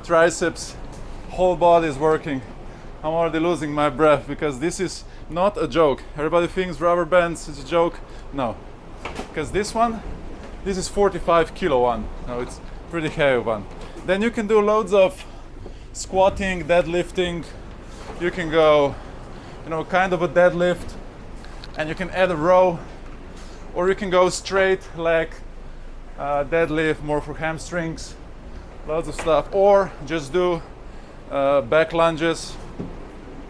triceps, whole body is working. I'm already losing my breath because this is not a joke. Everybody thinks rubber bands is a joke. No, because this is 45 kilo one. No, it's pretty heavy one. Then you can do loads of squatting, deadlifting. You can go, kind of a deadlift, and you can add a row, or you can go straight leg deadlift, more for hamstrings, loads of stuff, or just do back lunges.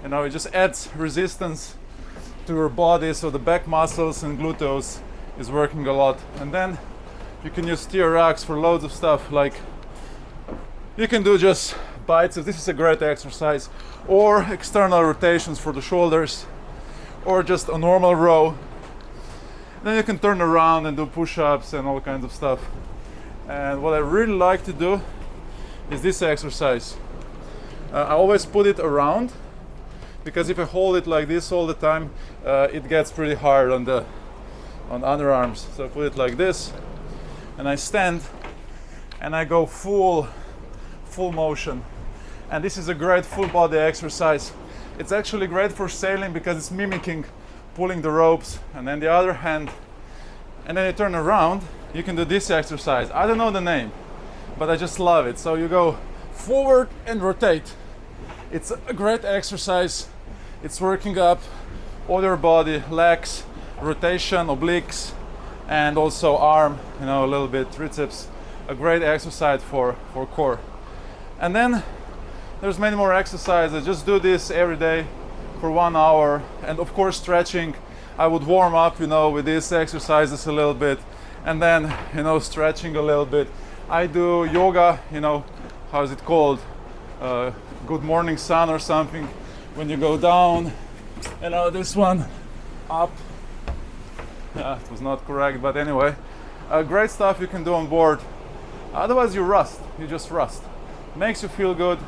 It just adds resistance to your body, so the back muscles and gluteus is working a lot. And then you can use TRX for loads of stuff, like you can do just biceps. This is a great exercise, or external rotations for the shoulders, or just a normal row. Then you can turn around and do push-ups and all kinds of stuff. And what I really like to do is this exercise. I always put it around, because if I hold it like this all the time, it gets pretty hard on underarms. So I put it like this, and I stand, and I go full motion. And this is a great full body exercise. It's actually great for sailing because it's mimicking pulling the ropes, and then the other hand, and then you turn around, you can do this exercise. I don't know the name, but I just love it. So you go forward and rotate. It's a great exercise. It's working up all your body, legs, rotation, obliques, and also arm, a little bit triceps. A great exercise for core. And then there's many more exercises. Just do this every day for 1 hour. And of course, stretching. I would warm up, with these exercises a little bit, and then, stretching a little bit. I do yoga, how is it called? Good morning sun or something. When you go down, this one up. Yeah, it was not correct, but anyway, great stuff you can do on board. Otherwise, you just rust. Makes you feel good.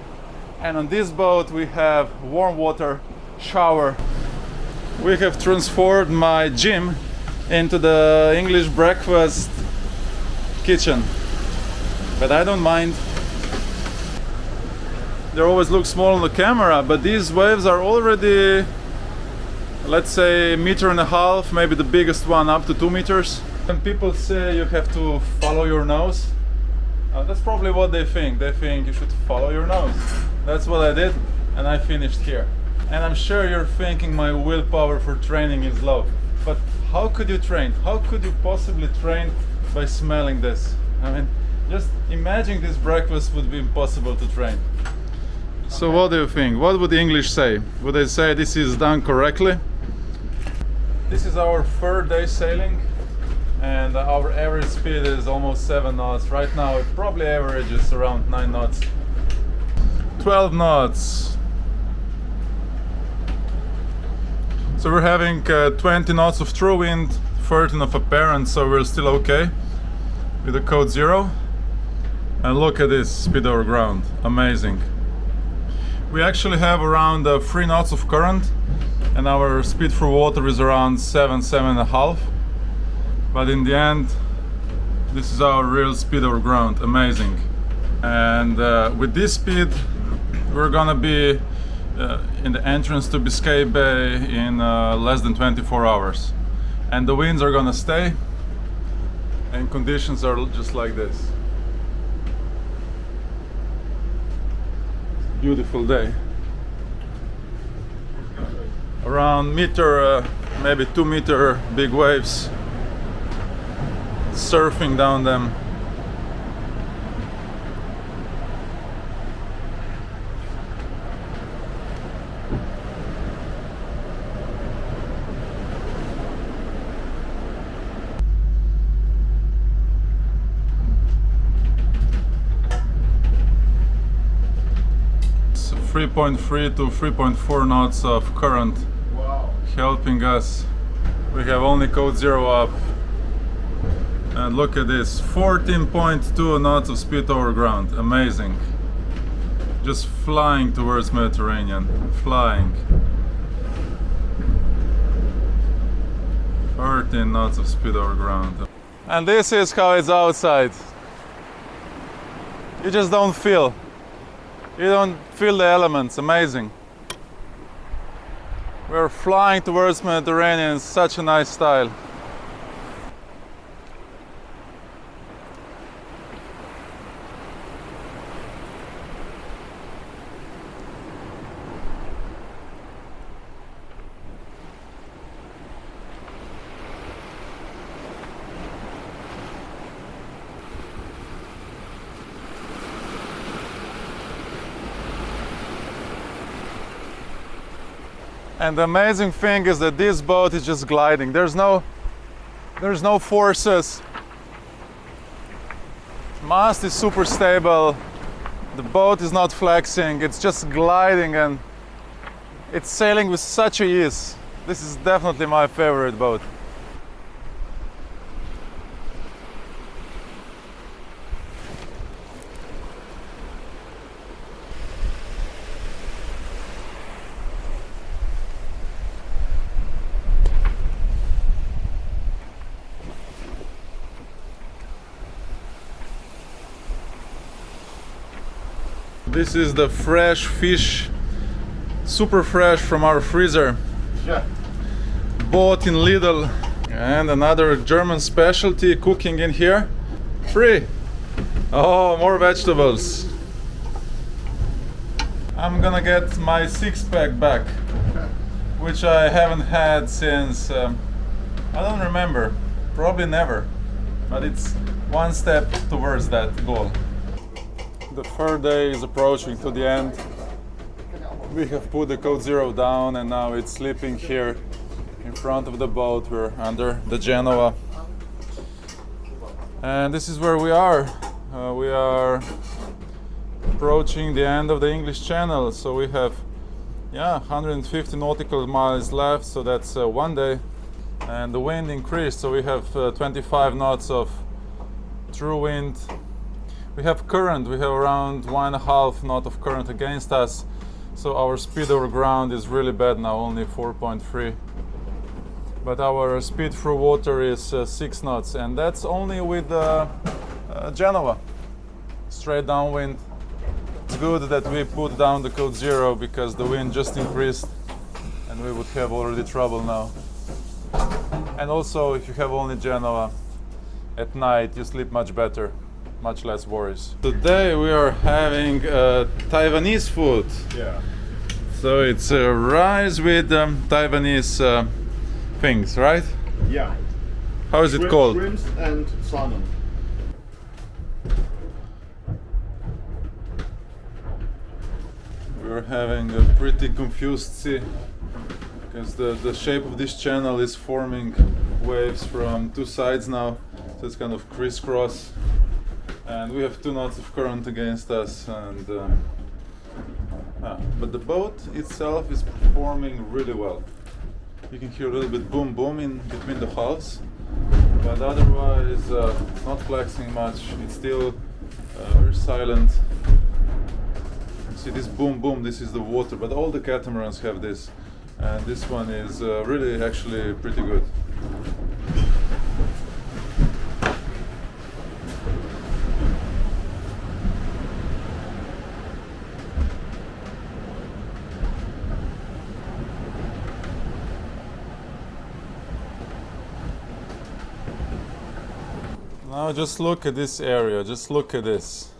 And on this boat we have warm water, shower. We have transformed my gym into the English breakfast kitchen, but I don't mind. They always look small on the camera, but these waves are already, let's say, 1.5 meters, maybe the biggest one up to 2 meters. And people say you have to follow your nose. That's probably what they think. They think you should follow your nose. That's what I did, and I finished here. And I'm sure you're thinking my willpower for training is low. But how could you train? How could you possibly train by smelling this? Just imagine this breakfast would be impossible to train. So what do you think? What would the English say? Would they say this is done correctly? This is our 3rd day sailing, and our average speed is almost 7 knots. Right now it probably averages around 9 knots. 12 knots. So we're having 20 knots of true wind, 13 of apparent, so we're still okay with the code 0. And look at this speed over ground, amazing. We actually have around 3 knots of current, and our speed through water is around 7.5. But in the end, this is our real speed over ground, amazing. And with this speed, we're gonna be in the entrance to Biscay Bay in less than 24 hours. And the winds are gonna stay, and conditions are just like this. Beautiful day. Around meter, maybe 2 meter big waves, surfing down them. It's 3.3 to 3.4 knots of current. Wow. Helping us. We have only code 0 up. And look at this, 14.2 knots of speed over ground, amazing. Just flying towards Mediterranean, flying. 13 knots of speed over ground. And this is how it's outside. You just don't feel. You don't feel the elements, amazing. We're flying towards Mediterranean in such a nice style. And the amazing thing is that this boat is just gliding. There's no forces. The mast is super stable. The boat is not flexing. It's just gliding, and it's sailing with such ease. This is definitely my favorite boat. This is the fresh fish, super fresh from our freezer. Yeah. Bought in Lidl. And another German specialty cooking in here. Free. Oh, more vegetables. I'm gonna get my 6-pack back, which I haven't had since, I don't remember, probably never. But it's one step towards that goal. The third day is approaching to the end. We have put the code 0 down, and now it's sleeping here in front of the boat. We're under the Genoa. And this is where we are. We are approaching the end of the English Channel. So we have 150 nautical miles left, so that's one day. And the wind increased, so we have 25 knots of true wind. We have current, we have around 1.5 knot of current against us, so our speed over ground is really bad now, only 4.3. But our speed through water is 6 knots, and that's only with Genoa. Straight downwind. It's good that we put down the code 0 because the wind just increased and we would have already trouble now. And also, if you have only Genoa, at night you sleep much better. Much less worries. Today we are having Taiwanese food. Yeah. So it's rice with Taiwanese things, right? Yeah. How is it called? Shrimps and salmon. We're having a pretty confused sea because the shape of this channel is forming waves from two sides now, so it's kind of crisscross. And we have 2 knots of current against us, and but the boat itself is performing really well. You can hear a little bit boom boom in between the hulls, but otherwise not flexing much. It's still very silent. See this boom boom, this is the water, but all the catamarans have this, and this one is really actually pretty good. Now just look at this area, just look at this.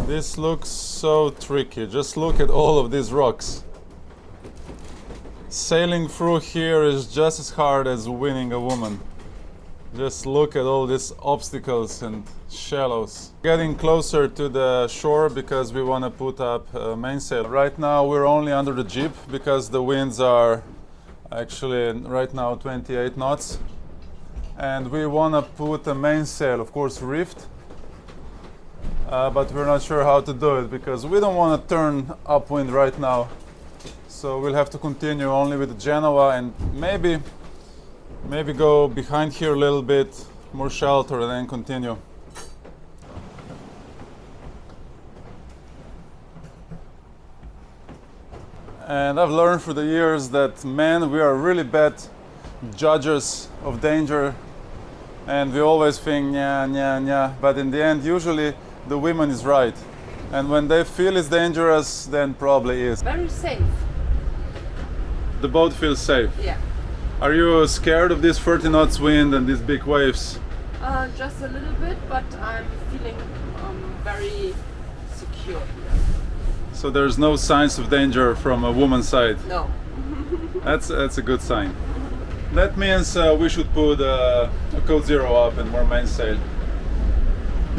This looks so tricky. Just look at all of these rocks. Sailing through here is just as hard as winning a woman. Just look at all these obstacles and shallows. Getting closer to the shore because we want to put up mainsail. Right now we're only under the jib because the winds are actually right now 28 knots. And we want to put a mainsail, of course reefed. But we're not sure how to do it because we don't want to turn upwind right now. So we'll have to continue only with the Genoa and maybe go behind here a little bit, more shelter, and then continue. And I've learned through the years that men, we are really bad judges of danger, and we always think, yeah, but in the end, usually the woman is right. And when they feel it's dangerous, then probably is. Very safe. The boat feels safe. Yeah. Are you scared of this 30 knots wind and these big waves? Just a little bit, but I'm feeling very secure here. So there's no signs of danger from a woman's side? No. That's a good sign. That means we should put a code zero up and more mainsail.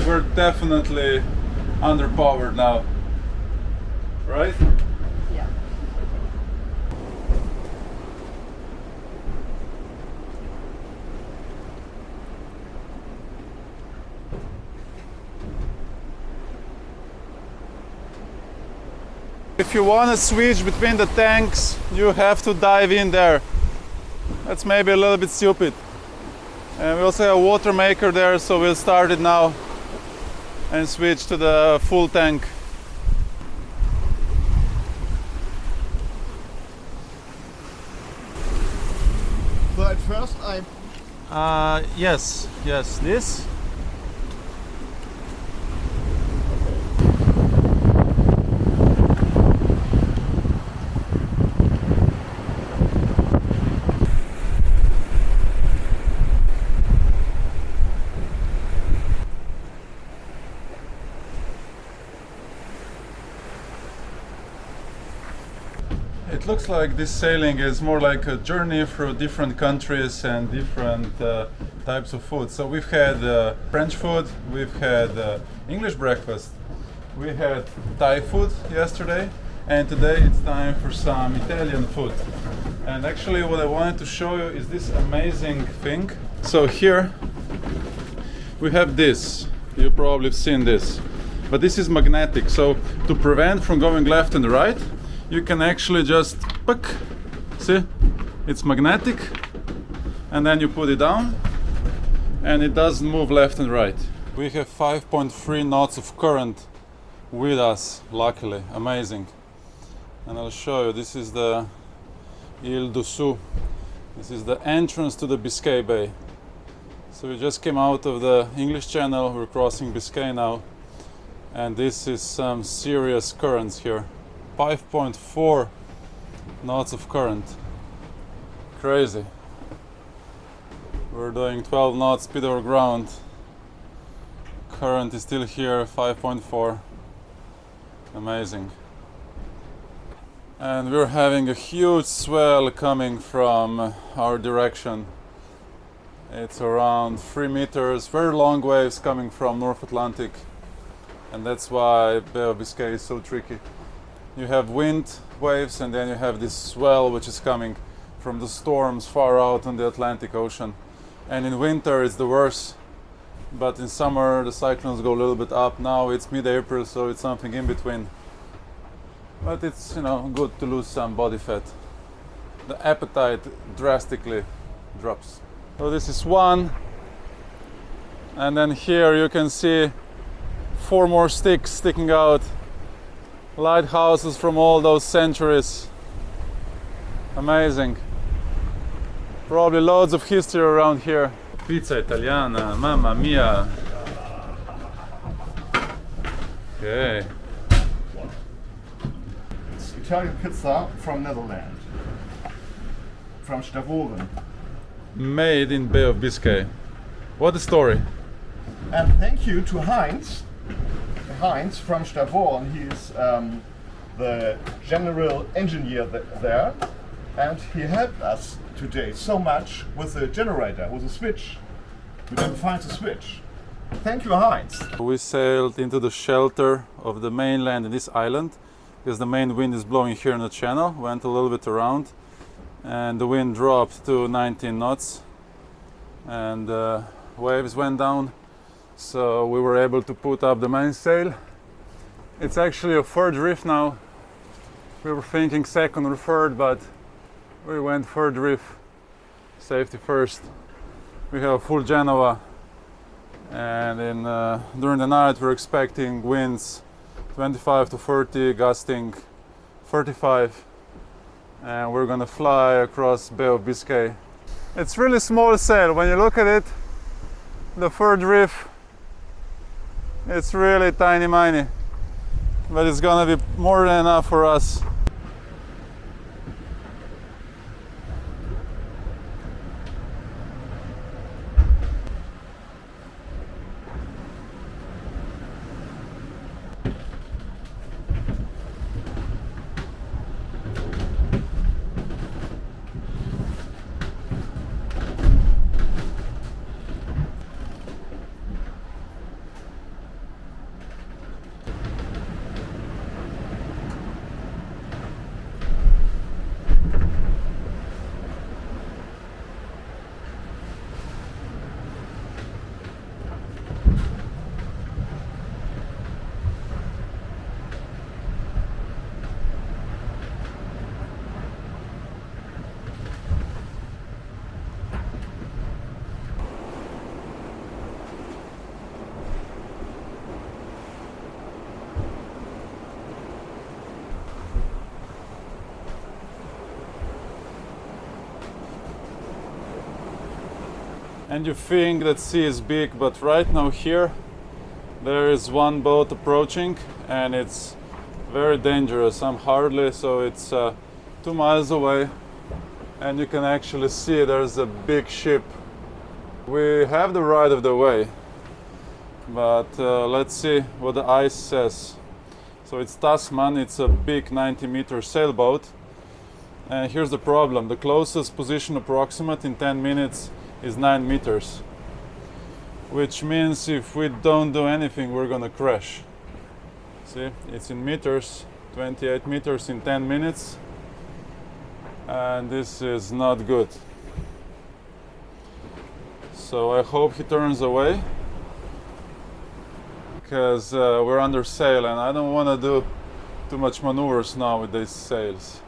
We're definitely underpowered now, right? Yeah. If you want to switch between the tanks, you have to dive in there. That's maybe a little bit stupid. And we also have a water maker there, so we'll start it now and switch to the full tank. So at first Yes, this. It looks like this sailing is more like a journey through different countries and different types of food. So we've had French food, we've had English breakfast, we had Thai food yesterday, and today it's time for some Italian food. And actually what I wanted to show you is this amazing thing. So here we have this, you probably have seen this, but this is magnetic. So to prevent from going left and right, you can actually just see, it's magnetic, and then you put it down and it doesn't move left and right. We have 5.3 knots of current with us, luckily, amazing. And I'll show you, this is the Ile du Sceau. This is the entrance to the Biscay Bay. So we just came out of the English Channel, we're crossing Biscay now, and this is some serious currents here. 5.4 knots of current. Crazy. We're doing 12 knots speed over ground. Current is still here, 5.4. Amazing. And we're having a huge swell coming from our direction. It's around 3 meters, very long waves coming from North Atlantic. And that's why Bay of Biscay is so tricky. You have wind waves and then you have this swell which is coming from the storms far out on the Atlantic Ocean. And in winter it's the worst, but in summer the cyclones go a little bit up. Now it's mid-April, so it's something in between. But it's, good to lose some body fat. the appetite drastically drops. So this is one, and then here you can see 4 more sticks sticking out, lighthouses from all those centuries. Amazing. Probably loads of history around here. Pizza Italiana, mamma mia. Okay. It's Italian pizza from Netherlands, from Stavoren. Made in Bay of Biscay. What a story. And thank you to Heinz. Heinz from Stavoren. He is the general engineer there, and he helped us today so much with the generator, with the switch. We didn't find the switch. Thank you, Heinz. We sailed into the shelter of the mainland in this island because the main wind is blowing here in the channel. Went a little bit around and the wind dropped to 19 knots and waves went down, so we were able to put up the mainsail. It's actually a third reef now. We were thinking second or third, but we went third reef. Safety first. We have a full Genoa, and during the night we're expecting winds 25 to 30, gusting 35, and we're gonna fly across Bay of Biscay. It's really small sail. When you look at it, the third reef, it's really tiny miny, but it's gonna be more than enough for us. And you think that sea is big, but right now here there is one boat approaching and it's very dangerous. I'm hardly, so it's 2 miles away and you can actually see there's a big ship. We have the right of the way, but let's see what the ice says. So it's Tasman, it's a big 90-meter sailboat, and here's the problem. The closest position approximate in 10 minutes is 9 meters, which means if we don't do anything we're gonna crash. See, it's in meters, 28 meters in 10 minutes, and this is not good. So I hope he turns away, because we're under sail and I don't want to do too much maneuvers now with these sails.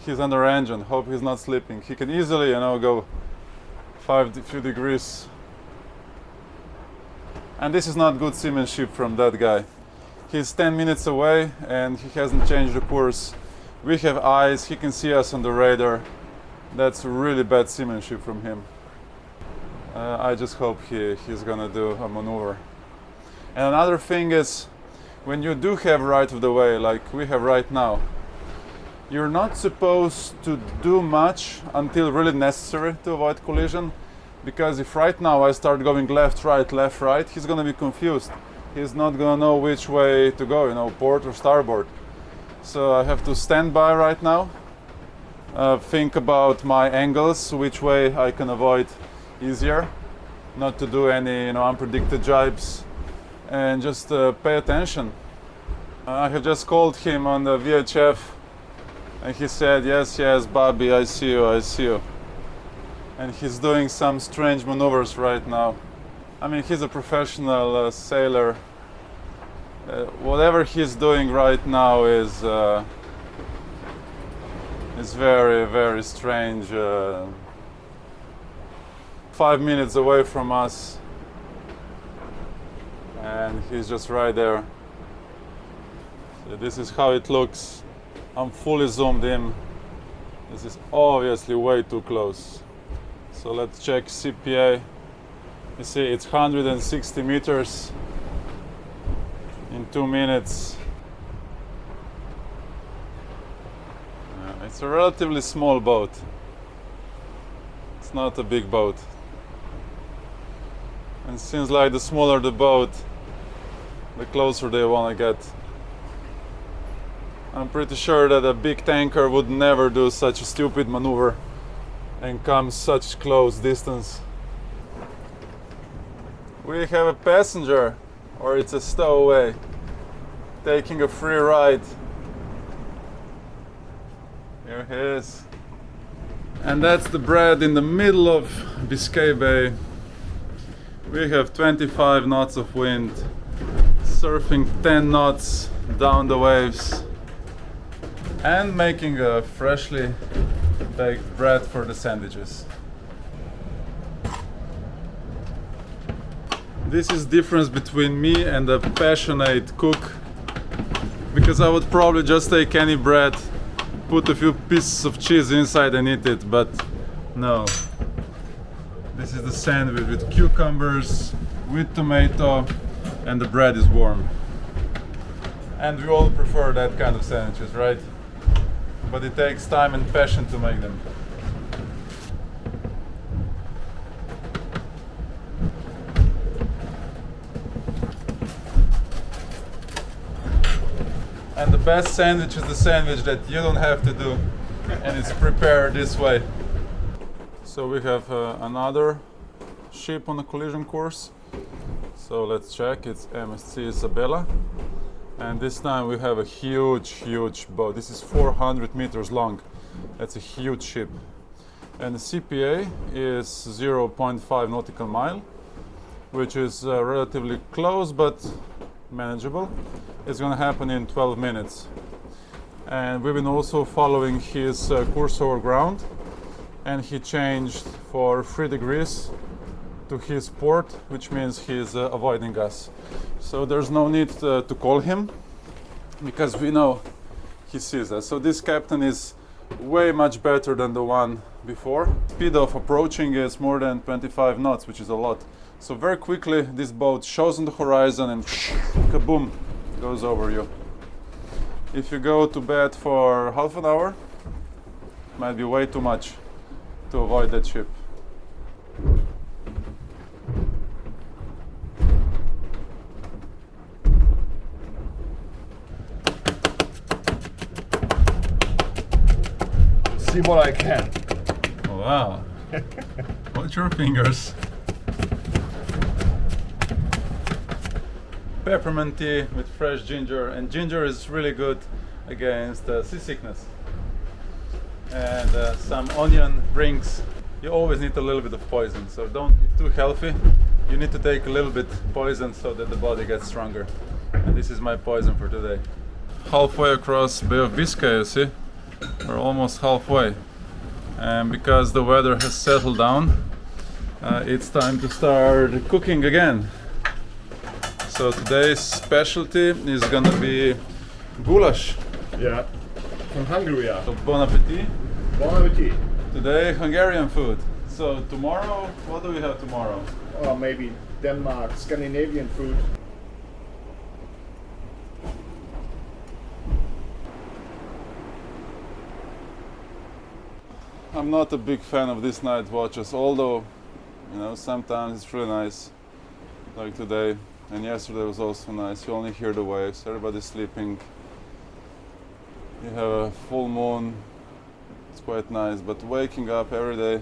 He's under engine, hope he's not slipping. He can easily, go few degrees. And this is not good seamanship from that guy. He's 10 minutes away and he hasn't changed the course. We have eyes, he can see us on the radar. That's really bad seamanship from him. I just hope he's gonna do a maneuver. And another thing is, when you do have right of the way, like we have right now, you're not supposed to do much until really necessary to avoid collision, because if right now I start going left, right, he's gonna be confused. He's not gonna know which way to go, port or starboard. So I have to stand by right now, think about my angles, which way I can avoid easier, not to do any unpredicted jibes, and just pay attention. I have just called him on the VHF and he said, yes, Bobby, I see you. And he's doing some strange maneuvers right now. I mean, he's a professional sailor. Whatever he's doing right now is It's very, very strange. 5 minutes away from us, and he's just right there. So this is how it looks. I'm fully zoomed in. This is obviously way too close. So let's check CPA. You see it's 160 meters in 2 minutes. It's a relatively small boat. It's not a big boat. And seems like the smaller the boat, the closer they want to get. I'm pretty sure that a big tanker would never do such a stupid maneuver and come such close distance. We have a passenger, or it's a stowaway, taking a free ride. Here he is. And that's the Brad in the middle of Biscay Bay. We have 25 knots of wind, surfing 10 knots down the waves, and making a freshly baked bread for the sandwiches. This is the difference between me and a passionate cook, because I would probably just take any bread, put a few pieces of cheese inside and eat it, but no. This is the sandwich with cucumbers, with tomato, and the bread is warm. And we all prefer that kind of sandwiches, right? But it takes time and passion to make them. And the best sandwich is the sandwich that you don't have to do, and it's prepared this way. So we have another ship on a collision course. So let's check. It's MSC Isabella, and this time we have a huge boat. This is 400 meters long. That's a huge ship, and the CPA is 0.5 nautical mile, which is relatively close but manageable. It's going to happen in 12 minutes, and we've been also following his course over ground, and he changed for 3 degrees to his port, which means he's avoiding us. So there's no need to call him, because we know he sees us. So this captain is way much better than the one before. Speed of approaching is more than 25 knots, which is a lot. So very quickly this boat shows on the horizon and kaboom, goes over you. If you go to bed for half an hour, it might be way too much to avoid that ship. See what I can. Oh, wow. Watch your fingers. Peppermint tea with fresh ginger, and ginger is really good against seasickness. And some onion rings. You always need a little bit of poison, so don't eat too healthy. You need to take a little bit poison so that the body gets stronger. And this is my poison for today. Halfway across Bay of Biscay, you see? We're almost halfway. And because the weather has settled down, it's time to start cooking again. So today's specialty is gonna be goulash. Yeah. From Hungary. Yeah. So bon appetit. Bon appetit. Today Hungarian food. So tomorrow, what do we have tomorrow? Or maybe Denmark, Scandinavian food. I'm not a big fan of these night watches, although, you know, sometimes it's really nice. Like today, and yesterday was also nice. You only hear the waves, everybody's sleeping. You have a full moon, it's quite nice, but waking up every day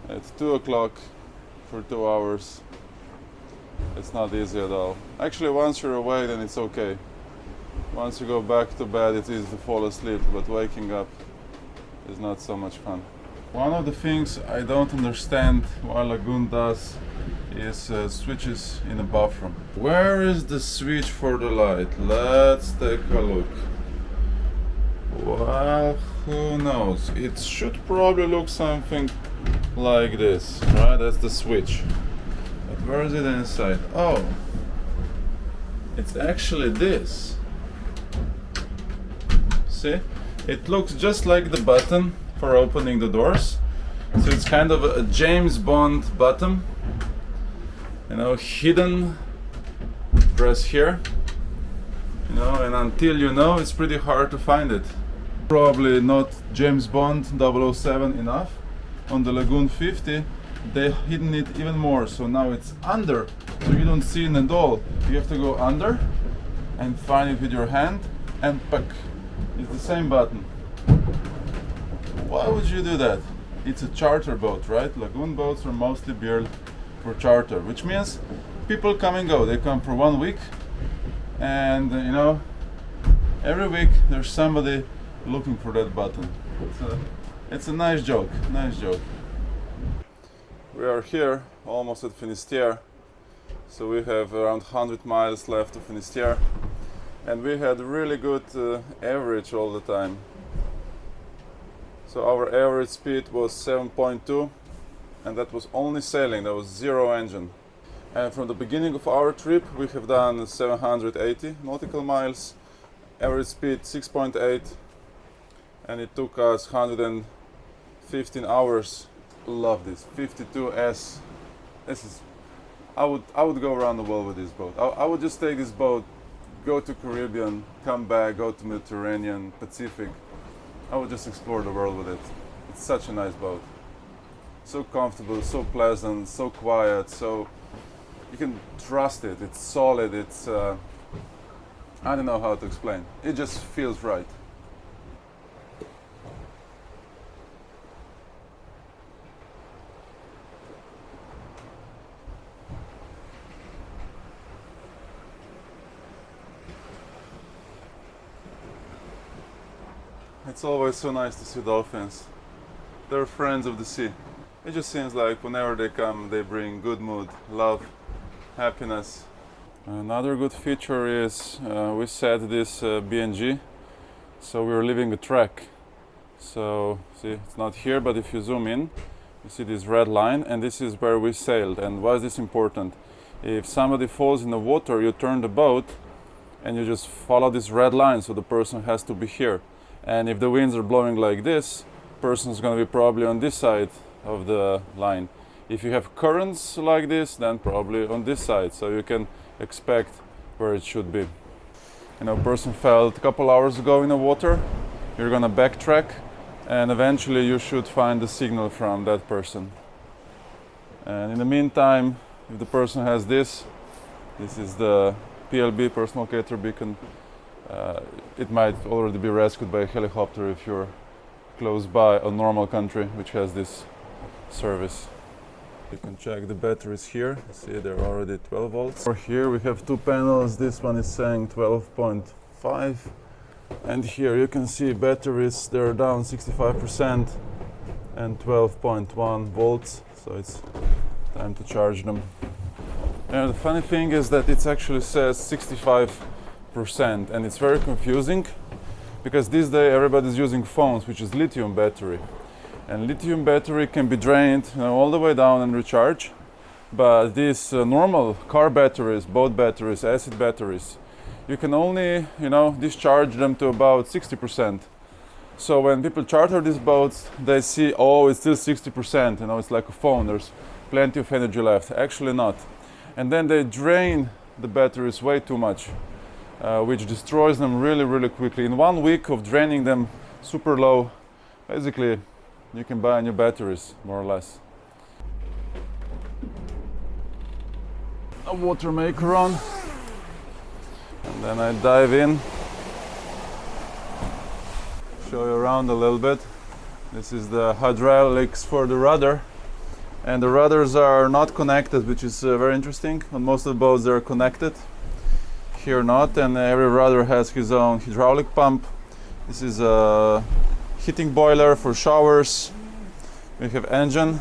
at 2 o'clock for 2 hours, it's not easy at all. Actually, once you're awake, then it's okay. Once you go back to bed, it's easy to fall asleep, but waking up is not so much fun. One of the things I don't understand why Lagoon does is switches in the bathroom. Where is the switch for the light? Let's take a look. Well, who knows? It should probably look something like this, right? That's the switch. But where is it inside? Oh, it's actually this. See? It looks just like the button for opening the doors. So it's kind of a James Bond button, you know, hidden. Press here, you know, and until you know, it's pretty hard to find it. Probably not James Bond 007 enough. On the Lagoon 50, they hidden it even more, so now it's under, so you don't see it at all. You have to go under and find it with your hand and puck. It's the same button. Why would you do that? It's a charter boat, right? Lagoon boats are mostly built for charter, which means people come and go. They come for 1 week, and you know, every week there's somebody looking for that button. It's a nice joke, nice joke. We are here, almost at Finisterre. So we have around 100 miles left to Finisterre, and we had really good average all the time. So our average speed was 7.2, and that was only sailing, that was zero engine. And from the beginning of our trip, we have done 780 nautical miles, average speed 6.8, and it took us 115 hours. Love this 52S. This is, I would go around the world with this boat. I would just take this boat, go to Caribbean, come back, go to Mediterranean, Pacific. I would just explore the world with it. It's such a nice boat. So comfortable, so pleasant, so quiet, so you can trust it. It's solid. It's I don't know how to explain. It just feels right. It's always so nice to see dolphins. They're friends of the sea. It just seems like whenever they come, they bring good mood, love, happiness. Another good feature is we set this BNG, so we're leaving a track. So see, it's not here, but if you zoom in, you see this red line, and this is where we sailed. And why is this important? If somebody falls in the water, you turn the boat and you just follow this red line, so the person has to be here. And if the winds are blowing like this, person's going to be probably on this side of the line. If you have currents like this, then probably on this side, so you can expect where it should be. You know, person fell a couple hours ago in the water, you're going to backtrack, and eventually you should find the signal from that person. And in the meantime, if the person has this is the PLB, personal locator beacon. It might already be rescued by a helicopter if you're close by a normal country which has this service. You can check the batteries here. See, they're already 12 volts. For here we have two panels. This one is saying 12.5, and here you can see batteries, they're down 65% and 12.1 volts, so it's time to charge them. And the funny thing is that it actually says 65%, and it's very confusing because these days everybody's using phones, which is lithium battery, and lithium battery can be drained, you know, all the way down and recharge. But these normal car batteries, boat batteries, acid batteries, you can only, you know, discharge them to about 60%. So when people charter these boats, they see, oh, it's still 60%, you know, it's like a phone, there's plenty of energy left. Actually not. And then they drain the batteries way too much, which destroys them really, really quickly. In 1 week of draining them super low, basically you can buy new batteries, more or less. A water maker on, and then I dive in, show you around a little bit. This is the hydraulics for the rudder, and the rudders are not connected, which is very interesting. On most of the boats they're connected, here not, and every rudder has his own hydraulic pump. This is a heating boiler for showers. We have engine,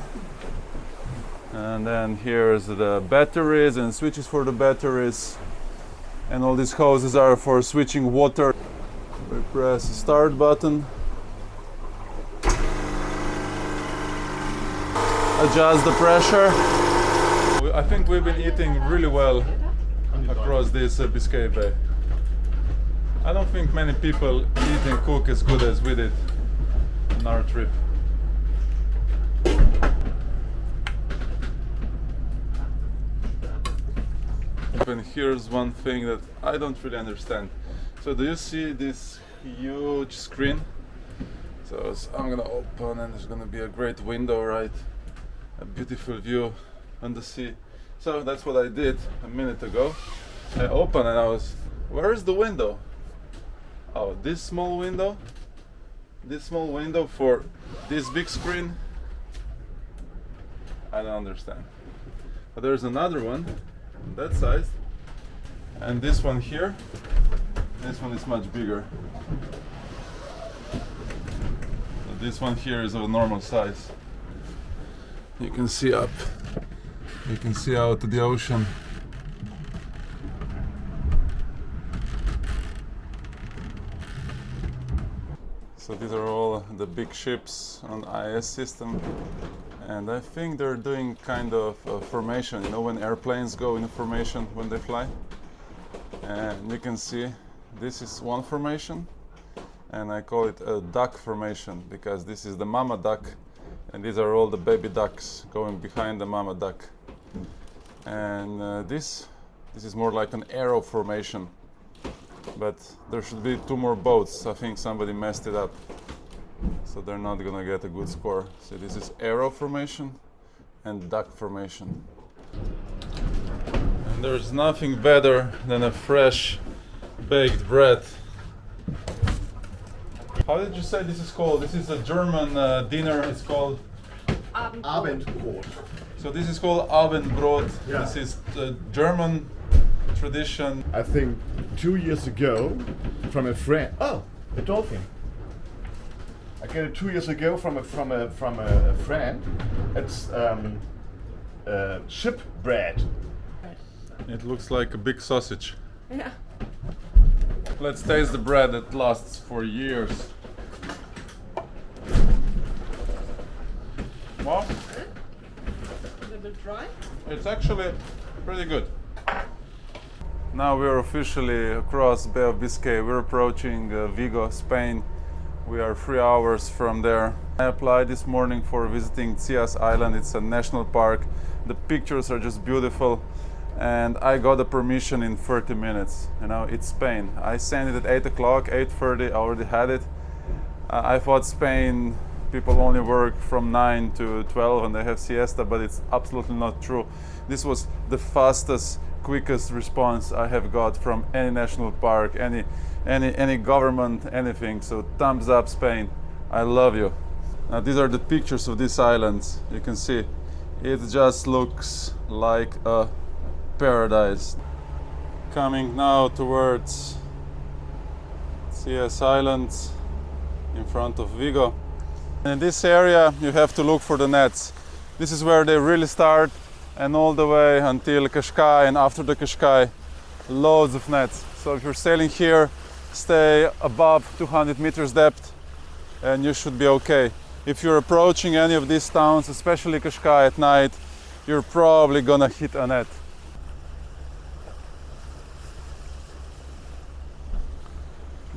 and then here's the batteries and switches for the batteries, and all these hoses are for switching water. Very Press the start button. Adjust the pressure. I think we've been eating really well across this Biscay Bay. I don't think many people eat and cook as good as we did on our trip. And here's one thing that I don't really understand. So do you see this huge screen? So I'm gonna open and there's gonna be a great window, right? A beautiful view on the sea. So that's what I did a minute ago. I opened and I was, where's the window? Oh, this small window? This small window for this big screen? I don't understand. But there's another one that size, and this one here. This one is much bigger. So this one here is of a normal size. You can see up. You can see out to the ocean. So these are all the big ships on IS system, and I think they're doing kind of a formation, you know, when airplanes go in a formation when they fly. And you can see this is one formation, and I call it a duck formation because this is the mama duck and these are all the baby ducks going behind the mama duck. And this is more like an arrow formation, but there should be 2 more boats. I think somebody messed it up, so they're not gonna get a good score. So this is arrow formation and duck formation. And there's nothing better than a fresh baked bread. How did you say this is called? This is a German dinner. It's called Abendbrot. So this is called Abendbrot. Yeah. This is the German tradition. I think 2 years ago from a friend. Oh, a dolphin. I got it 2 years ago from a friend. It's ship bread. It looks like a big sausage. Yeah. Let's taste the bread that lasts for years. Well, A little bit dry. it's actually pretty good. Now we're officially across Bay of Biscay. We're approaching Vigo, Spain. We are 3 hours from there. I applied this morning for visiting Cias Island. It's a national park. The pictures are just beautiful. And I got the permission in 30 minutes. You know, it's Spain. I sent it at 8 o'clock, 8:30, I already had it. I thought Spain people only work from 9 to 12 and they have siesta, but it's absolutely not true. This was the fastest, quickest response I have got from any national park, any government, anything. So thumbs up, Spain. I love you. Now these are the pictures of these islands. You can see it just looks like a paradise. Coming now towards Cias Islands in front of Vigo. In this area you have to look for the nets. This is where they really start, and all the way until Cascais, and after the Cascais loads of nets. So if you're sailing here, stay above 200 meters depth and you should be okay. If you're approaching any of these towns, especially Cascais at night, you're probably gonna hit a net.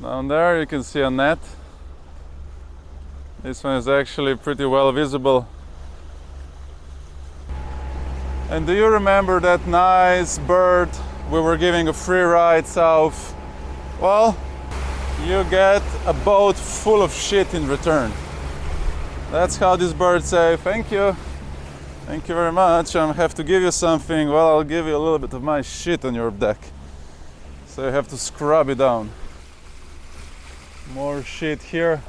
Down there you can see a net. This one is actually pretty well visible. And do you remember that nice bird we were giving a free ride south? Well, you get a boat full of shit in return. That's how these birds say, thank you. Thank you very much. I have to give you something. Well, I'll give you a little bit of my shit on your deck. So you have to scrub it down. More shit here.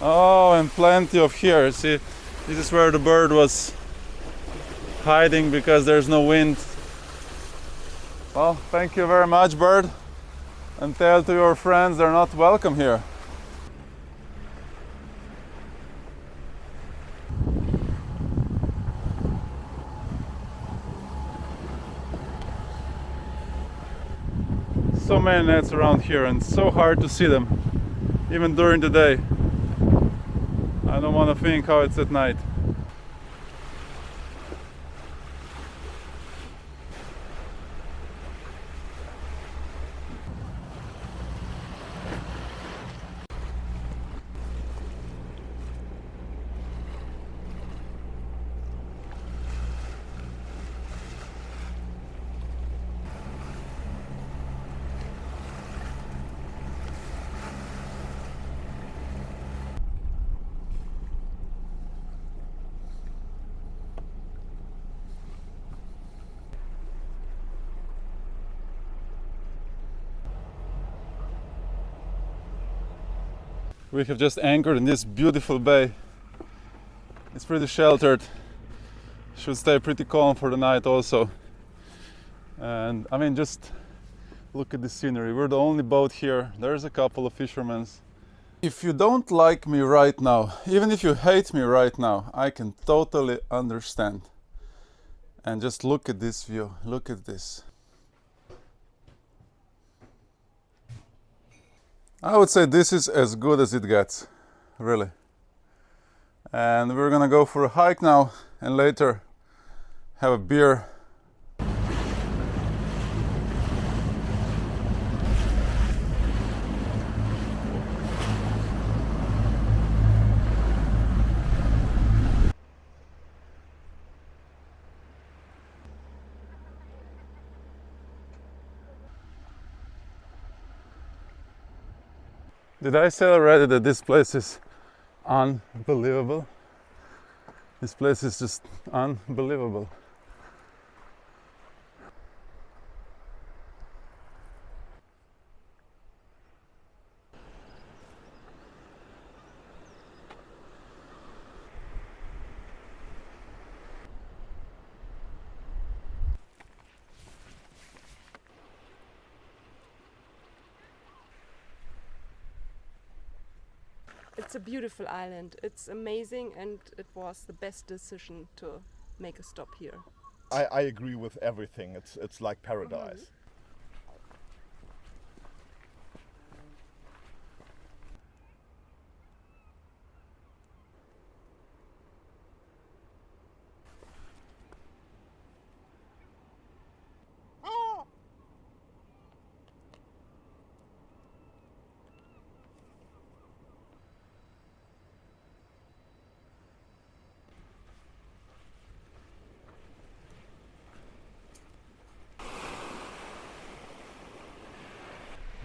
Oh, and plenty of here. See, this is where the bird was hiding because there's no wind. Well, thank you very much, bird. And tell to your friends they're not welcome here. so many nets around here and it's so hard to see them, even during the day. I don't want to think how it's at night. We have just anchored in this beautiful bay. It's pretty sheltered. Should stay pretty calm for the night also. And I mean, just look at the scenery. We're the only boat here. There's a couple of fishermen. If you don't like me right now, even if you hate me right now, I can totally understand. And just look at this view. Look at this. I would say this is as good as it gets, really. And we're gonna go for a hike now and later have a beer. Did I say already that this place is unbelievable? This place is just unbelievable. It's a beautiful island. It's amazing, and it was the best decision to make a stop here. I agree with everything. It's like paradise.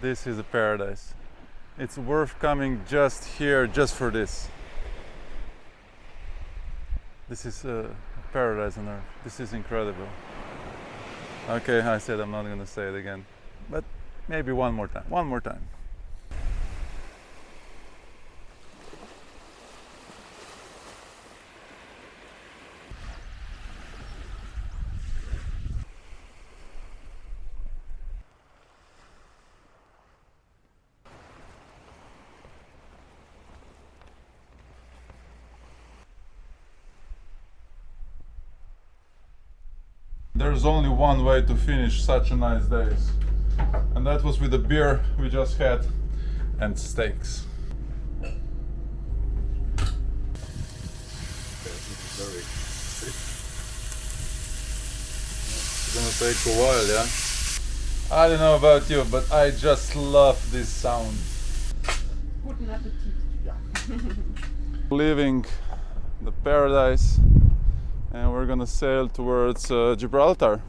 This is a paradise. It's worth coming just here, just for this. This is a paradise on earth. This is incredible. Okay, I said I'm not gonna say it again, but maybe one more time. One more time. There's only one way to finish such a nice day, and that was with the beer we just had and steaks. It's gonna take a while, yeah? I don't know about you, but I just love this sound. Guten Appetit. Leaving the paradise, and we're gonna sail towards Gibraltar.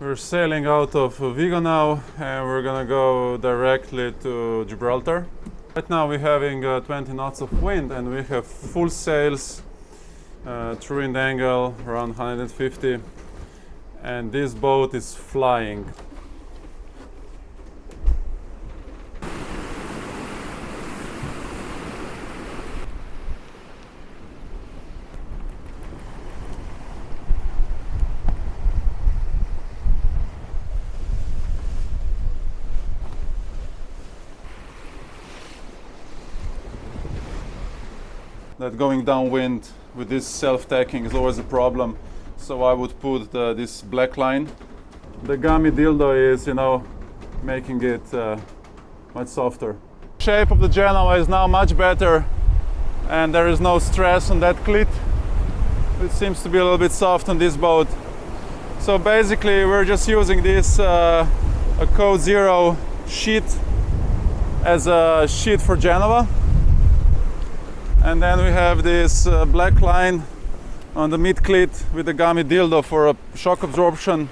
We're sailing out of Vigo now, and we're gonna go directly to Gibraltar. Right now we're having 20 knots of wind, and we have full sails, true wind angle around 150, and this boat is flying. That going downwind with this self-tacking is always a problem, so I would put this black line. The gummy dildo is, making it much softer. Shape of the Genoa is now much better, and there is no stress on that clit. It seems to be a little bit soft on this boat. So basically we're just using this a Code Zero sheet as a sheet for Genoa, and then we have this black line on the mid clit with the Gami dildo for a shock absorption,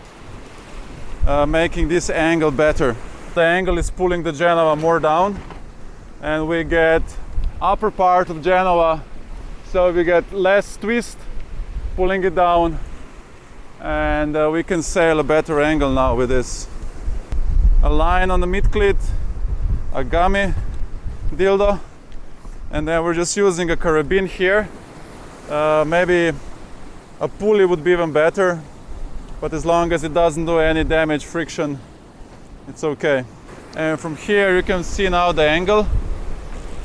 making this angle better. The angle is pulling the Genoa more down, and we get upper part of Genoa, so we get less twist, pulling it down, and we can sail a better angle now with this. A line on the mid clit, a Gami dildo, and then we're just using a carabine here. Maybe a pulley would be even better, but as long as it doesn't do any damage, friction, it's okay. And from here you can see now the angle.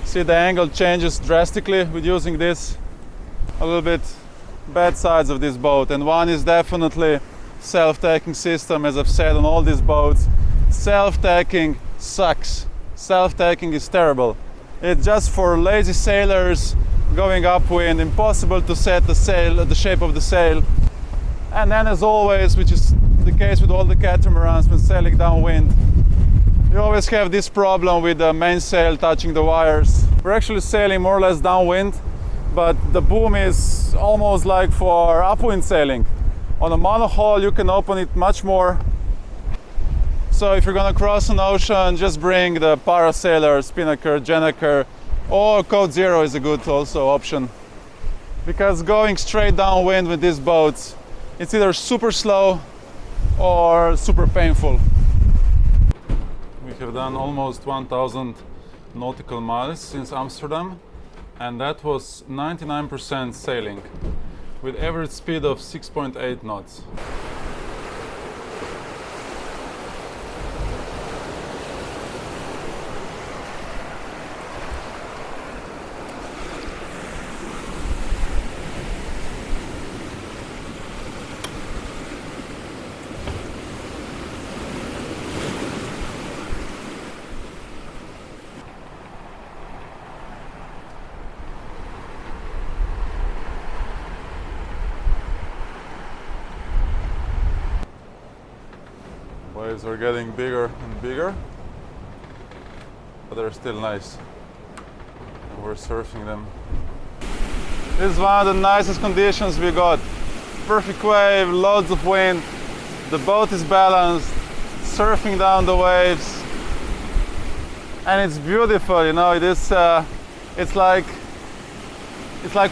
See, the angle changes drastically with using this. A little bit bad sides of this boat, and one is definitely self-tacking system. As I've said on all these boats, self-tacking sucks. Self-tacking is terrible. It's just for lazy sailors going upwind, impossible to set the sail, the shape of the sail. And then, as always, which is the case with all the catamarans when sailing downwind, you always have this problem with the mainsail touching the wires. We're actually sailing more or less downwind, but the boom is almost like for upwind sailing. On a monohull you can open it much more. So if you're gonna cross an ocean, just bring the Parasailer, Spinnaker, Gennaker, or Code Zero is a good also option. Because going straight downwind with these boats, it's either super slow or super painful. We have done almost 1,000 nautical miles since Amsterdam, and that was 99% sailing with average speed of 6.8 knots. Waves are getting bigger and bigger, but they're still nice, and we're surfing them. This is one of the nicest conditions we got. Perfect wave, loads of wind, the boat is balanced, surfing down the waves, and it's beautiful, you know. It is, it's like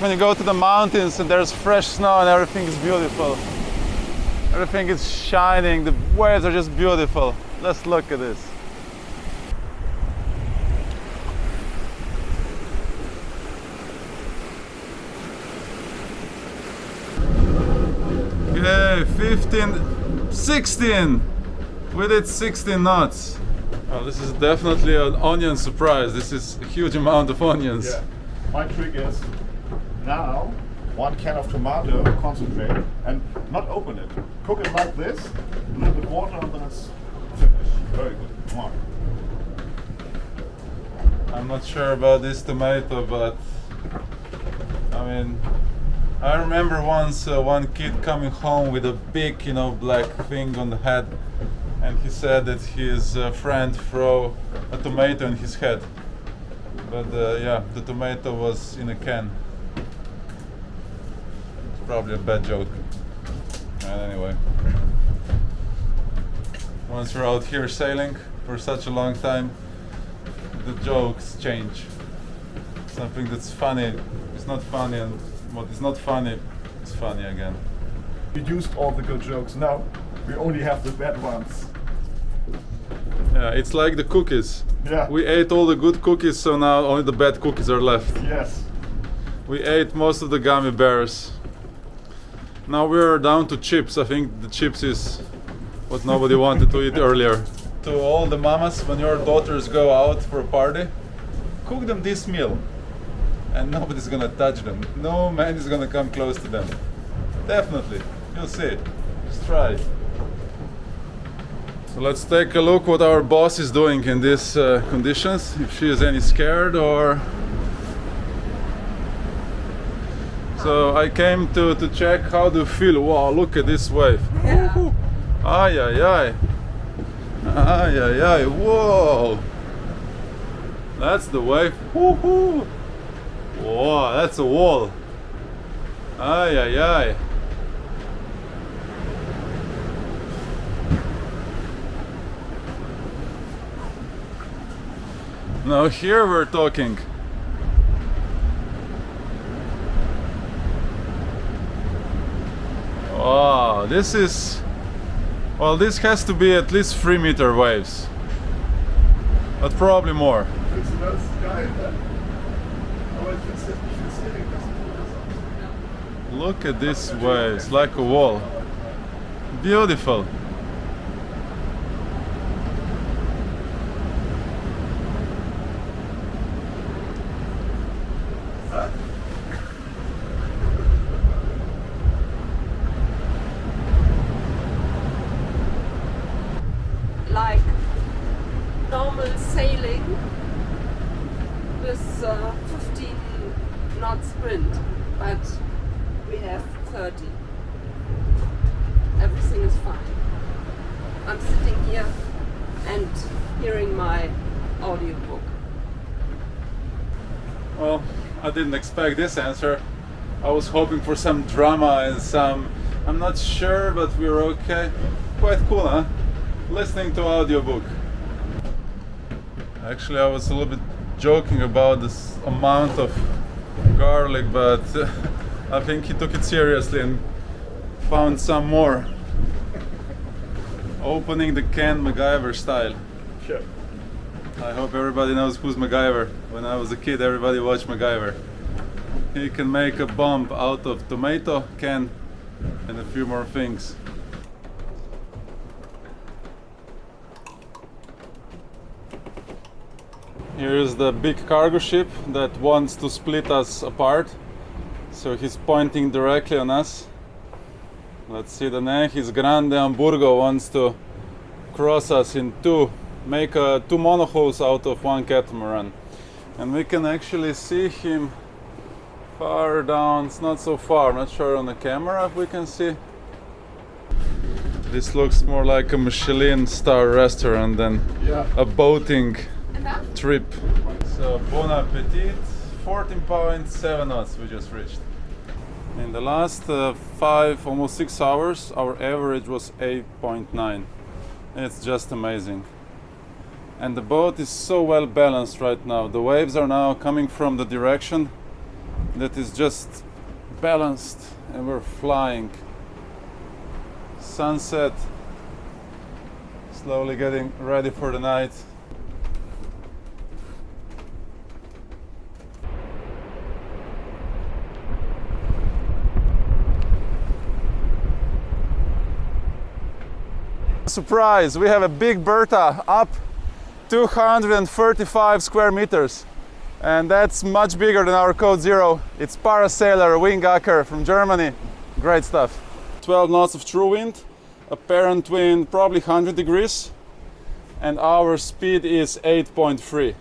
when you go to the mountains and there's fresh snow and everything is beautiful. Everything is shining, the waves are just beautiful. Let's look at this. Okay, 15, 16! We did 16 knots. Well, this is definitely an onion surprise. This is a huge amount of onions. Yeah. My trick is now 1 can of tomato concentrate and not open it. Cook it like this, a little bit water, and then it's finished. Very good. Come on. I'm not sure about this tomato, but I mean, I remember once one kid coming home with a big, you know, black thing on the head, and he said that his friend threw a tomato in his head. But yeah, the tomato was in a can. It's probably a bad joke. And anyway, once you're out here sailing for such a long time, the jokes change. Something that's funny is not funny, and what is not funny is funny again. We used all the good jokes. Now we only have the bad ones. Yeah, it's like the cookies. Yeah. We ate all the good cookies, so now only the bad cookies are left. Yes. We ate most of the gummy bears. Now we're down to chips. I think the chips is what nobody wanted to eat earlier. To all the mamas, when your daughters go out for a party, cook them this meal, and nobody's gonna touch them. No man is gonna come close to them. Definitely, you'll see. Just try. So So let's take a look what our boss is doing in these conditions, if she is any scared or... So I came to check how do you feel. Wow, look at this wave. Yeah. Woo-hoo. Ay, ay, ay. Ay, ay, ay. Whoa. That's the wave. Woo-hoo. Whoa, that's a wall. Ay, ay, ay. Now here we're talking. Wow, this is... Well, this has to be at least 3-meter waves. But probably more. Findest du das geil, ne? Aber ich find's irrig, dass du das Look at these waves, like a wall. Beautiful. Like normal sailing with 15 knots wind, but we have 30. Everything is fine. I'm sitting here and hearing my audiobook. Well, I didn't expect this answer. I was hoping for some drama and some... I'm not sure, but we're okay. Quite cool, huh? Listening to audiobook. Actually, I was a little bit joking about this amount of garlic, but I think he took it seriously and found some more. Opening the can MacGyver style. Sure. I hope everybody knows who's MacGyver. When I was a kid, everybody watched MacGyver. He can make a bomb out of tomato can and a few more things. Here is the big cargo ship that wants to split us apart. So he's pointing directly on us. Let's see the name. His Grande Hamburgo wants to cross us in two, make two monohulls out of one catamaran. And we can actually see him far down. It's not so far, I'm not sure on the camera if we can see. This looks more like a Michelin star restaurant than Yeah. a boating Enough? trip. So bon appetit, 14.7 knots we just reached. In the last 5, almost 6 hours, our average was 8.9. It's just amazing. And the boat is so well balanced right now. The waves are now coming from the direction that is just balanced and we're flying. Sunset, slowly getting ready for the night. Surprise, we have a big Bertha up 235 square meters, and that's much bigger than our Code Zero. It's Parasailer Wingacker from Germany. Great stuff. 12 knots of true wind, apparent wind probably 100 degrees, and our speed is 8.3.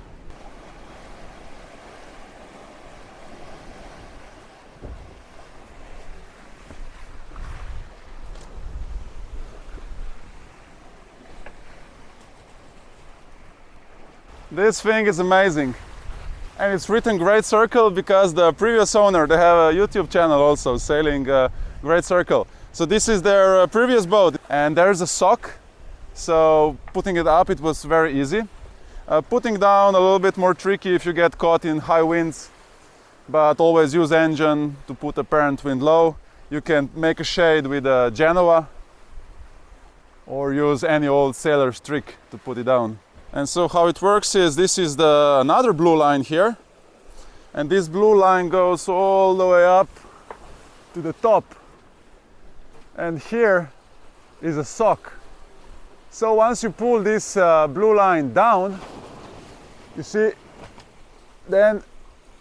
This thing is amazing, and it's written Great Circle because the previous owner, they have a YouTube channel also, Sailing Great Circle. So this is their previous boat, and there's a sock, so putting it up it was very easy. Putting down a little bit more tricky if you get caught in high winds, but always use engine to put apparent wind low. You can make a shade with a Genoa or use any old sailor's trick to put it down. And so how it works is, this is another blue line here, and this blue line goes all the way up to the top, and here is a sock. So once you pull this blue line down, you see, then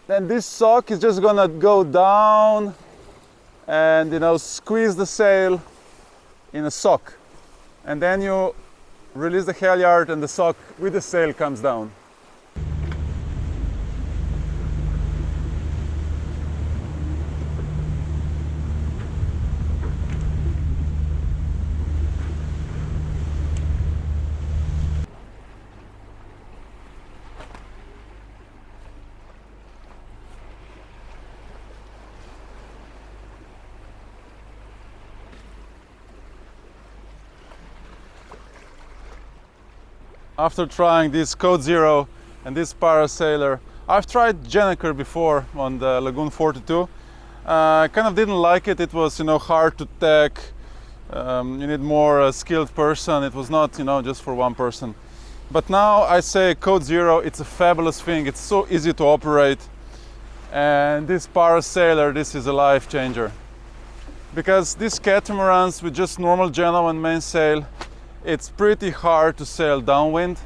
this sock is just gonna go down and, you know, squeeze the sail in a sock, and then you release the halyard and the sock with the sail comes down. After trying this Code Zero and this Parasailer, I've tried Gennaker before on the Lagoon 42. I kind of didn't like it. It was, hard to tack. You need more skilled person. It was not, just for one person. But now I say Code Zero, it's a fabulous thing. It's so easy to operate. And this Parasailer, this is a life changer. Because these catamarans with just normal Genoa and mainsail, it's pretty hard to sail downwind,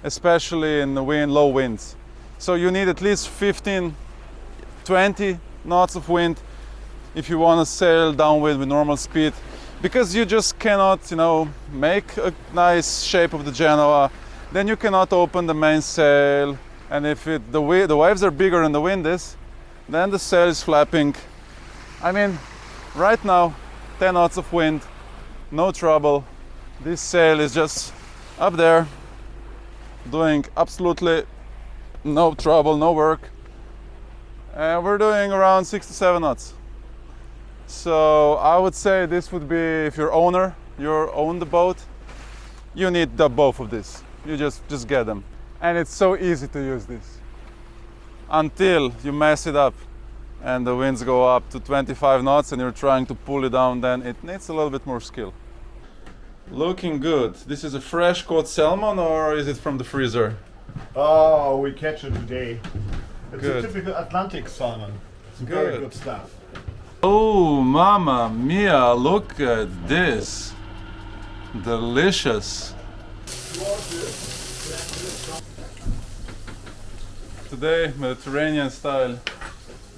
especially in the low winds. So you need at least 15, 20 knots of wind if you want to sail downwind with normal speed, because you just cannot, make a nice shape of the Genoa. Then you cannot open the mainsail, and if the waves are bigger than the wind is, then the sail is flapping. I mean, right now, 10 knots of wind, no trouble. This sail is just up there, doing absolutely no trouble, no work. And we're doing around 6 to 7 knots. So I would say this would be, if you own the boat, you need both of these. You just get them. And it's so easy to use this. Until you mess it up and the winds go up to 25 knots and you're trying to pull it down, then it needs a little bit more skill. Looking good. This is a fresh caught salmon, or is it from the freezer? Oh, we catch it today. It's Good. a typical Atlantic salmon. It's very good stuff. Oh, mamma mia, look at this. Delicious. Today, Mediterranean style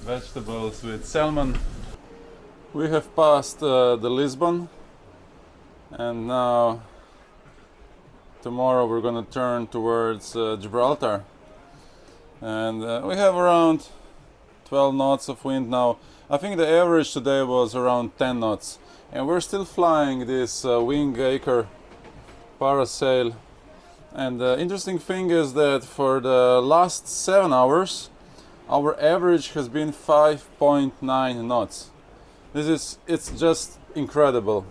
vegetables with salmon. We have passed the Lisbon, and now tomorrow we're going to turn towards Gibraltar, and we have around 12 knots of wind now. I think the average today was around 10 knots, and we're still flying this Wing Acre Parasail. And the interesting thing is that for the last 7 hours our average has been 5.9 knots. It's just incredible.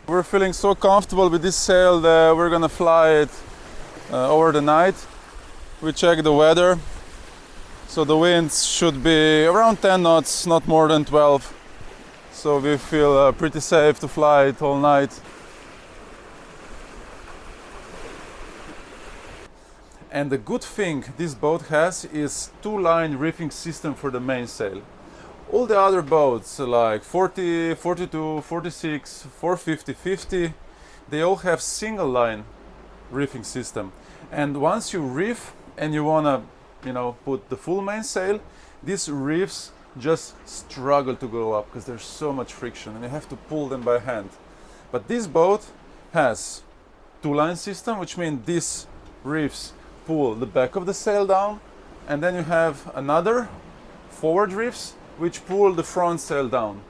We're feeling so comfortable with this sail that we're gonna fly it over the night. We check the weather, so the winds should be around 10 knots, not more than 12. So we feel pretty safe to fly it all night. And the good thing this boat has is two-line reefing system for the mainsail. All the other boats like 40, 42, 46, 450, 50, they all have single line reefing system. And once you reef and you wanna, put the full mainsail, these reefs just struggle to go up because there's so much friction and you have to pull them by hand. But this boat has two-line system, which means these reefs pull the back of the sail down, and then you have another forward reefs which pull the front sail down.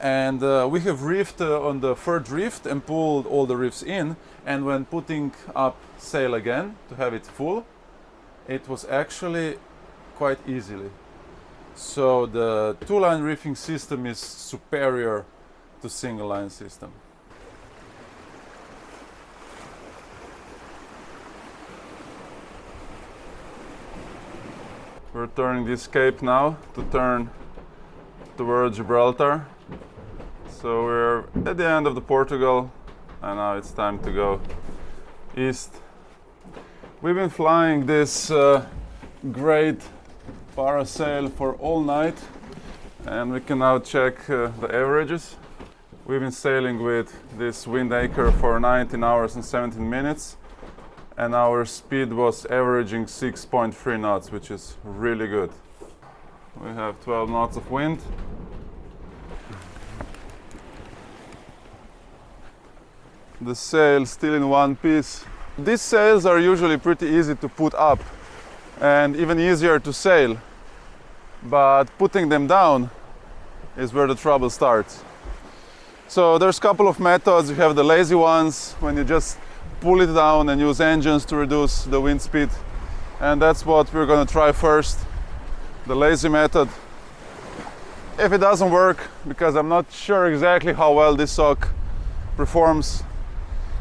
And we have reefed on the third reef and pulled all the reefs in, and when putting up sail again to have it full, it was actually quite easily. So the two-line reefing system is superior to single-line system. We're turning this cape now to turn towards Gibraltar. So we're at the end of the Portugal, and now it's time to go east. We've been flying this great Parasail for all night, and we can now check the averages. We've been sailing with this Wind Acre for 19 hours and 17 minutes, and our speed was averaging 6.3 knots, which is really good. We have 12 knots of wind. The sail still in one piece. These sails are usually pretty easy to put up and even easier to sail, but putting them down is where the trouble starts. So there's a couple of methods. You have the lazy ones, when you just pull it down and use engines to reduce the wind speed, and that's what we're going to try first, the lazy method. If it doesn't work, because I'm not sure exactly how well this sock performs,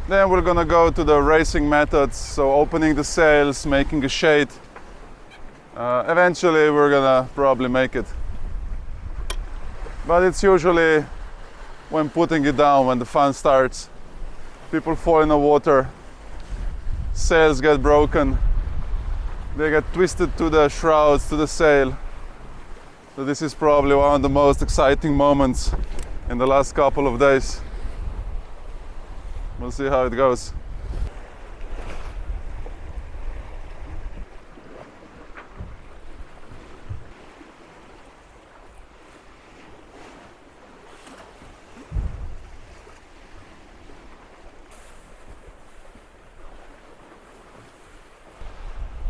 then we're gonna go to the racing methods, so opening the sails, making a shade. Eventually we're gonna probably make it. But it's usually when putting it down when the fun starts. People fall in the water, sails get broken, they get twisted to the shrouds, to the sail. So this is probably one of the most exciting moments in the last couple of days. We'll see how it goes.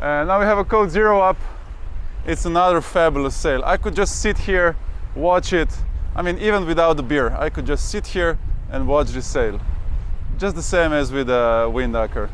And now we have a Code Zero up. It's another fabulous sail. I could just sit here, watch it. I mean, even without the beer, I could just sit here and watch this sail. Just the same as with a Windacker.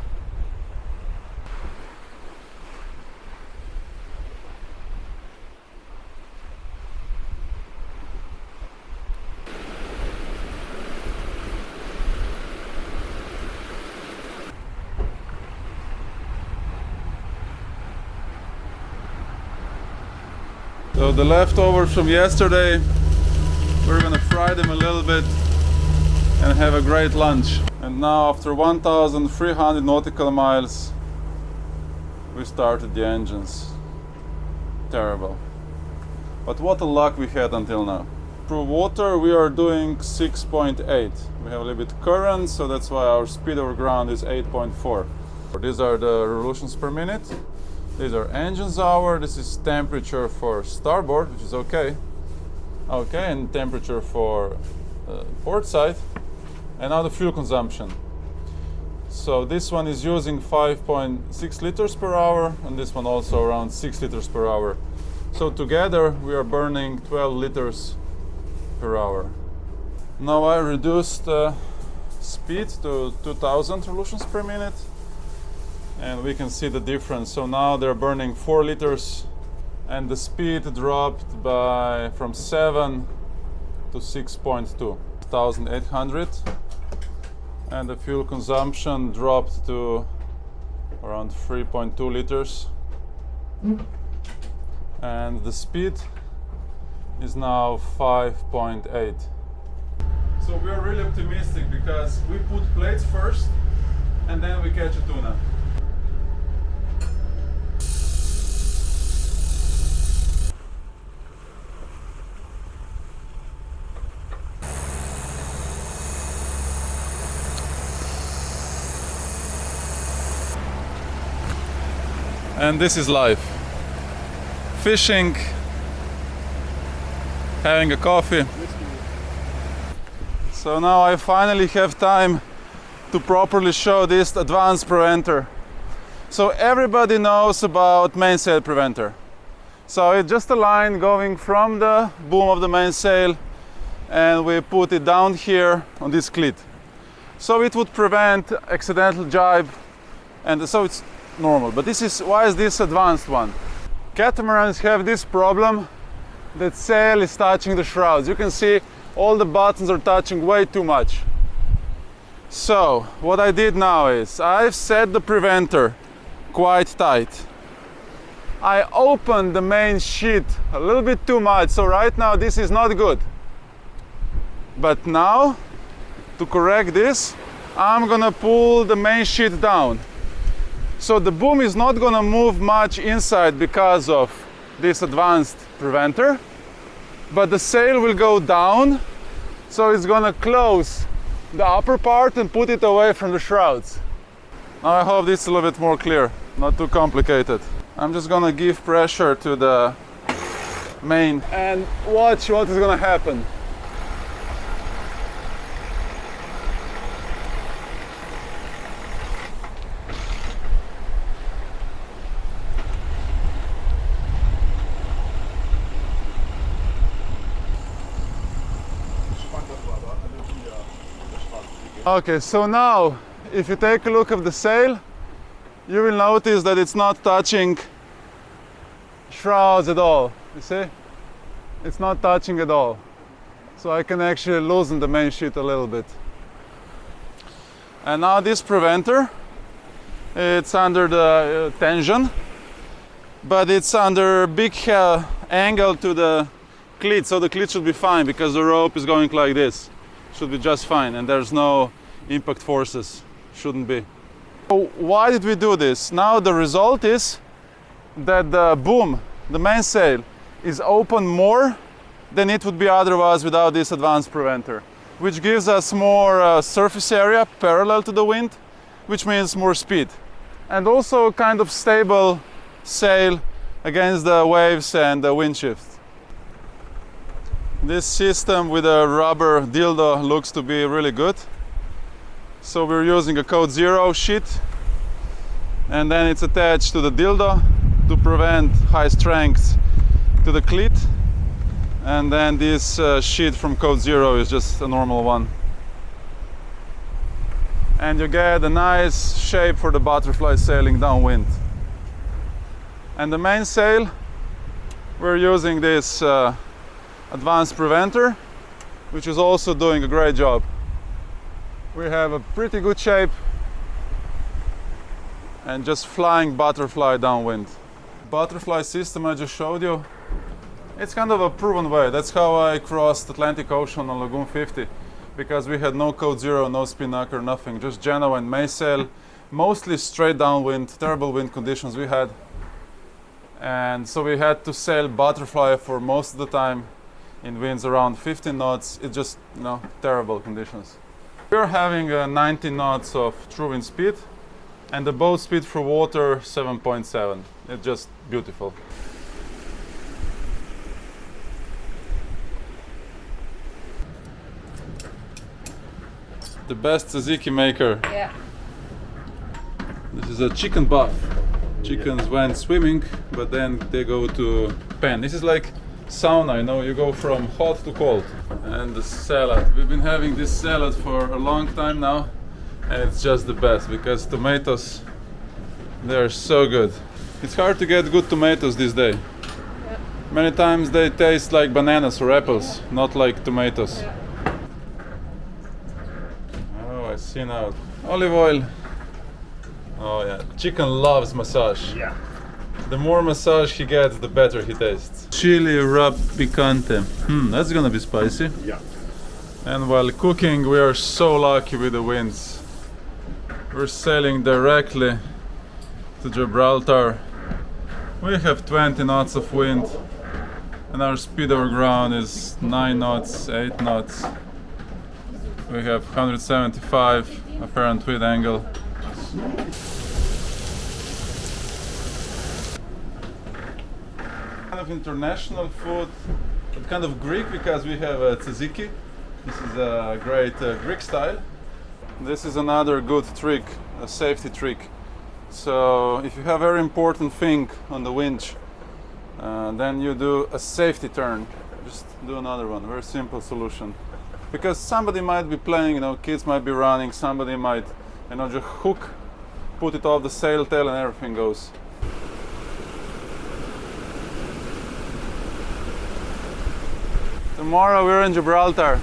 So the leftovers from yesterday, we're gonna fry them a little bit and have a great lunch. And now after 1,300 nautical miles, we started the engines. Terrible. But what a luck we had until now. For water we are doing 6.8. We have a little bit current, so that's why our speed over ground is 8.4. These are the revolutions per minute. These are engines hour. This is temperature for starboard, which is okay. Okay, and temperature for port side. And now the fuel consumption. So this one is using 5.6 liters per hour, and this one also around 6 liters per hour. So together we are burning 12 liters per hour. Now I reduced speed to 2000 revolutions per minute, and we can see the difference. So now they're burning 4 liters, and the speed dropped from 7 to 6.2, 1800. And the fuel consumption dropped to around 3.2 liters. And the speed is now 5.8. So we are really optimistic because we put plates first and then we catch a tuna. And this is life. Fishing, having a coffee. So now I finally have time to properly show this advanced preventer. So everybody knows about mainsail preventer. So it's just a line going from the boom of the mainsail, and we put it down here on this cleat. So it would prevent accidental jibe, and so it's normal. But why is this advanced one? Catamarans have this problem that sail is touching the shrouds. You can see all the buttons are touching way too much. So what I did now is I've set the preventer quite tight. I opened the main sheet a little bit too much, so right now this is not good. But now, to correct this, I'm gonna pull the main sheet down. So the boom is not gonna move much inside because of this advanced preventer, but the sail will go down, so it's gonna close the upper part and put it away from the shrouds. Now I hope this is a little bit more clear, not too complicated. I'm just gonna give pressure to the main and watch what is gonna happen. Okay, so now if you take a look at the sail, you will notice that it's not touching shrouds at all. You see? It's not touching at all. So I can actually loosen the main sheet a little bit. And now this preventer, it's under the tension, but it's under big angle to the cleat, so the cleat should be fine because the rope is going like this. Should be just fine, and there's no impact forces. Shouldn't be. So why did we do this? Now the result is that the boom, the mainsail, is open more than it would be otherwise without this advanced preventer, which gives us more surface area parallel to the wind, which means more speed. And also kind of stable sail against the waves and the wind shift. This system with a rubber dildo looks to be really good. So we're using a Code Zero sheet, and then it's attached to the dildo to prevent high strength to the cleat. And then this sheet from Code Zero is just a normal one. And you get a nice shape for the butterfly sailing downwind. And the mainsail, we're using this advanced preventer, which is also doing a great job. We have a pretty good shape and just flying butterfly downwind. Butterfly system I just showed you, it's kind of a proven way. That's how I crossed Atlantic Ocean on Lagoon 50, because we had no Code Zero, no spinnaker, nothing, just genuine mainsail, mostly straight downwind, terrible wind conditions we had. And so we had to sail butterfly for most of the time in winds around 15 knots. It's just, terrible conditions. We're having 19 knots of true wind speed, and the boat speed for water 7.7. It's just beautiful. The best tzatziki maker. Yeah. This is a chicken buff. Chickens went swimming, but then they go to pen. This is like sauna, you go from hot to cold. And the salad. We've been having this salad for a long time now, and it's just the best because tomatoes, they're so good. It's hard to get good tomatoes this day. Yeah. Many times they taste like bananas or apples, not like tomatoes. Yeah. Oh, I see now. Olive oil. Oh yeah, chicken loves massage. Yeah. The more massage he gets, the better he tastes. Chili rub picante. That's gonna be spicy. Yeah. And while cooking, we are so lucky with the winds. We're sailing directly to Gibraltar. We have 20 knots of wind, and our speed over ground is 9 knots, 8 knots. We have 175 apparent wind angle. Kind of international food, but kind of Greek because we have tzatziki. This is a great Greek style. This is another good trick, a safety trick. So if you have a very important thing on the winch, then you do a safety turn. Just do another one, very simple solution. Because somebody might be playing, kids might be running, somebody might, just hook, put it off the sail tail and everything goes. Tomorrow we're in Gibraltar.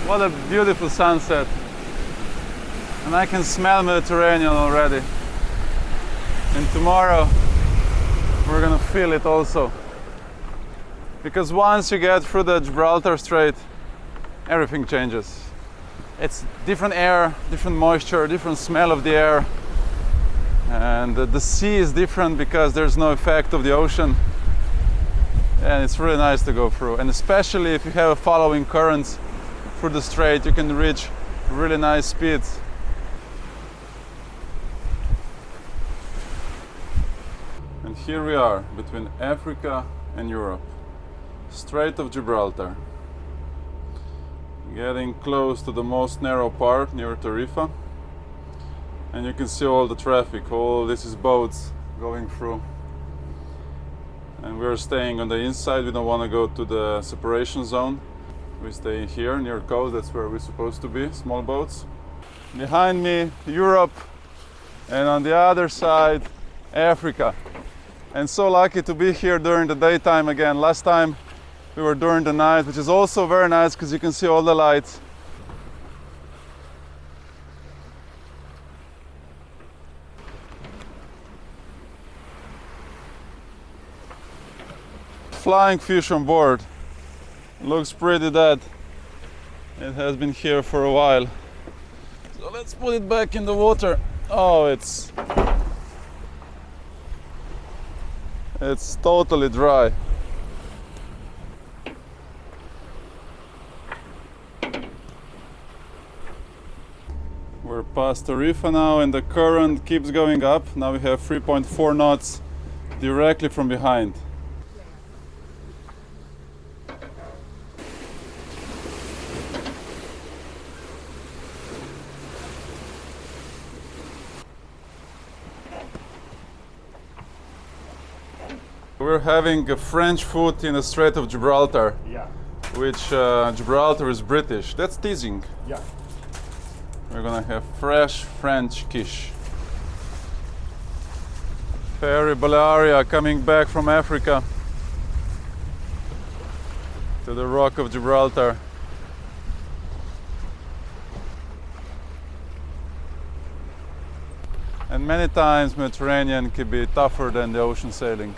What a beautiful sunset. And I can smell Mediterranean already. And tomorrow we're gonna feel it also. Because once you get through the Gibraltar Strait, everything changes. It's different air, different moisture, different smell of the air. And the sea is different because there's no effect of the ocean. And it's really nice to go through. And especially if you have a following currents through the strait, you can reach really nice speeds. And here we are between Africa and Europe. Strait of Gibraltar. Getting close to the most narrow part near Tarifa. And you can see all the traffic, all this is boats going through. And we're staying on the inside, we don't want to go to the separation zone. We stay here near coast, that's where we're supposed to be, small boats. Behind me, Europe, and on the other side, Africa. And so lucky to be here during the daytime again. Last time we were during the night, which is also very nice because you can see all the lights. Flying fish on board. Looks pretty dead. It has been here for a while. So let's put it back in the water. Oh, it's totally dry. We're past Tarifa now and the current keeps going up. Now we have 3.4 knots directly from behind. We're having a French food in the Strait of Gibraltar, Yeah. which Gibraltar is British. That's teasing. Yeah. We're gonna have fresh French quiche. Ferry Balearia coming back from Africa to the Rock of Gibraltar. And many times Mediterranean can be tougher than the ocean sailing.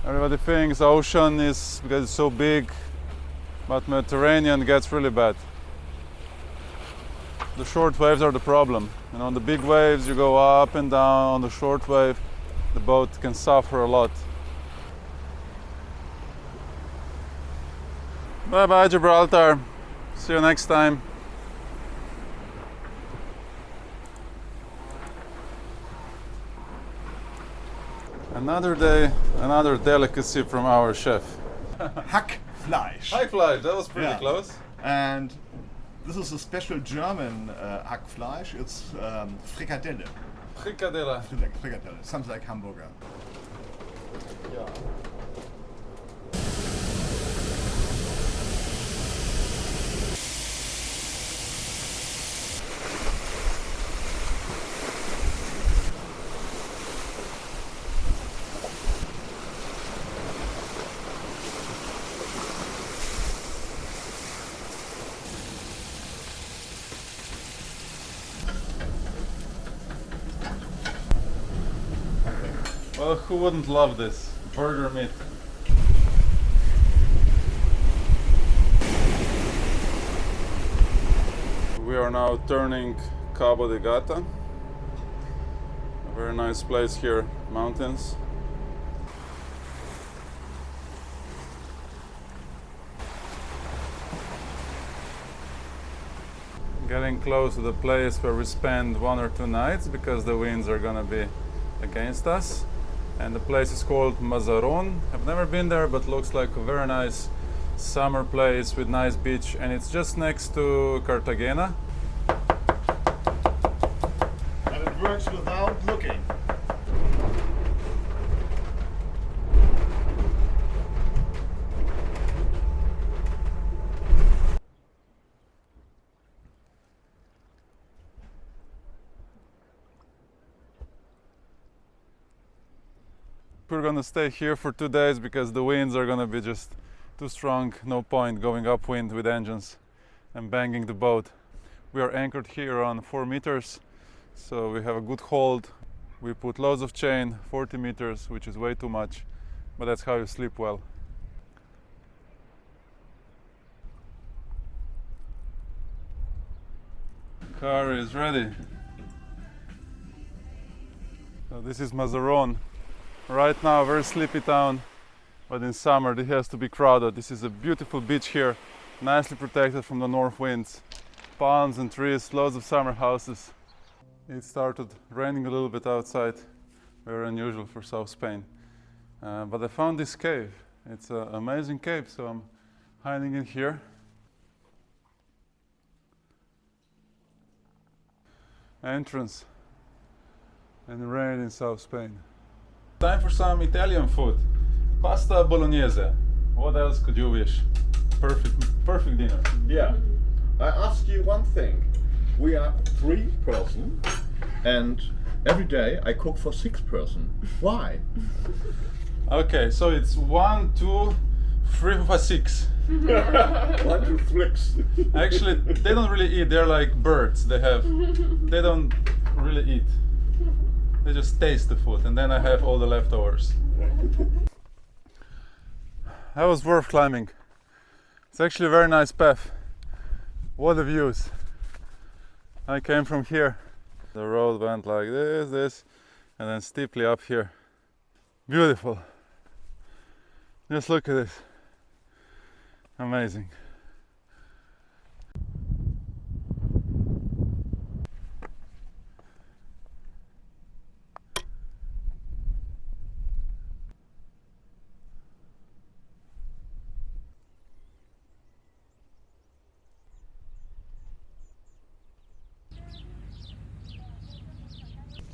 Everybody thinks ocean is because it's so big, but Mediterranean gets really bad. The short waves are the problem. And on the big waves you go up and down. On the short wave the boat can suffer a lot. Bye bye Gibraltar. See you next time. Another day, another delicacy from our chef. Hackfleisch. Hackfleisch, that was pretty Yeah. close. And this is a special German Hackfleisch. It's Frikadelle. Frikadelle. Frikadelle. Sounds like hamburger. Well, who wouldn't love this? Burger meat. We are now turning Cabo de Gata. A very nice place here, mountains. Getting close to the place where we spend 1 or 2 nights because the winds are gonna be against us. And the place is called Mazarón. I've never been there, but looks like a very nice summer place with nice beach, and it's just next to Cartagena. And it works without looking. We're gonna stay here for 2 days because the winds are gonna be just too strong. No point going upwind with engines and banging the boat. We are anchored here on 4 meters, so we have a good hold. We put loads of chain, 40 meters, which is way too much, but that's how you sleep well. Car is ready. So this is Mazarón. Right now, very sleepy town, but in summer it has to be crowded. This is a beautiful beach here, nicely protected from the north winds. Palms and trees, loads of summer houses. It started raining a little bit outside, very unusual for South Spain. But I found this cave. It's an amazing cave, so I'm hiding in here. Entrance and rain in South Spain. Time for some Italian food. Pasta bolognese. What else could you wish? perfect dinner. Yeah. I ask you one thing. We are 3 person, and every day I cook for 6 person. Why? Okay, so it's 1, 2, 3, 4, 6. 1, 2, 3. Actually, they don't really eat. They're like birds. They don't really eat. They just taste the food, and then I have all the leftovers. That was worth climbing. It's actually a very nice path. What a views. I came from here. The road went like this, and then steeply up here. Beautiful. Just look at this. Amazing.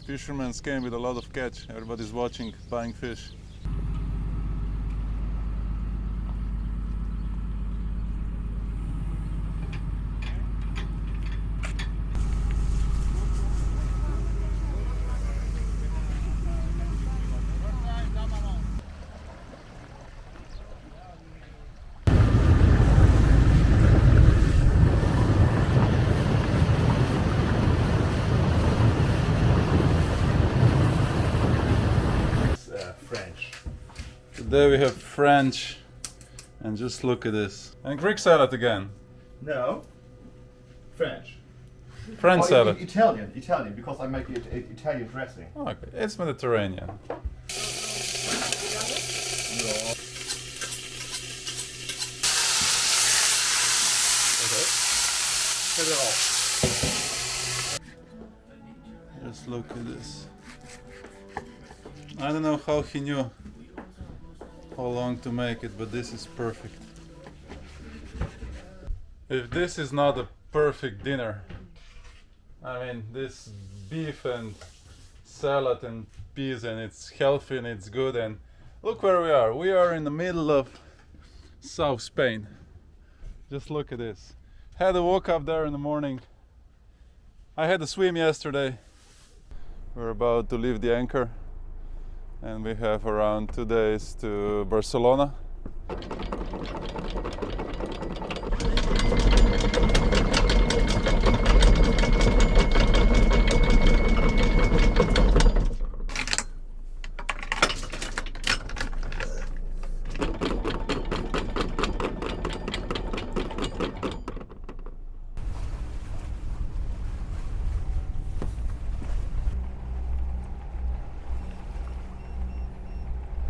Fishermen came with a lot of catch. Everybody's watching, buying fish. French. Today we have French, and just look at this. And Greek salad again. No. French. French salad. Italian, because I make it Italian dressing. Okay, it's Mediterranean. Just look at this. I don't know how he knew how long to make it, but this is perfect. If this is not a perfect dinner, I mean, this beef and salad and peas, and it's healthy and it's good, and look where we are. We are in the middle of South Spain. Just look at this. Had a walk up there in the morning. I had a swim yesterday. We're about to leave the anchor, and we have around 2 days to Barcelona.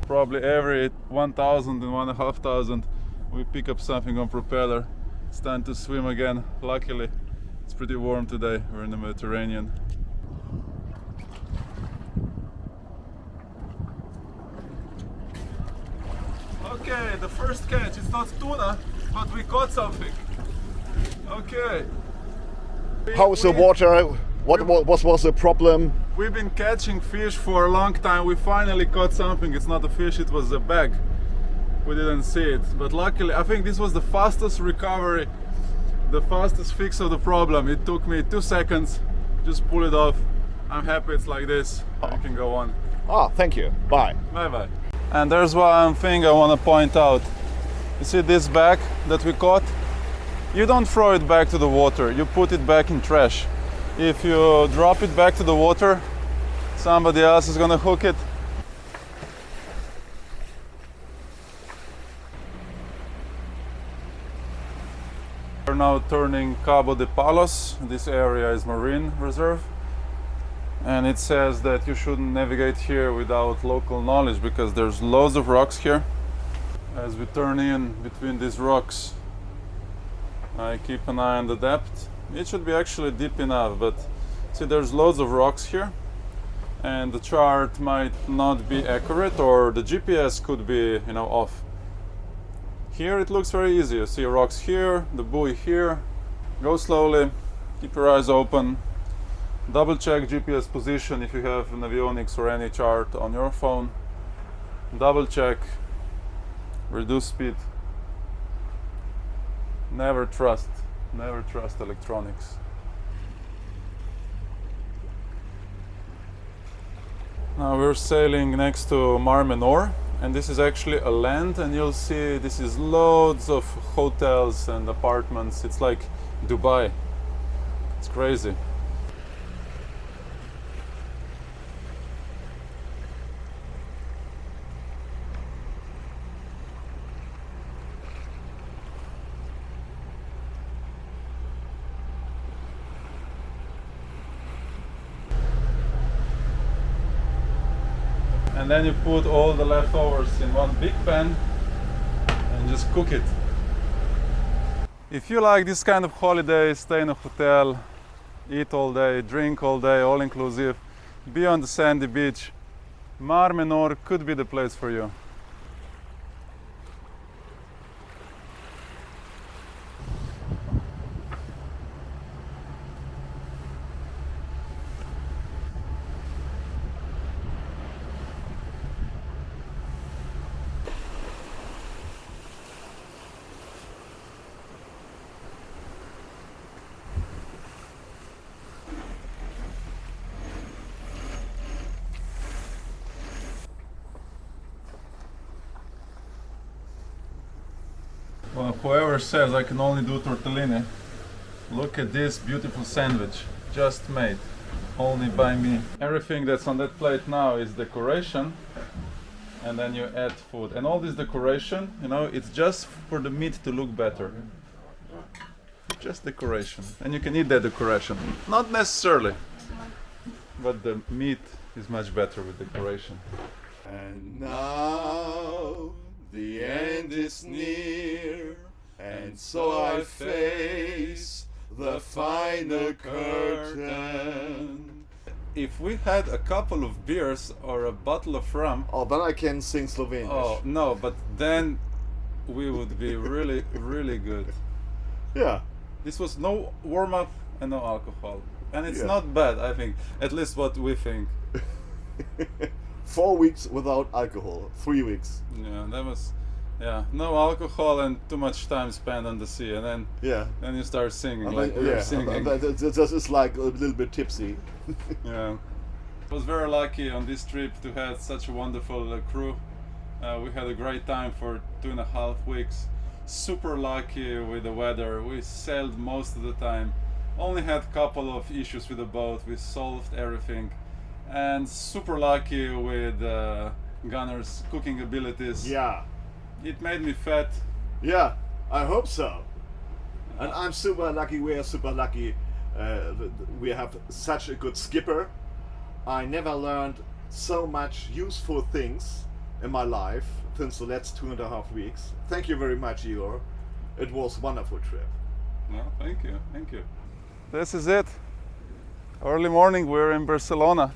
Probably every 1,000 and 1,500 we pick up something on propeller. It's time to swim again. Luckily it's pretty warm today. We're in the Mediterranean. Okay, the first catch. It's not tuna, but we caught something. Okay. How is the water? What was the problem? We've been catching fish for a long time. We finally caught something. It's not a fish, it was a bag. We didn't see it, but luckily I think this was the fastest recovery, the fastest fix of the problem. It took me 2 seconds, just pull it off. I'm happy it's like this. I can go on. Ah, thank you. Bye. Bye bye. And there's one thing I want to point out. You see this bag that we caught? You don't throw it back to the water, you put it back in trash. If you drop it back to the water, somebody else is gonna hook it. We're now turning Cabo de Palos. This area is marine reserve. And it says that you shouldn't navigate here without local knowledge because there's loads of rocks here. As we turn in between these rocks, I keep an eye on the depth. It should be actually deep enough, but see, there's loads of rocks here, and the chart might not be accurate, or the GPS could be, off. Here it looks very easy. You see rocks here, the buoy here. Go slowly, keep your eyes open. Double check GPS position if you have an avionics or any chart on your phone. Double check, reduce speed. Never trust electronics. Now we're sailing next to Mar Menor, and this is actually a land, and you'll see this is loads of hotels and apartments. It's like Dubai. It's crazy. And then you put all the leftovers in one big pan and just cook it. If you like this kind of holiday, stay in a hotel, eat all day, drink all day, all inclusive, be on the sandy beach, Mar Menor could be the place for you. Well, whoever says I can only do tortellini, look at this beautiful sandwich, just made, only by me. Everything that's on that plate now is decoration, and then you add food. And all this decoration, you know, it's just for the meat to look better. Just decoration. And you can eat that decoration. Not necessarily, but the meat is much better with decoration. And now the end is near, and so I face the final curtain. If we had a couple of beers or a bottle of rum, Oh, then I can sing Slovenish. oh no, but then we would be really, really good. Yeah. This was no warm up and no alcohol. And it's Yeah. not bad, I think. At least what we think. 4 weeks without alcohol. 3 weeks. Yeah, that was, yeah, no alcohol and too much time spent on the sea. And Yeah. then you start singing, I like think- we were yeah. singing. That is like a little bit tipsy. Yeah. I was very lucky on this trip to have such a wonderful crew. We had a great time for 2.5 weeks. Super lucky with the weather. We sailed most of the time. Only had a couple of issues with the boat. We solved everything. And super lucky with Gunner's cooking abilities. Yeah. It made me fat. Yeah. I hope so. And I'm super lucky. We are super lucky. We have such a good skipper. I never learned so much useful things in my life since the last 2.5 weeks. Thank you very much, Igor. It was a wonderful trip. No, thank you, thank you. This is it. Early morning, we're in Barcelona.